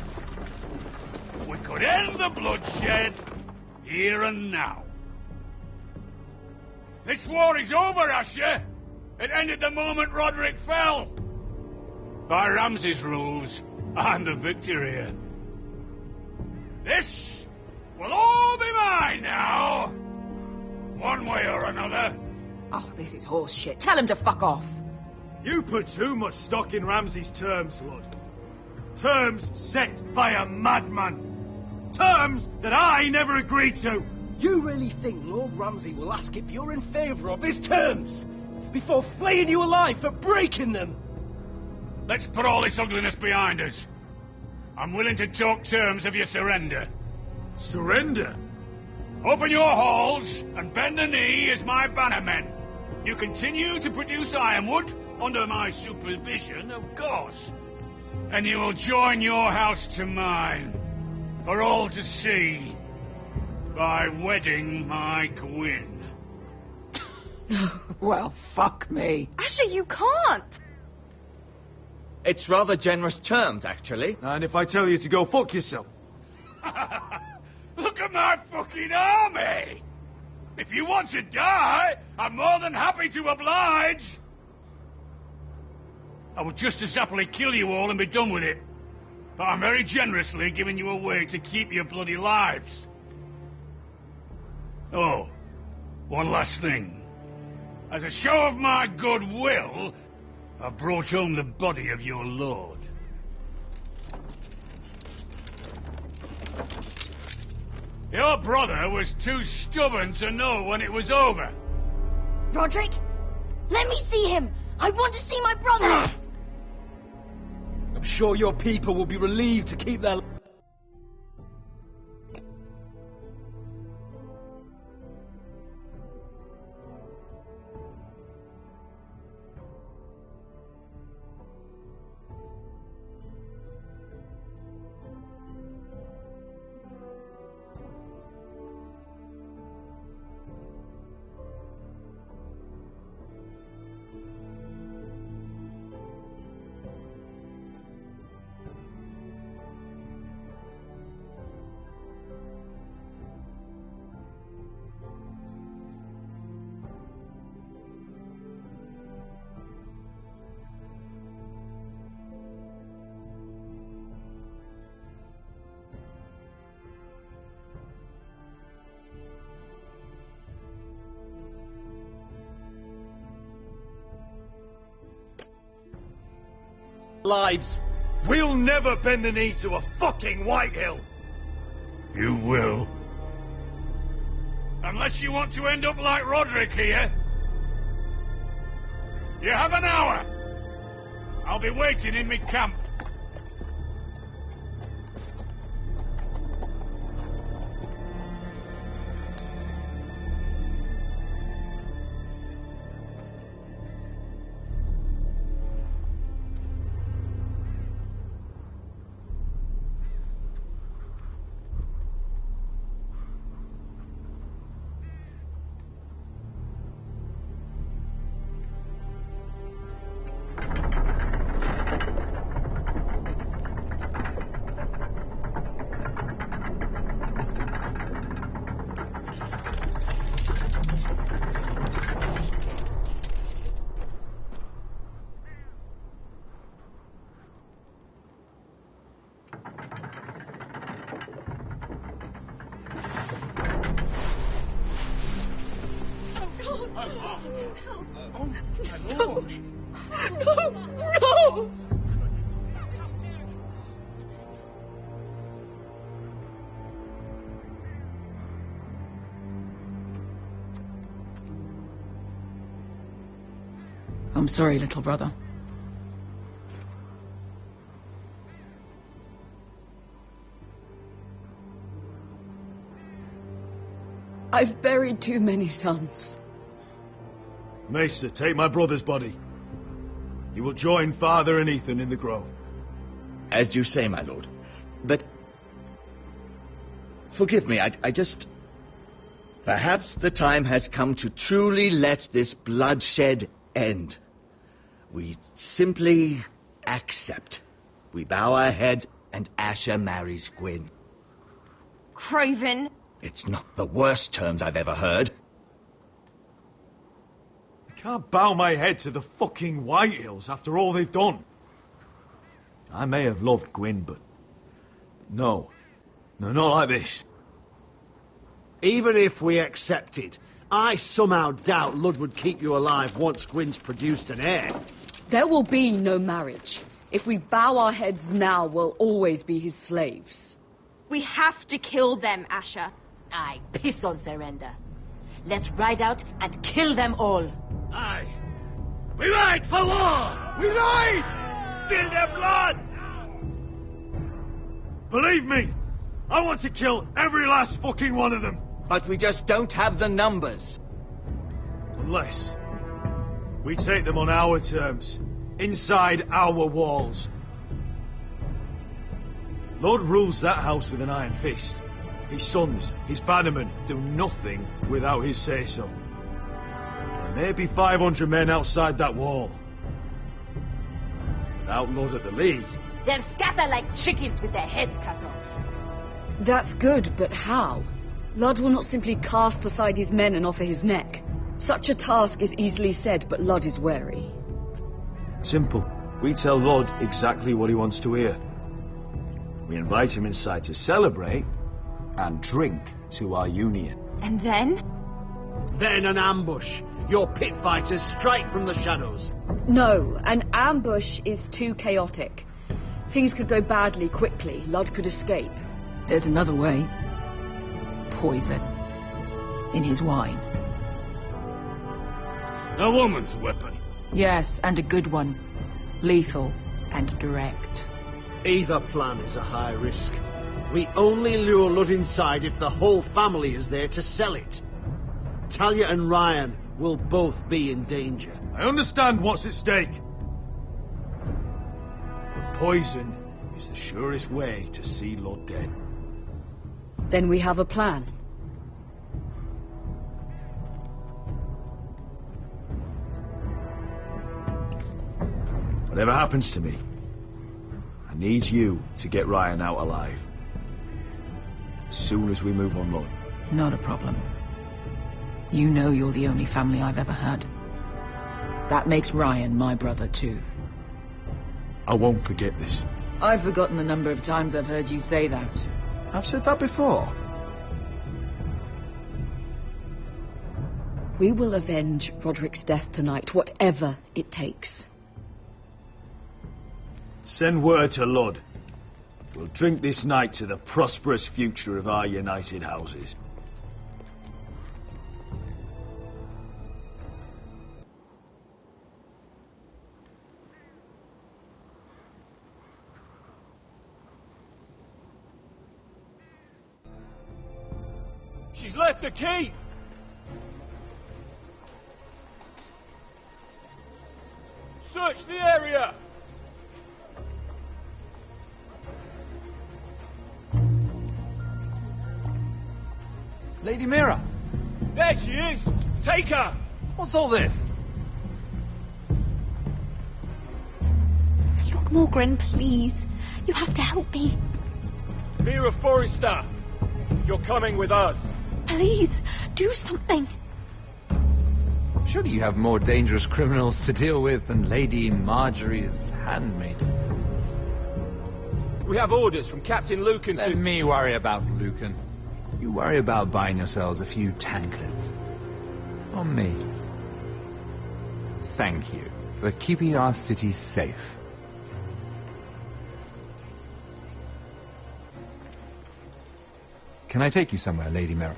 Speaker 9: we could end the bloodshed here and now. This war is over, Asher. It ended the moment Roderick fell. By Ramsay's rules, I'm the victor here. This will all be mine now. One way or another.
Speaker 2: Oh, this is horse shit. Tell him to fuck off.
Speaker 6: You put too much stock in Ramsay's terms, Lord. Terms set by a madman. Terms that I never agreed to.
Speaker 17: You really think Lord Ramsay will ask if you're in favour of his terms before flaying you alive for breaking them?
Speaker 9: Let's put all this ugliness behind us. I'm willing to talk terms of your surrender.
Speaker 6: Surrender?
Speaker 9: Open your halls and bend the knee as my bannermen. You continue to produce ironwood under my supervision, of course. And you will join your house to mine for all to see by wedding my Gwyn.
Speaker 2: Well, fuck me.
Speaker 23: Asher, you can't!
Speaker 17: It's rather generous terms, actually.
Speaker 6: And if I tell you to go fuck yourself?
Speaker 9: Look at my fucking army! If you want to die, I'm more than happy to oblige. I would just as happily kill you all and be done with it. But I'm very generously giving you a way to keep your bloody lives. Oh, one last thing. As a show of my goodwill, I've brought home the body of your lord. Your brother was too stubborn to know when it was over.
Speaker 14: Roderick, let me see him. I want to see my brother.
Speaker 17: I'm sure your people will be relieved to keep their... lives.
Speaker 6: We'll never bend the knee to a fucking Whitehill.
Speaker 9: You will. Unless you want to end up like Roderick here. You have an hour. I'll be waiting in my camp.
Speaker 23: No!
Speaker 2: I'm sorry, little brother. I've buried too many sons.
Speaker 6: Maester, take my brother's body. You will join Father and Ethan in the grove.
Speaker 17: As you say, my lord. But... forgive me, I just...
Speaker 10: Perhaps the time has come to truly let this bloodshed end. We simply accept. We bow our heads and Asher marries Gwyn.
Speaker 23: Craven!
Speaker 10: It's not the worst terms I've ever heard.
Speaker 20: I can't bow my head to the fucking Whitehills after all they've done. I may have loved Gwyn, but... No, not like this.
Speaker 1: Even if we accepted, I somehow doubt Lud would keep you alive once Gwyn's produced an heir.
Speaker 4: There will be no marriage. If we bow our heads now, we'll always be his slaves.
Speaker 23: We have to kill them, Asher.
Speaker 16: Aye, piss on surrender. Let's ride out and kill them all.
Speaker 9: Aye. We ride for war! We ride! Spill their blood!
Speaker 20: Believe me, I want to kill every last fucking one of them.
Speaker 10: But we just don't have the numbers.
Speaker 20: Unless we take them on our terms, inside our walls. Lord rules that house with an iron fist. His sons, his bannermen, do nothing without his say-so. There may be 500 men outside that wall. Without Lord at the lead...
Speaker 16: They'll scatter like chickens with their heads cut off.
Speaker 4: That's good, but how? Lud will not simply cast aside his men and offer his neck. Such a task is easily said, but Lud is wary.
Speaker 20: Simple. We tell Lord exactly what he wants to hear. We invite him inside to celebrate and drink to our union.
Speaker 23: And then?
Speaker 1: Then an ambush. Your pit fighters strike from the shadows.
Speaker 4: No, an ambush is too chaotic. Things could go badly quickly. Lud could escape. There's another way. Poison. In his wine.
Speaker 9: A woman's weapon.
Speaker 2: Yes, and a good one. Lethal and direct.
Speaker 1: Either plan is a high risk. We only lure Lud inside if the whole family is there to sell it. Talia and Ryan will both be in danger.
Speaker 20: I understand what's at stake. But poison is the surest way to see Lord dead.
Speaker 4: Then we have a plan.
Speaker 20: Whatever happens to me, I need you to get Ryan out alive. As soon as we move on, Lord.
Speaker 2: Not a problem. You know you're the only family I've ever had. That makes Ryan my brother too.
Speaker 20: I won't forget this.
Speaker 2: I've forgotten the number of times I've heard you say that.
Speaker 8: I've said that before.
Speaker 4: We will avenge Roderick's death tonight, whatever it takes.
Speaker 20: Send word to Lud. We'll drink this night to the prosperous future of our united houses.
Speaker 6: She's left the keep! Search the area!
Speaker 18: Lady Mira!
Speaker 6: There she is! Take her!
Speaker 18: What's all this?
Speaker 23: Look, Morgren, please. You have to help me.
Speaker 6: Mira Forrester! You're coming with us.
Speaker 23: Please, do something.
Speaker 18: Surely you have more dangerous criminals to deal with than Lady Marjorie's handmaid.
Speaker 6: We have orders from Captain Lucan
Speaker 18: Let me worry about Lucan. You worry about buying yourselves a few tankards. On me. Thank you for keeping our city safe. Can I take you somewhere, Lady Mira?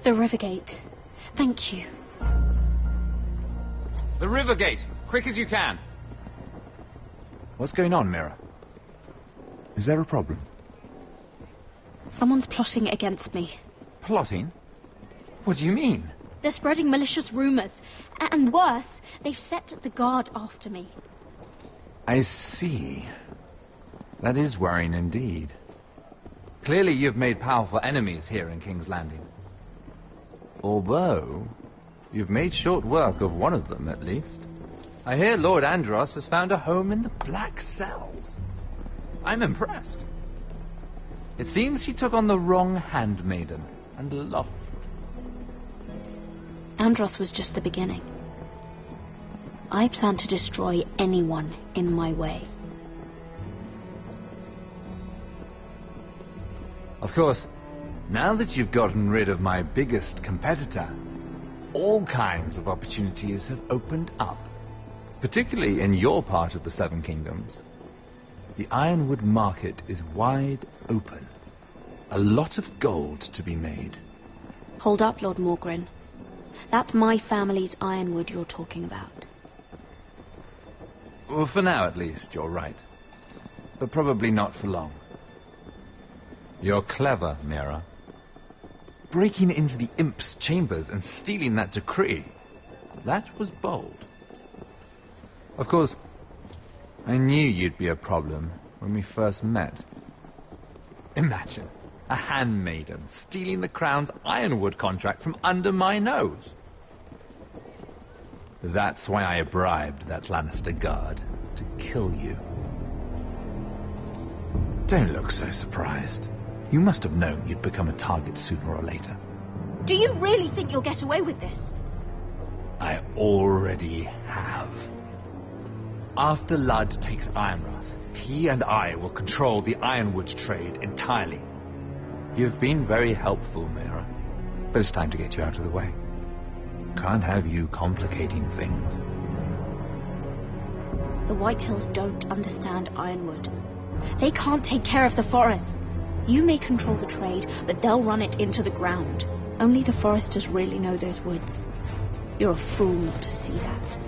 Speaker 23: The Rivergate. Thank you.
Speaker 18: The Rivergate! Quick as you can! What's going on, Mira? Is there a problem?
Speaker 23: Someone's plotting against me.
Speaker 18: Plotting? What do you mean?
Speaker 7: They're spreading malicious rumors. And worse, they've set the guard after me.
Speaker 18: I see. That is worrying indeed. Clearly you've made powerful enemies here in King's Landing. Although, you've made short work of one of them, at least. I hear Lord Andros has found a home in the Black Cells. I'm impressed. It seems he took on the wrong handmaiden and lost.
Speaker 7: Andros was just the beginning. I plan to destroy anyone in my way.
Speaker 18: Of course, now that you've gotten rid of my biggest competitor, all kinds of opportunities have opened up. Particularly in your part of the Seven Kingdoms. The ironwood market is wide open. A lot of gold to be made.
Speaker 7: Hold up, Lord Morgrin. That's my family's ironwood you're talking about.
Speaker 18: Well, for now at least, you're right. But probably not for long. You're clever, Mira. Breaking into the Imp's chambers and stealing that decree. That was bold. Of course, I knew you'd be a problem when we first met. Imagine a handmaiden stealing the Crown's ironwood contract from under my nose. That's why I bribed that Lannister guard to kill you. Don't look so surprised. You must have known you'd become a target sooner or later.
Speaker 7: Do you really think you'll get away with this?
Speaker 18: I already have. After Ludd takes Ironrath, he and I will control the ironwood trade entirely. You've been very helpful, Mira, but it's time to get you out of the way. Can't have you complicating things.
Speaker 7: The Whitehills don't understand ironwood. They can't take care of the forests. You may control the trade, but they'll run it into the ground. Only the foresters really know those woods. You're a fool not to see that.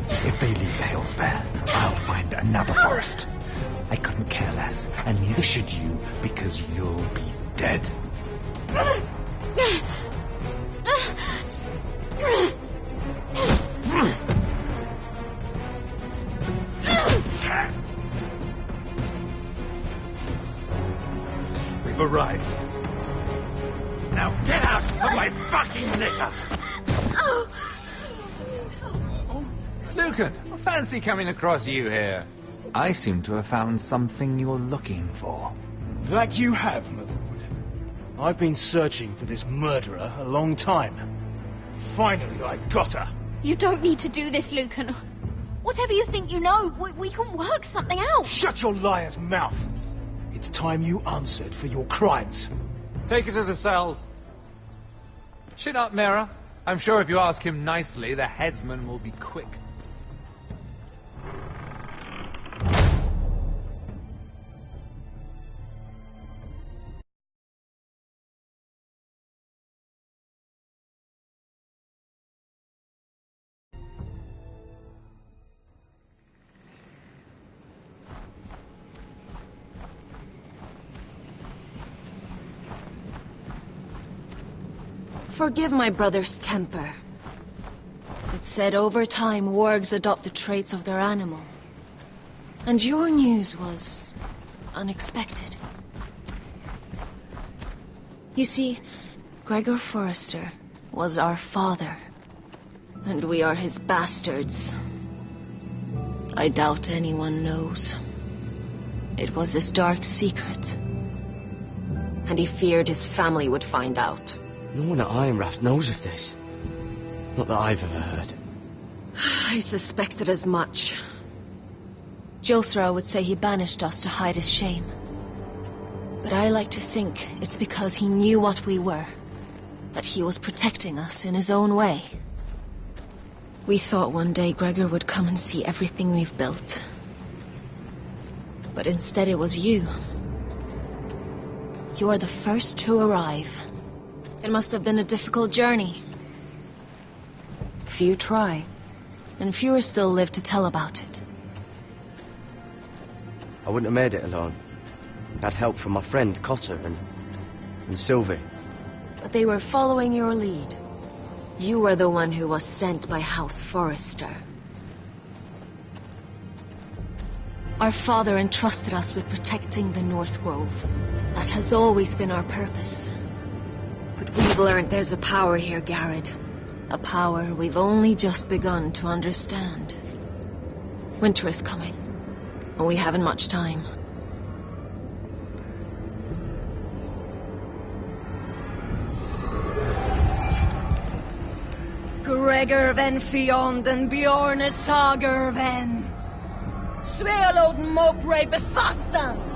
Speaker 18: If they leave the hills bare, I'll find another forest. I couldn't care less, and neither should you, because you'll be dead.
Speaker 6: We've arrived. Now get out of my fucking litter!
Speaker 18: Lucan, fancy coming across you here. I seem to have found something you're looking for.
Speaker 6: That you have, my lord. I've been searching for this murderer a long time. Finally, I got her.
Speaker 7: You don't need to do this, Lucan. Whatever you think you know, we can work something out.
Speaker 6: Shut your liar's mouth. It's time you answered for your crimes.
Speaker 18: Take her to the cells. Chin up, Mira. I'm sure if you ask him nicely, the headsman will be quick.
Speaker 16: Forgive my brother's temper. It's said over time wargs adopt the traits of their animal. And your news was unexpected. You see, Gregor Forrester was our father, and we are his bastards. I doubt anyone knows. It was his dark secret, and he feared his family would find out.
Speaker 15: No one at Ironrath knows of this. Not that I've ever heard.
Speaker 16: I suspected as much. Josra would say he banished us to hide his shame. But I like to think it's because he knew what we were. That he was protecting us in his own way. We thought one day Gregor would come and see everything we've built. But instead it was you. You are the first to arrive. It must have been a difficult journey. Few try, and fewer still live to tell about it.
Speaker 15: I wouldn't have made it alone. I had help from my friend Cotter and Sylvie.
Speaker 16: but they were following your lead. You were the one who was sent by House Forrester. Our father entrusted us with protecting the North Grove. That has always been our purpose. But we've learned there's a power here, Garrett. A power we've only just begun to understand. Winter is coming, and we haven't much time. Gregor ven Fionden Bjorne Sager ven. Svealoden Mopre befastan.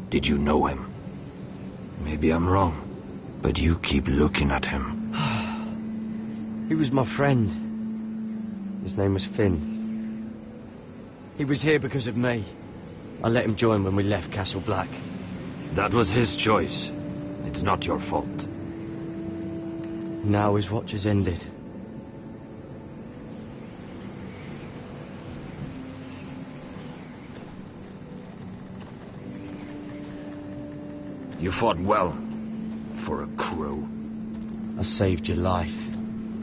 Speaker 17: Did you know him? Maybe I'm wrong, but you keep looking at him.
Speaker 15: He was my friend. His name was Finn. He was here because of me. I let him join when we left Castle Black.
Speaker 17: That was his choice. It's not your fault.
Speaker 15: Now his watch has ended.
Speaker 17: You fought well, for a crow.
Speaker 15: I saved your life.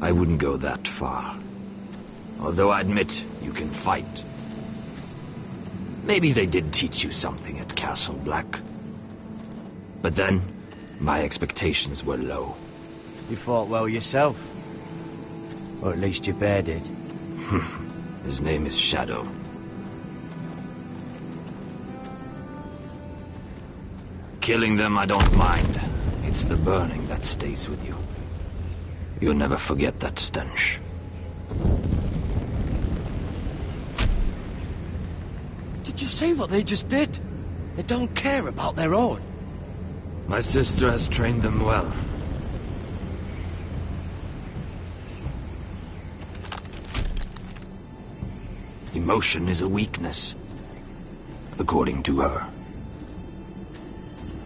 Speaker 17: I wouldn't go that far. Although I admit, you can fight. Maybe they did teach you something at Castle Black. But then, my expectations were low.
Speaker 15: You fought well yourself. Or at least your bear did.
Speaker 17: His name is Shadow.
Speaker 3: Killing them I don't mind. It's the burning that stays with you. You'll never forget that stench.
Speaker 15: Did you see what they just did? They don't care about their own.
Speaker 3: My sister has trained them well. Emotion is a weakness, according to her.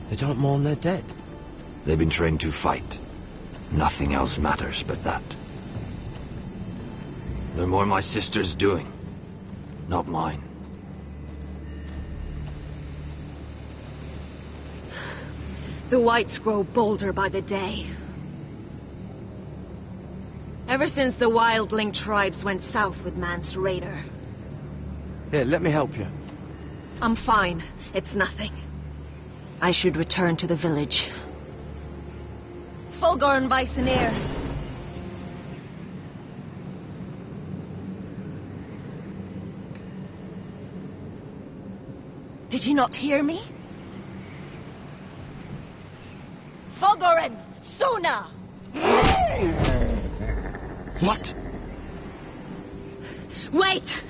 Speaker 15: They don't mourn their dead.
Speaker 3: They've been trained to fight. Nothing else matters but that. They're more my sister's doing, not mine.
Speaker 16: The whites grow bolder by the day. Ever since the wildling tribes went south with Mance Raider.
Speaker 15: Here, let me help you.
Speaker 16: I'm fine. It's nothing. I should return to the village. Fulgor and Viceneer. Did you not hear me? Fulgorin! Suna!
Speaker 15: What?
Speaker 16: Wait!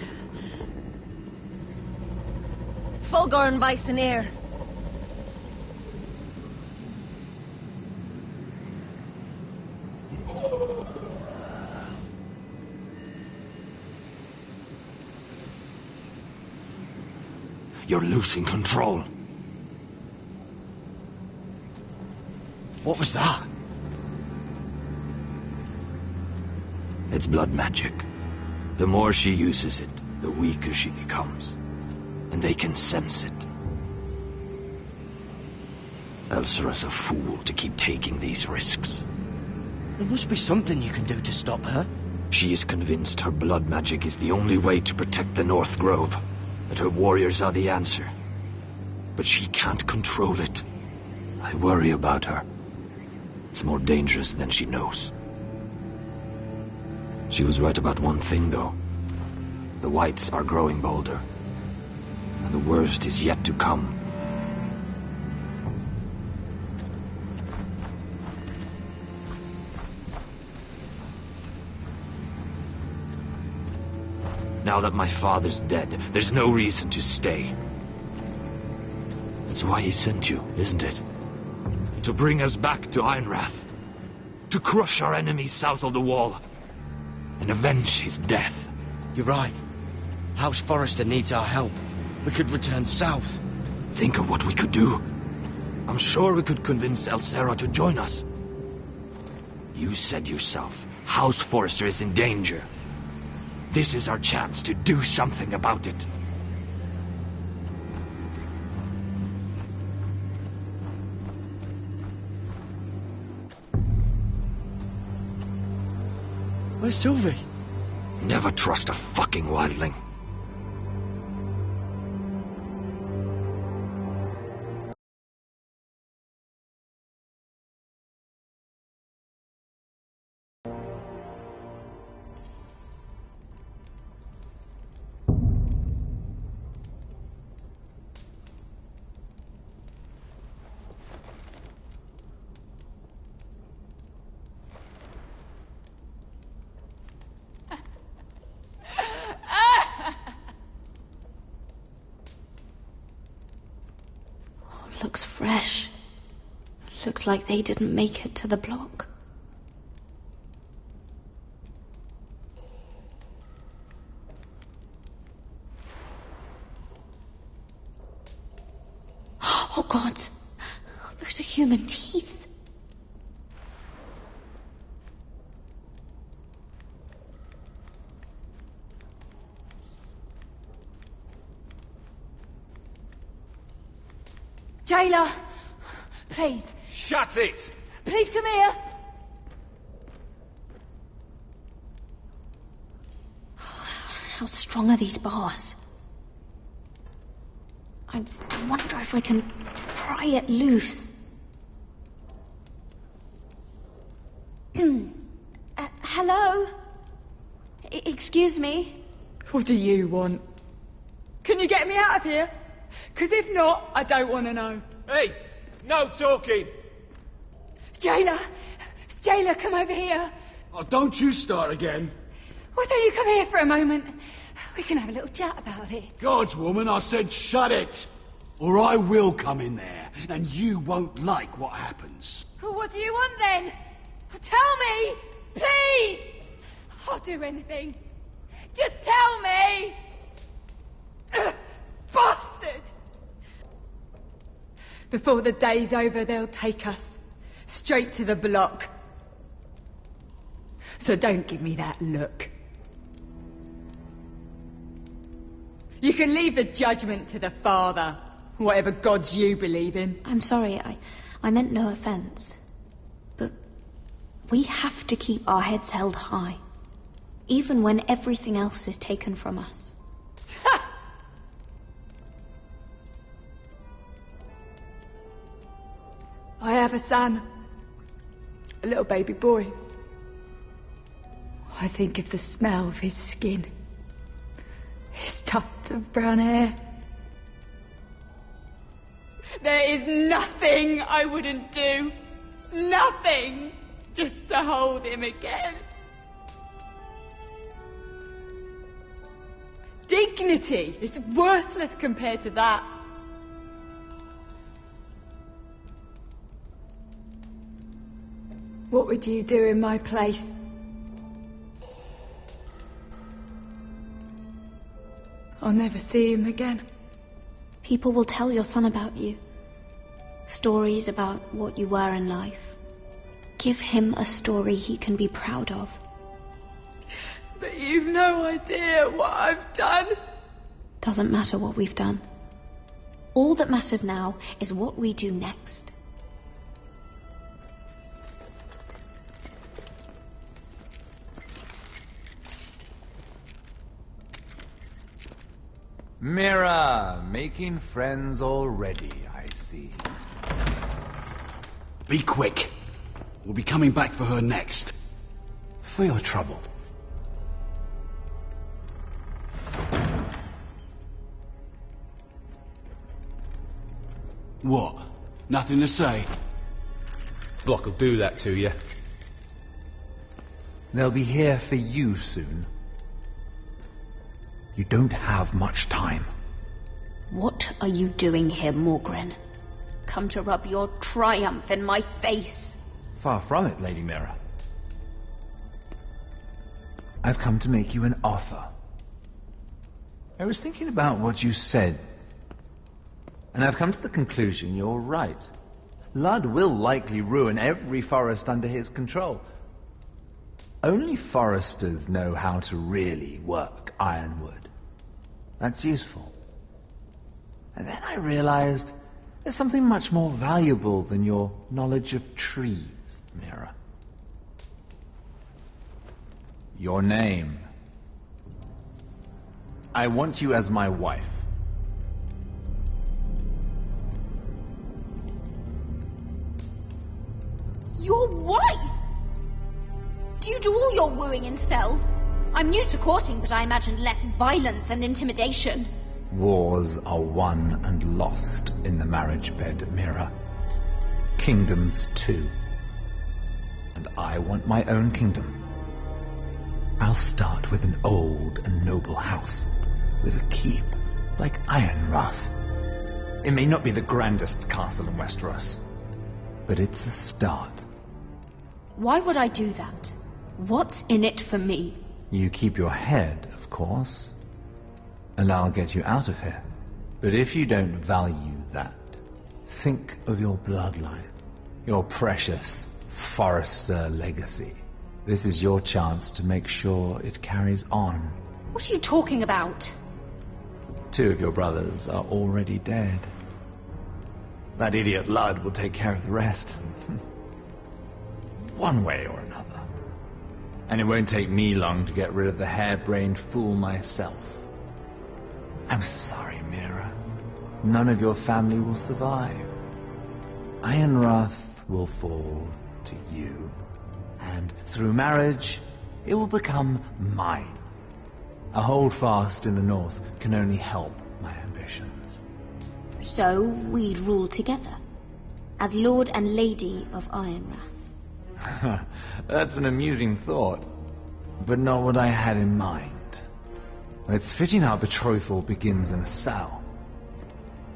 Speaker 16: Fulgor and Viceneer.
Speaker 3: You're losing control.
Speaker 15: What was that?
Speaker 3: It's blood magic. The more she uses it, the weaker she becomes. And they can sense it. Elsera's a fool to keep taking these risks.
Speaker 15: There must be something you can do to stop her.
Speaker 3: She is convinced her blood magic is the only way to protect the North Grove. That her warriors are the answer. But she can't control it. I worry about her. It's more dangerous than she knows. She was right about one thing, though. The whites are growing bolder. And the worst is yet to come. Now that my father's dead, there's no reason to stay. That's why he sent you, isn't it? To bring us back to Ironrath. To crush our enemies south of the wall. And avenge his death.
Speaker 15: You're right. House Forrester needs our help. We could return south.
Speaker 3: Think of what we could do. I'm sure we could convince Elsera to join us. You said yourself, House Forrester is in danger. This is our chance to do something about it.
Speaker 15: Where's Sylvie?
Speaker 3: Never trust a fucking wildling.
Speaker 7: Looks fresh. Looks like they didn't make it to the block. Oh God! Those are human teeth.
Speaker 16: Jailer! Please.
Speaker 9: Shut it!
Speaker 16: Please come here!
Speaker 7: How strong are these bars? I wonder if I can pry it loose. Hello? Excuse me?
Speaker 22: What do you want? Can you get me out of here? Because if not, I don't want to know.
Speaker 9: Hey!
Speaker 17: No talking!
Speaker 21: Jailer! Jailer, come over here.
Speaker 6: Oh, don't you start again.
Speaker 21: Why don't you come here for a moment? We can have a little chat about it.
Speaker 6: Gods, woman, I said shut it. Or I will come in there, and you won't like what happens.
Speaker 21: Well, what do you want then? Tell me! Please! I'll do anything. Just tell me! Bastard! Before the day's over, they'll take us straight to the block. So don't give me that look. You can leave the judgment to the Father, whatever gods you believe in.
Speaker 7: I'm sorry, I meant no offense. But we have to keep our heads held high, even when everything else is taken from us.
Speaker 21: Ha! I have a son, a little baby boy. I think of the smell of his skin, his tufts of brown hair. There is nothing I wouldn't do. Nothing. Just to hold him again. Dignity is worthless compared to that. What would you do in my place? I'll never see him again.
Speaker 7: People will tell your son about you. Stories about what you were in life. Give him a story he can be proud of.
Speaker 21: But you've no idea what I've done.
Speaker 7: Doesn't matter what we've done. All that matters now is what we do next.
Speaker 18: Mira, making friends already, I see.
Speaker 6: Be quick. We'll be coming back for her next. For your trouble. What? Nothing to say?
Speaker 11: Block will do that to you.
Speaker 18: They'll be here for you soon. You don't have much time.
Speaker 7: What are you doing here, Morgren? Come to rub your triumph in my face?
Speaker 18: Far from it, Lady Mira. I've come to make you an offer. I was thinking about what you said, and I've come to the conclusion you're right. Ludd will likely ruin every forest under his control. Only foresters know how to really work ironwood. That's useful. And then I realized there's something much more valuable than your knowledge of trees, Mira. Your name. I want you as my wife.
Speaker 7: Your wife? Do you do all your wooing in cells? I'm new to courting, but I imagined less violence and intimidation.
Speaker 18: Wars are won and lost in the marriage bed, Mira. Kingdoms too. And I want my own kingdom. I'll start with an old and noble house, with a keep like Ironrath. It may not be the grandest castle in Westeros, but it's a start.
Speaker 7: Why would I do that? What's in it for me?
Speaker 18: You keep your head, of course, and I'll get you out of here. But if you don't value that, think of your bloodline, your precious Forrester legacy. This is your chance to make sure it carries on.
Speaker 7: What are you talking about?
Speaker 18: 2 of your brothers are already dead. That idiot Ludd will take care of the rest. One way or another. And it won't take me long to get rid of the harebrained fool myself. I'm sorry, Mira. None of your family will survive. Ironrath will fall to you. And through marriage, it will become mine. A holdfast in the north can only help my ambitions.
Speaker 7: So we'd rule together? as Lord and Lady of Ironrath.
Speaker 18: That's an amusing thought, but not what I had in mind. It's fitting our betrothal begins in a cell.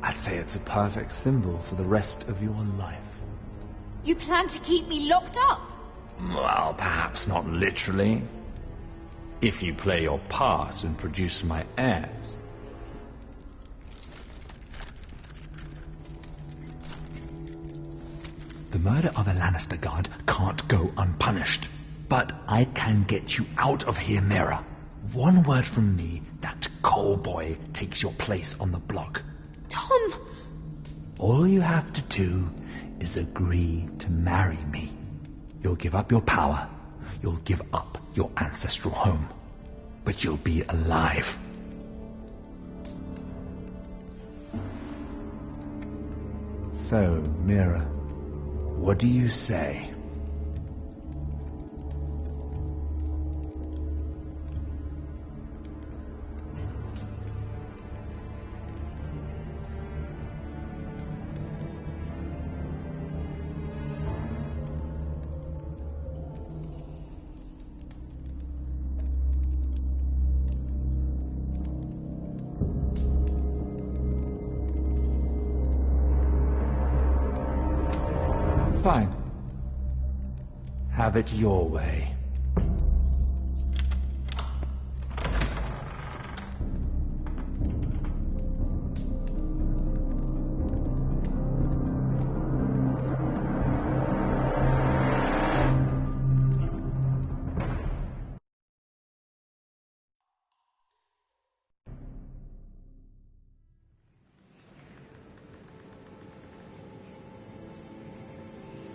Speaker 18: I'd say it's a perfect symbol for the rest of your life.
Speaker 21: You plan to keep me locked up?
Speaker 18: Well, perhaps not literally. If you play your part and produce my heirs. The murder of a Lannister guard can't go unpunished. But I can get you out of here, Mira. One word from me, that coal boy takes your place on the block.
Speaker 21: Tom!
Speaker 18: All you have to do is agree to marry me. You'll give up your power. You'll give up your ancestral home. But you'll be alive. So, Mira, what do you say? Fine. Have it your way.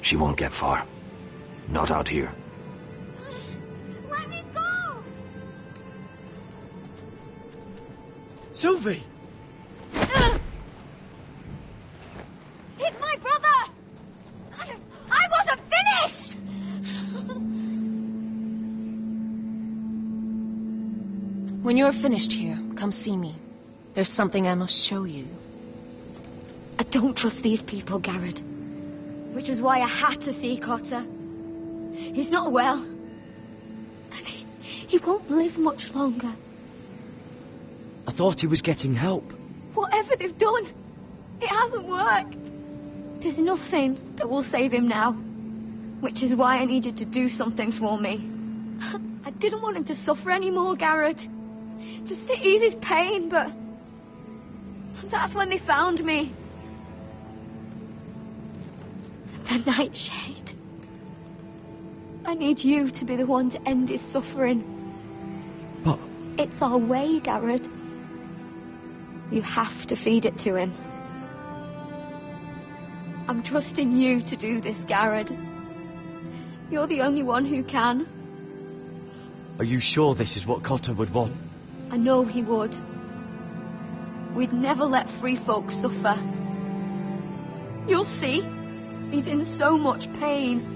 Speaker 3: She won't get far. Not out here.
Speaker 21: Let me go!
Speaker 15: Sylvie!
Speaker 21: It's my brother! I wasn't finished!
Speaker 16: When you're finished here, come see me. There's something I must show you.
Speaker 14: I don't trust these people, Garrett.
Speaker 21: Which is why I had to see Cotter. He's not well.
Speaker 14: And he won't live much longer.
Speaker 15: I thought he was getting help.
Speaker 21: Whatever they've done, it hasn't worked. There's nothing that will save him now. Which is why I needed to do something for me. I didn't want him to suffer anymore, Garrett. Just to ease his pain, but... that's when they found me. The Nightshade. I need you to be the one to end his suffering.
Speaker 15: But...
Speaker 21: it's our way, Garrett. You have to feed it to him. I'm trusting you to do this, Garrett. You're the only one who can.
Speaker 15: Are you sure this is what Cotter would want?
Speaker 21: I know he would. We'd never let free folk suffer. You'll see. He's in so much pain.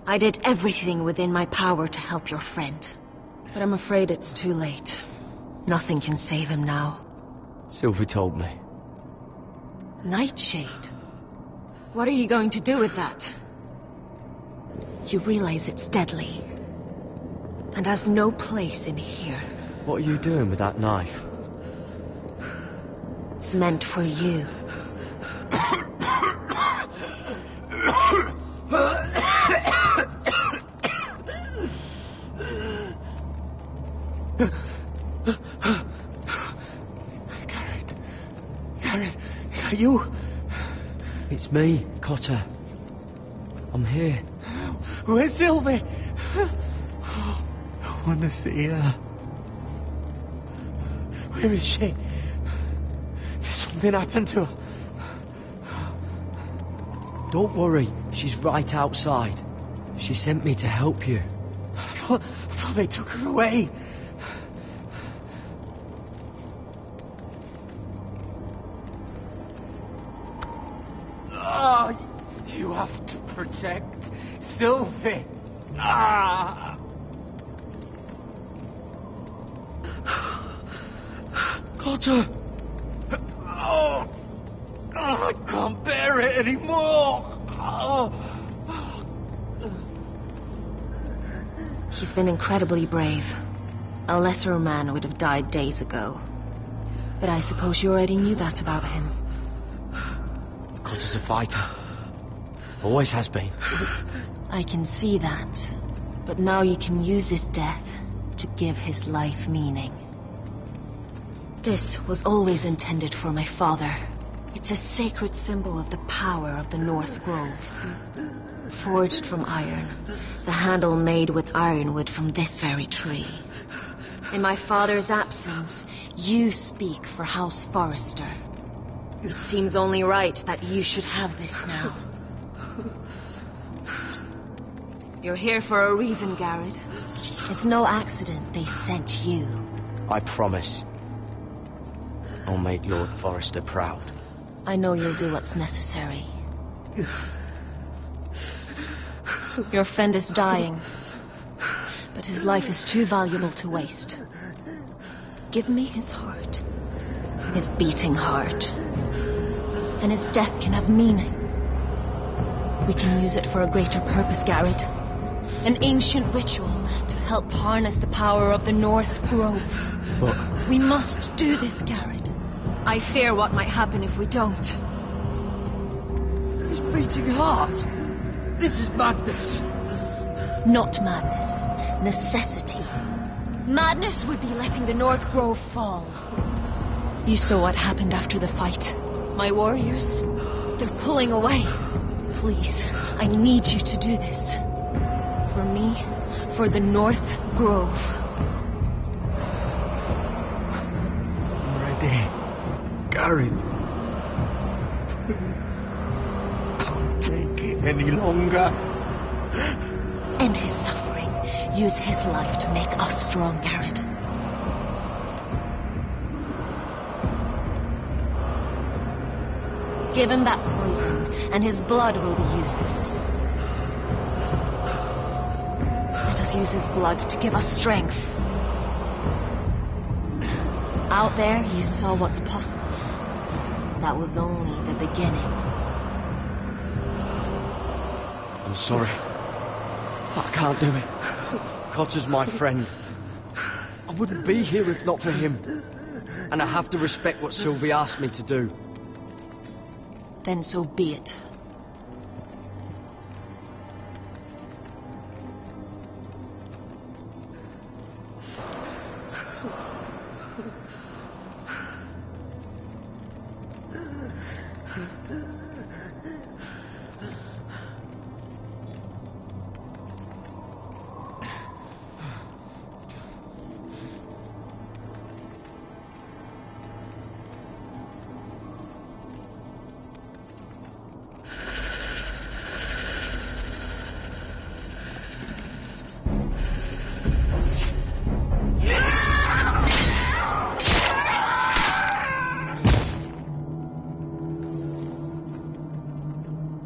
Speaker 16: I did everything within my power to help your friend. But I'm afraid it's too late. Nothing can save him now.
Speaker 15: Sylvie told me.
Speaker 16: Nightshade? What are you going to do with that? You realize it's deadly. And has no place in here.
Speaker 15: What are you doing with that knife?
Speaker 16: It's meant for you.
Speaker 15: Gareth, is that you? It's me, Cotter. I'm here. Where's Sylvie? I want to see her. Where is she? Did something happen to her? Don't worry, she's right outside. She sent me to help you. I thought they took her away. You have to protect Sylvie. Cotter! I can't bear it anymore.
Speaker 5: He's been incredibly brave. A lesser man would have died days ago. But I suppose you already knew that about him.
Speaker 15: Cotter's a fighter. Always has been.
Speaker 5: I can see that. But now you can use this death to give his life meaning. This was always intended for my father. It's a sacred symbol of the power of the North Grove. Forged from iron, the handle made with ironwood from this very tree. In my father's absence, you speak for House Forrester. It seems only right that you should have this now. You're here for a reason, Garrett. It's no accident they sent you.
Speaker 15: I promise. I'll make Lord Forrester proud.
Speaker 5: I know you'll do what's necessary. Your friend is dying, but his life is too valuable to waste. Give me his heart, his beating heart, and his death can have meaning. We can use it for a greater purpose, Garrett. An ancient ritual to help harness the power of the North Grove.
Speaker 15: But
Speaker 5: we must do this, Garrett. I fear what might happen if we don't.
Speaker 15: His beating heart. This is madness.
Speaker 5: Not madness. Necessity. Madness would be letting the North Grove fall. You saw what happened after the fight. My warriors, they're pulling away. Please, I need you to do this. For me, for the North Grove.
Speaker 15: I'm ready. Gareth. Can't take it any longer.
Speaker 5: End his suffering. Use his life to make us strong, Garrett. Give him that poison, and his blood will be useless. Let us use his blood to give us strength. Out there, you saw what's possible. That was only the beginning.
Speaker 15: I'm sorry, but I can't do it. Cotter's my friend. I wouldn't be here if not for him. And I have to respect what Sylvie asked me to do.
Speaker 5: Then so be it.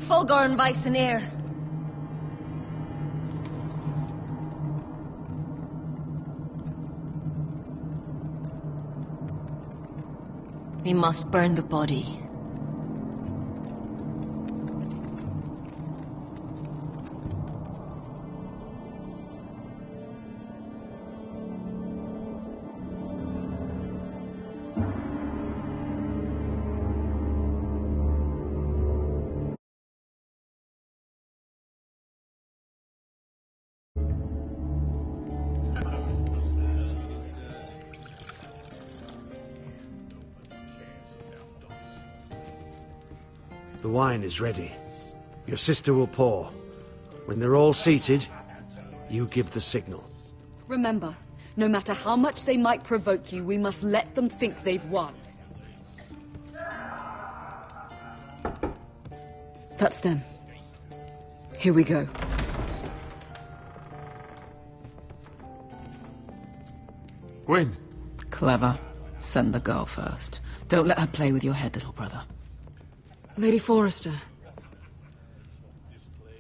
Speaker 5: Fulgor Vicenair. We must burn the body.
Speaker 1: The wine is ready. Your sister will pour. When they're all seated, you give the signal.
Speaker 4: Remember, no matter how much they might provoke you, we must let them think they've won. That's them. Here we go.
Speaker 20: Gwyn.
Speaker 2: Clever. Send the girl first. Don't let her play with your head, little brother.
Speaker 12: Lady Forrester.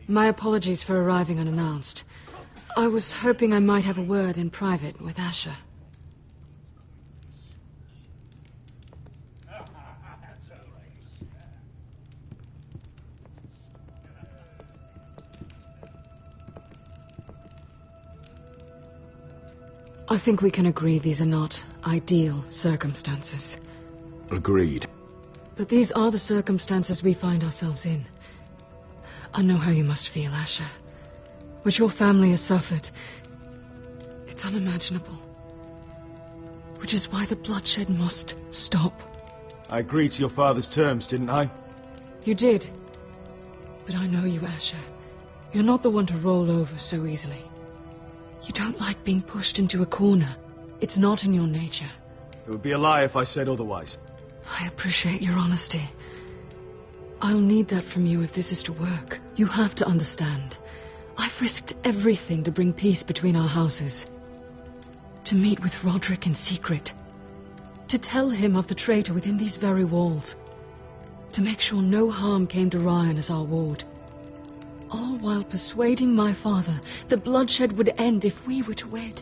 Speaker 12: My apologies for arriving unannounced. I was hoping I might have a word in private with Asher. I think we can agree these are not ideal circumstances.
Speaker 20: Agreed.
Speaker 12: But these are the circumstances we find ourselves in. I know how you must feel, Asher. What your family has suffered, it's unimaginable. Which is why the bloodshed must stop.
Speaker 20: I agreed to your father's terms, didn't I?
Speaker 12: You did. But I know you, Asher. You're not the one to roll over so easily. You don't like being pushed into a corner. It's not in your nature.
Speaker 20: It would be a lie if I said otherwise.
Speaker 12: I appreciate your honesty. I'll need that from you if this is to work. You have to understand. I've risked everything to bring peace between our houses. To meet with Roderick in secret. To tell him of the traitor within these very walls. To make sure no harm came to Ryan as our ward. All while persuading my father that bloodshed would end if we were to wed.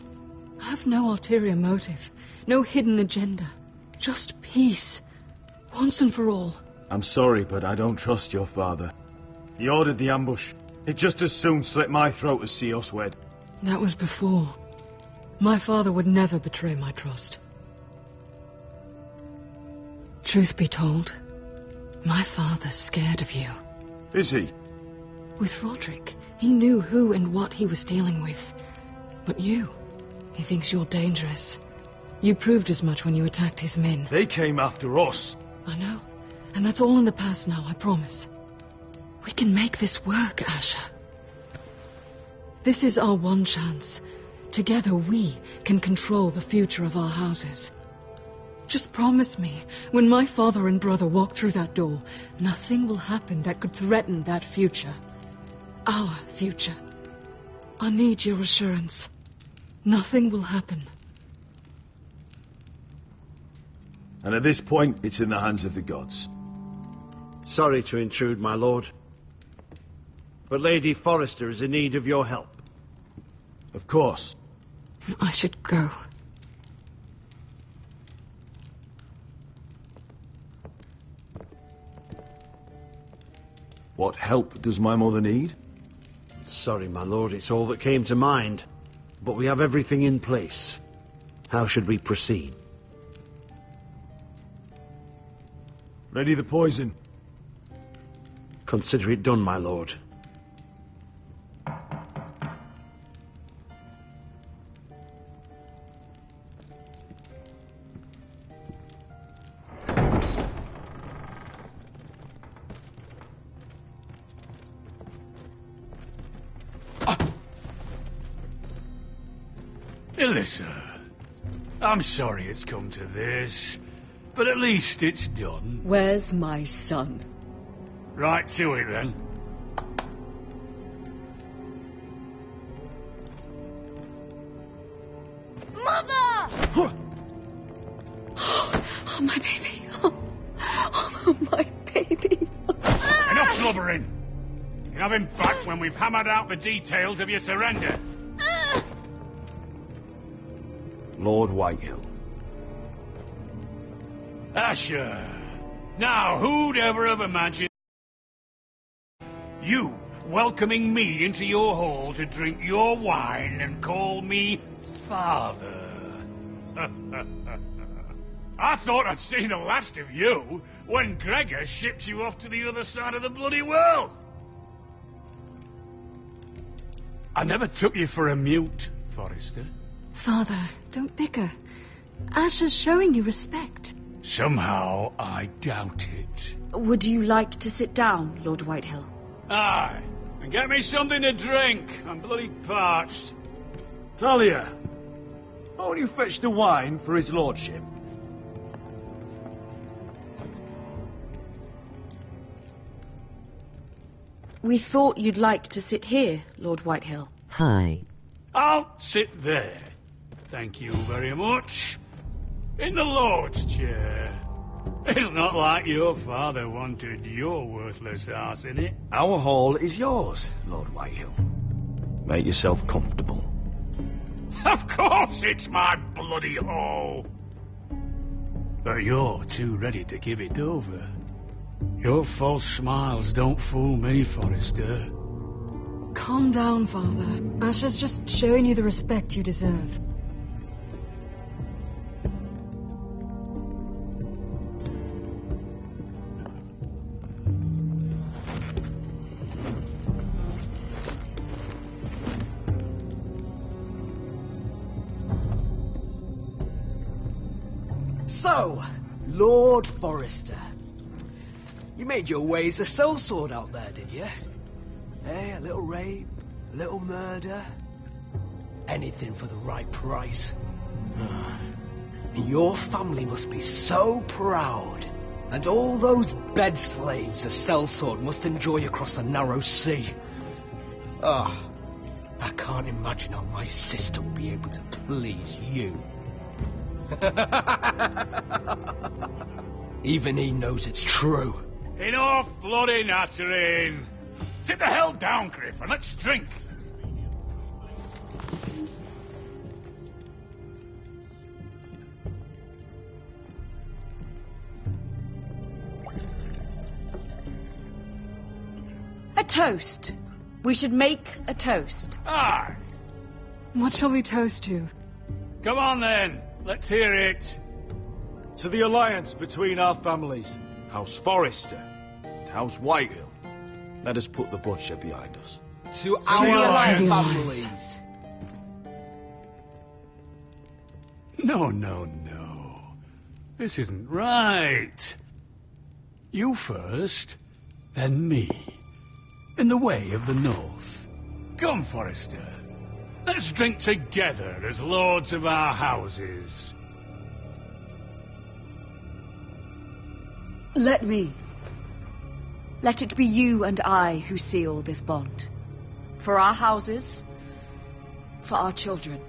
Speaker 12: I have no ulterior motive, no hidden agenda. Just peace, once and for all.
Speaker 20: I'm sorry, but I don't trust your father. He ordered the ambush. He'd just as soon slit my throat as see us wed.
Speaker 12: That was before. My father would never betray my trust. Truth be told, my father's scared of you.
Speaker 20: Is he?
Speaker 12: With Roderick, he knew who and what he was dealing with. But you, he thinks you're dangerous. You proved as much when you attacked his men.
Speaker 20: They came after us.
Speaker 12: I know. And that's all in the past now, I promise. We can make this work, Asher. This is our one chance. Together we can control the future of our houses. Just promise me, when my father and brother walk through that door, nothing will happen that could threaten that future. Our future. I need your assurance. Nothing will happen.
Speaker 20: And at this point, it's in the hands of the gods.
Speaker 1: Sorry to intrude, my lord. But Lady Forrester is in need of your help.
Speaker 20: Of course.
Speaker 12: I should go.
Speaker 20: What help does my mother need?
Speaker 1: Sorry, my lord, it's all that came to mind. But we have everything in place. How should we proceed?
Speaker 20: Ready the poison.
Speaker 1: Consider it done, my lord.
Speaker 9: Alyssa, I'm sorry it's come to this, but at least it's done.
Speaker 4: Where's my son?
Speaker 9: Right to it, then.
Speaker 14: Mother!
Speaker 4: Oh, my baby. Oh, my baby.
Speaker 9: Enough blubbering. You can have him back when we've hammered out the details of your surrender.
Speaker 20: Lord Whitehill.
Speaker 9: Asher. Now, who'd ever have imagined you welcoming me into your hall to drink your wine and call me father? I thought I'd seen the last of you when Gregor shipped you off to the other side of the bloody world. I never took you for a mute, Forrester.
Speaker 12: Father, don't bicker. Asher's showing you respect.
Speaker 9: Somehow I doubt it.
Speaker 4: Would you like to sit down, Lord Whitehill?
Speaker 9: Aye, and get me something to drink. I'm bloody parched.
Speaker 20: Talia, won't you fetch the wine for his lordship?
Speaker 4: We thought you'd like to sit here, Lord Whitehill.
Speaker 10: Hi.
Speaker 9: I'll sit there. Thank you very much. In the Lord's chair. It's not like your father wanted your worthless ass in it.
Speaker 20: Our hall is yours, Lord Whitehill. Make yourself comfortable.
Speaker 9: Of course it's my bloody hall. But you're too ready to give it over. Your false smiles don't fool me, Forrester.
Speaker 12: Calm down, Father. Asher's just showing you the respect you deserve.
Speaker 13: So, Lord Forrester, you made your way as a sellsword out there, did you? Eh, a little rape, a little murder, anything for the right price. And your family must be so proud. And all those bed slaves a sellsword must enjoy across the narrow sea. Oh, I can't imagine how my sister will be able to please you. Even he knows it's true.
Speaker 9: Enough bloody nattering. Sit the hell down, Griff, and let's drink.
Speaker 4: A toast. We should make a toast.
Speaker 9: Aye.
Speaker 12: What shall we toast to?
Speaker 9: Come on then. Let's hear it.
Speaker 20: To the alliance between our families, House Forrester and House Whitehill. Let us put the bloodshed behind us.
Speaker 13: To our families.
Speaker 9: No. This isn't right. You first, then me. In the way of the North. Come, Forrester. Let's drink together as lords of our houses.
Speaker 4: Let me. Let it be you and I who seal this bond. For our houses, for our children.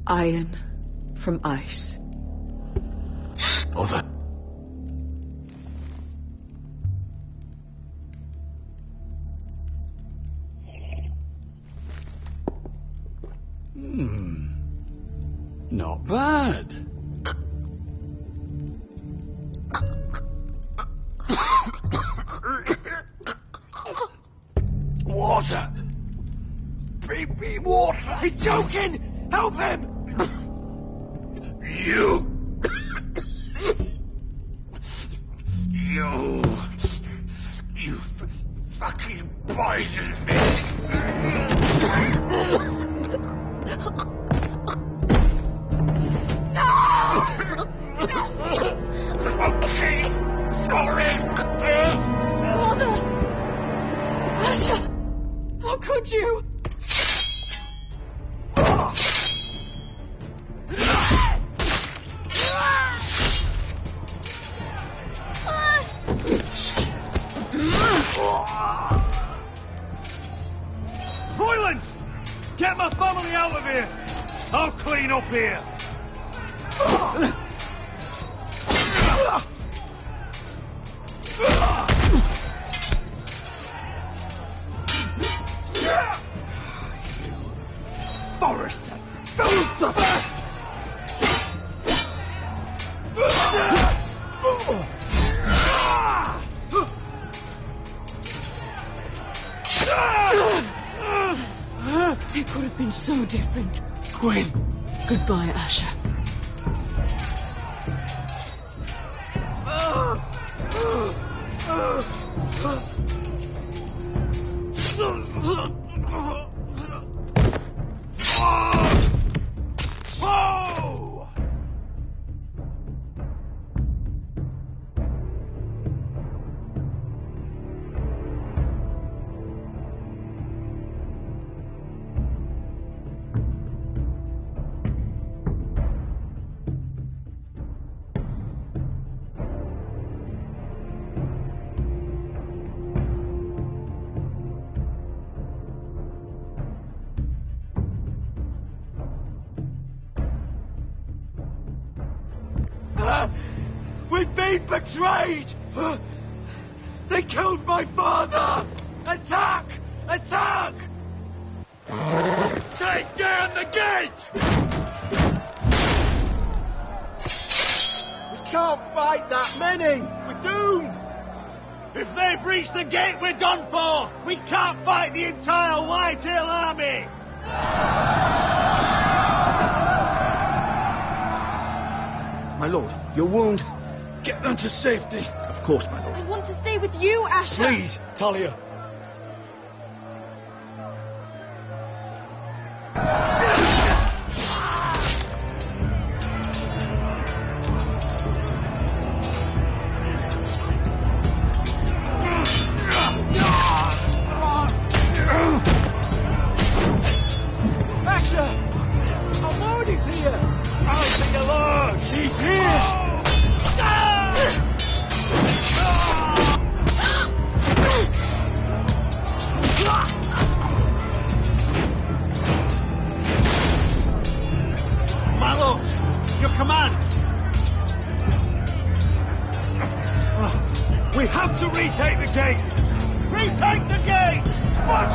Speaker 4: Iron from ice.
Speaker 20: Mother.
Speaker 9: Not bad.
Speaker 13: Water! Baby, water! He's choking! Help him!
Speaker 9: You fucking poisoned me! Okay, sorry!
Speaker 12: Father! Asher! How could you?
Speaker 20: Royland! Get my family out of here! I'll clean up here!
Speaker 13: Forrester!
Speaker 12: It could have been so different.
Speaker 13: Gwyn!
Speaker 12: Goodbye, Asher.
Speaker 6: been betrayed! They killed my father! Attack! Attack! Take down the gate!
Speaker 1: We can't fight that many! We're doomed! If they breach the gate, we're done for! We can't fight the entire Whitehill army!
Speaker 6: My lord, your wound. Get them to safety. Of course, my lord.
Speaker 23: I want to stay with you, Asher.
Speaker 6: Please, Talia.
Speaker 1: We have to retake the gate! Retake the gate! Watch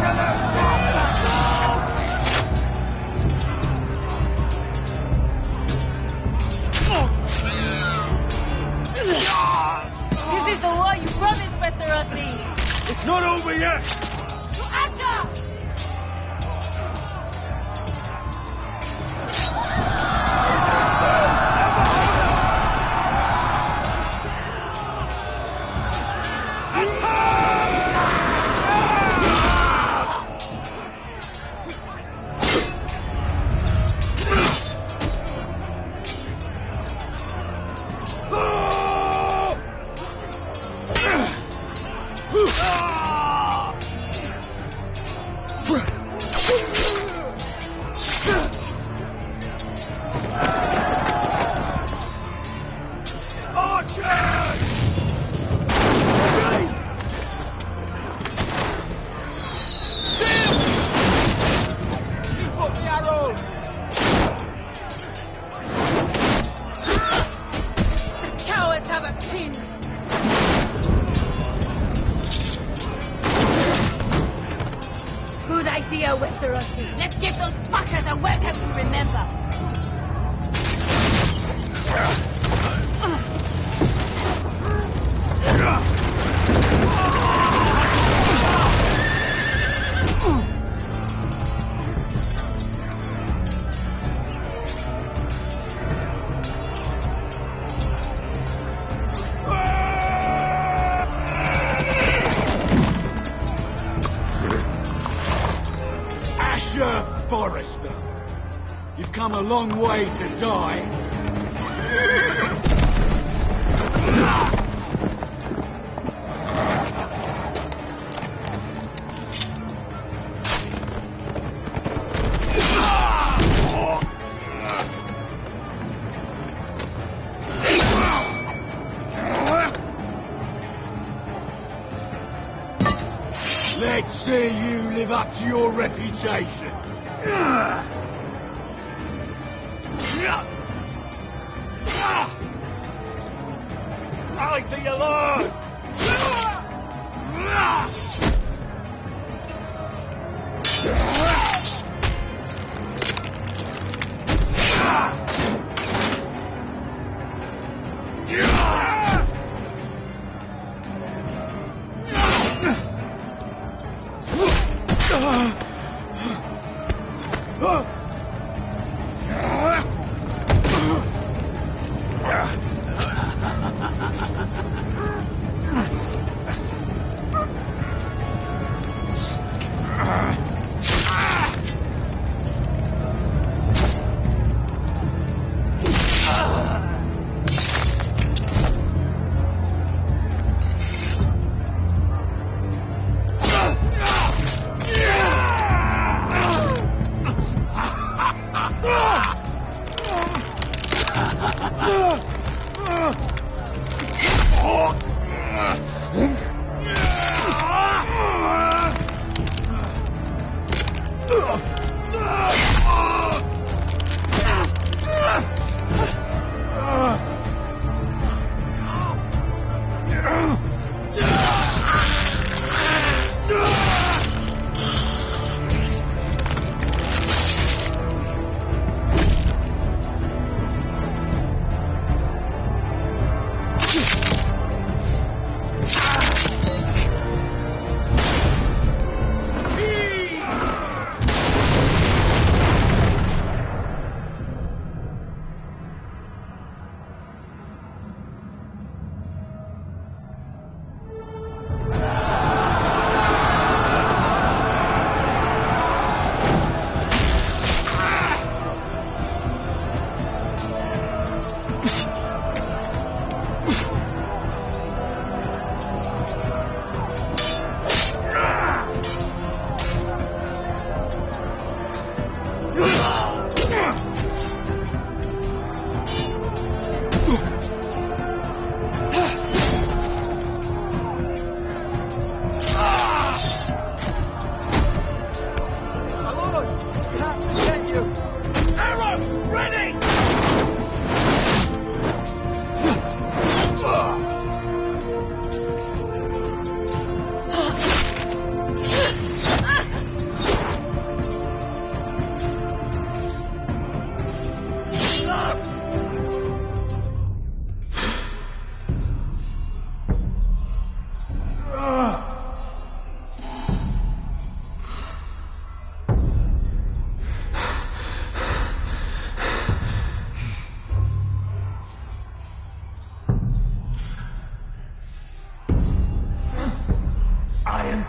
Speaker 16: This is the war you promised, Westerosi!
Speaker 6: It's not over yet!
Speaker 16: To Asher! Good idea, Westerosi. Let's give those fuckers a welcome to remember.
Speaker 6: Forrester, you've come a long way to die. Let's see you live up to your reputation. Rally to your lord!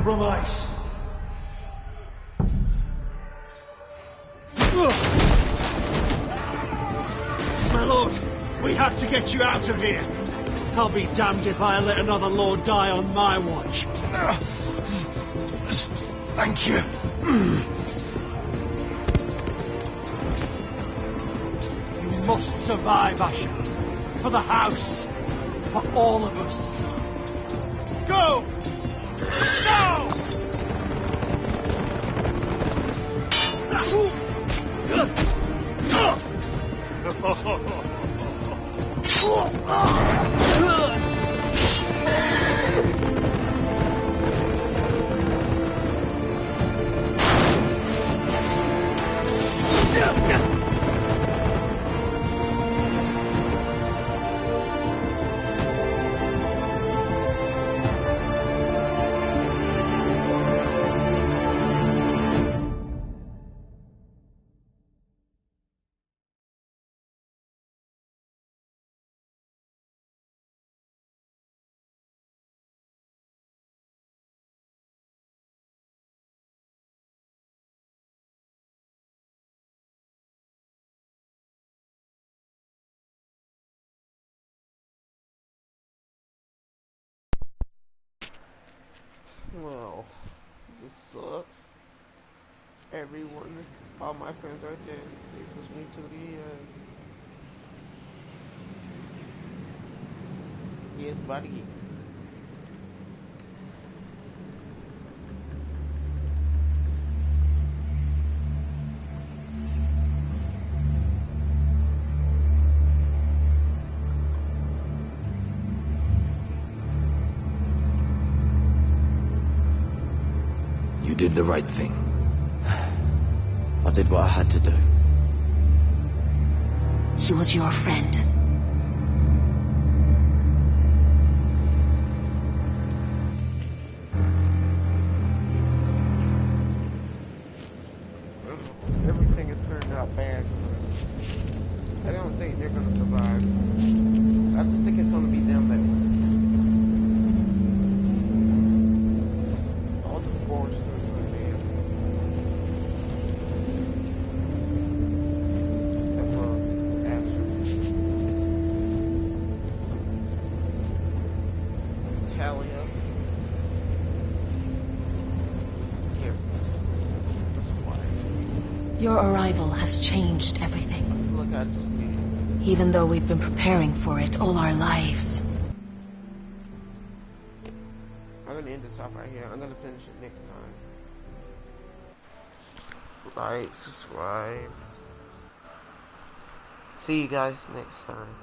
Speaker 6: From ice.
Speaker 1: My lord, we have to get you out of here. I'll be damned if I let another lord die on my watch.
Speaker 6: Thank you.
Speaker 1: You must survive, Asher. For the house. For all of us. Go! Now!
Speaker 8: Well, this sucks. All my friends are dead. It pushed me to the end. Yes, buddy.
Speaker 3: You did the right thing.
Speaker 15: I did what I had to do.
Speaker 5: She was your friend.
Speaker 8: Everything has turned out bad. I don't think they're gonna survive. I just think it's gonna be them that all the foresters are dead. Except for Asher. Talia. Here.
Speaker 5: Your arrival has changed everything.
Speaker 8: Look, I just need it.
Speaker 5: Even though we've been preparing for it all our lives.
Speaker 8: I'm gonna end this off right here. I'm gonna finish it next time. Like, subscribe. See you guys next time.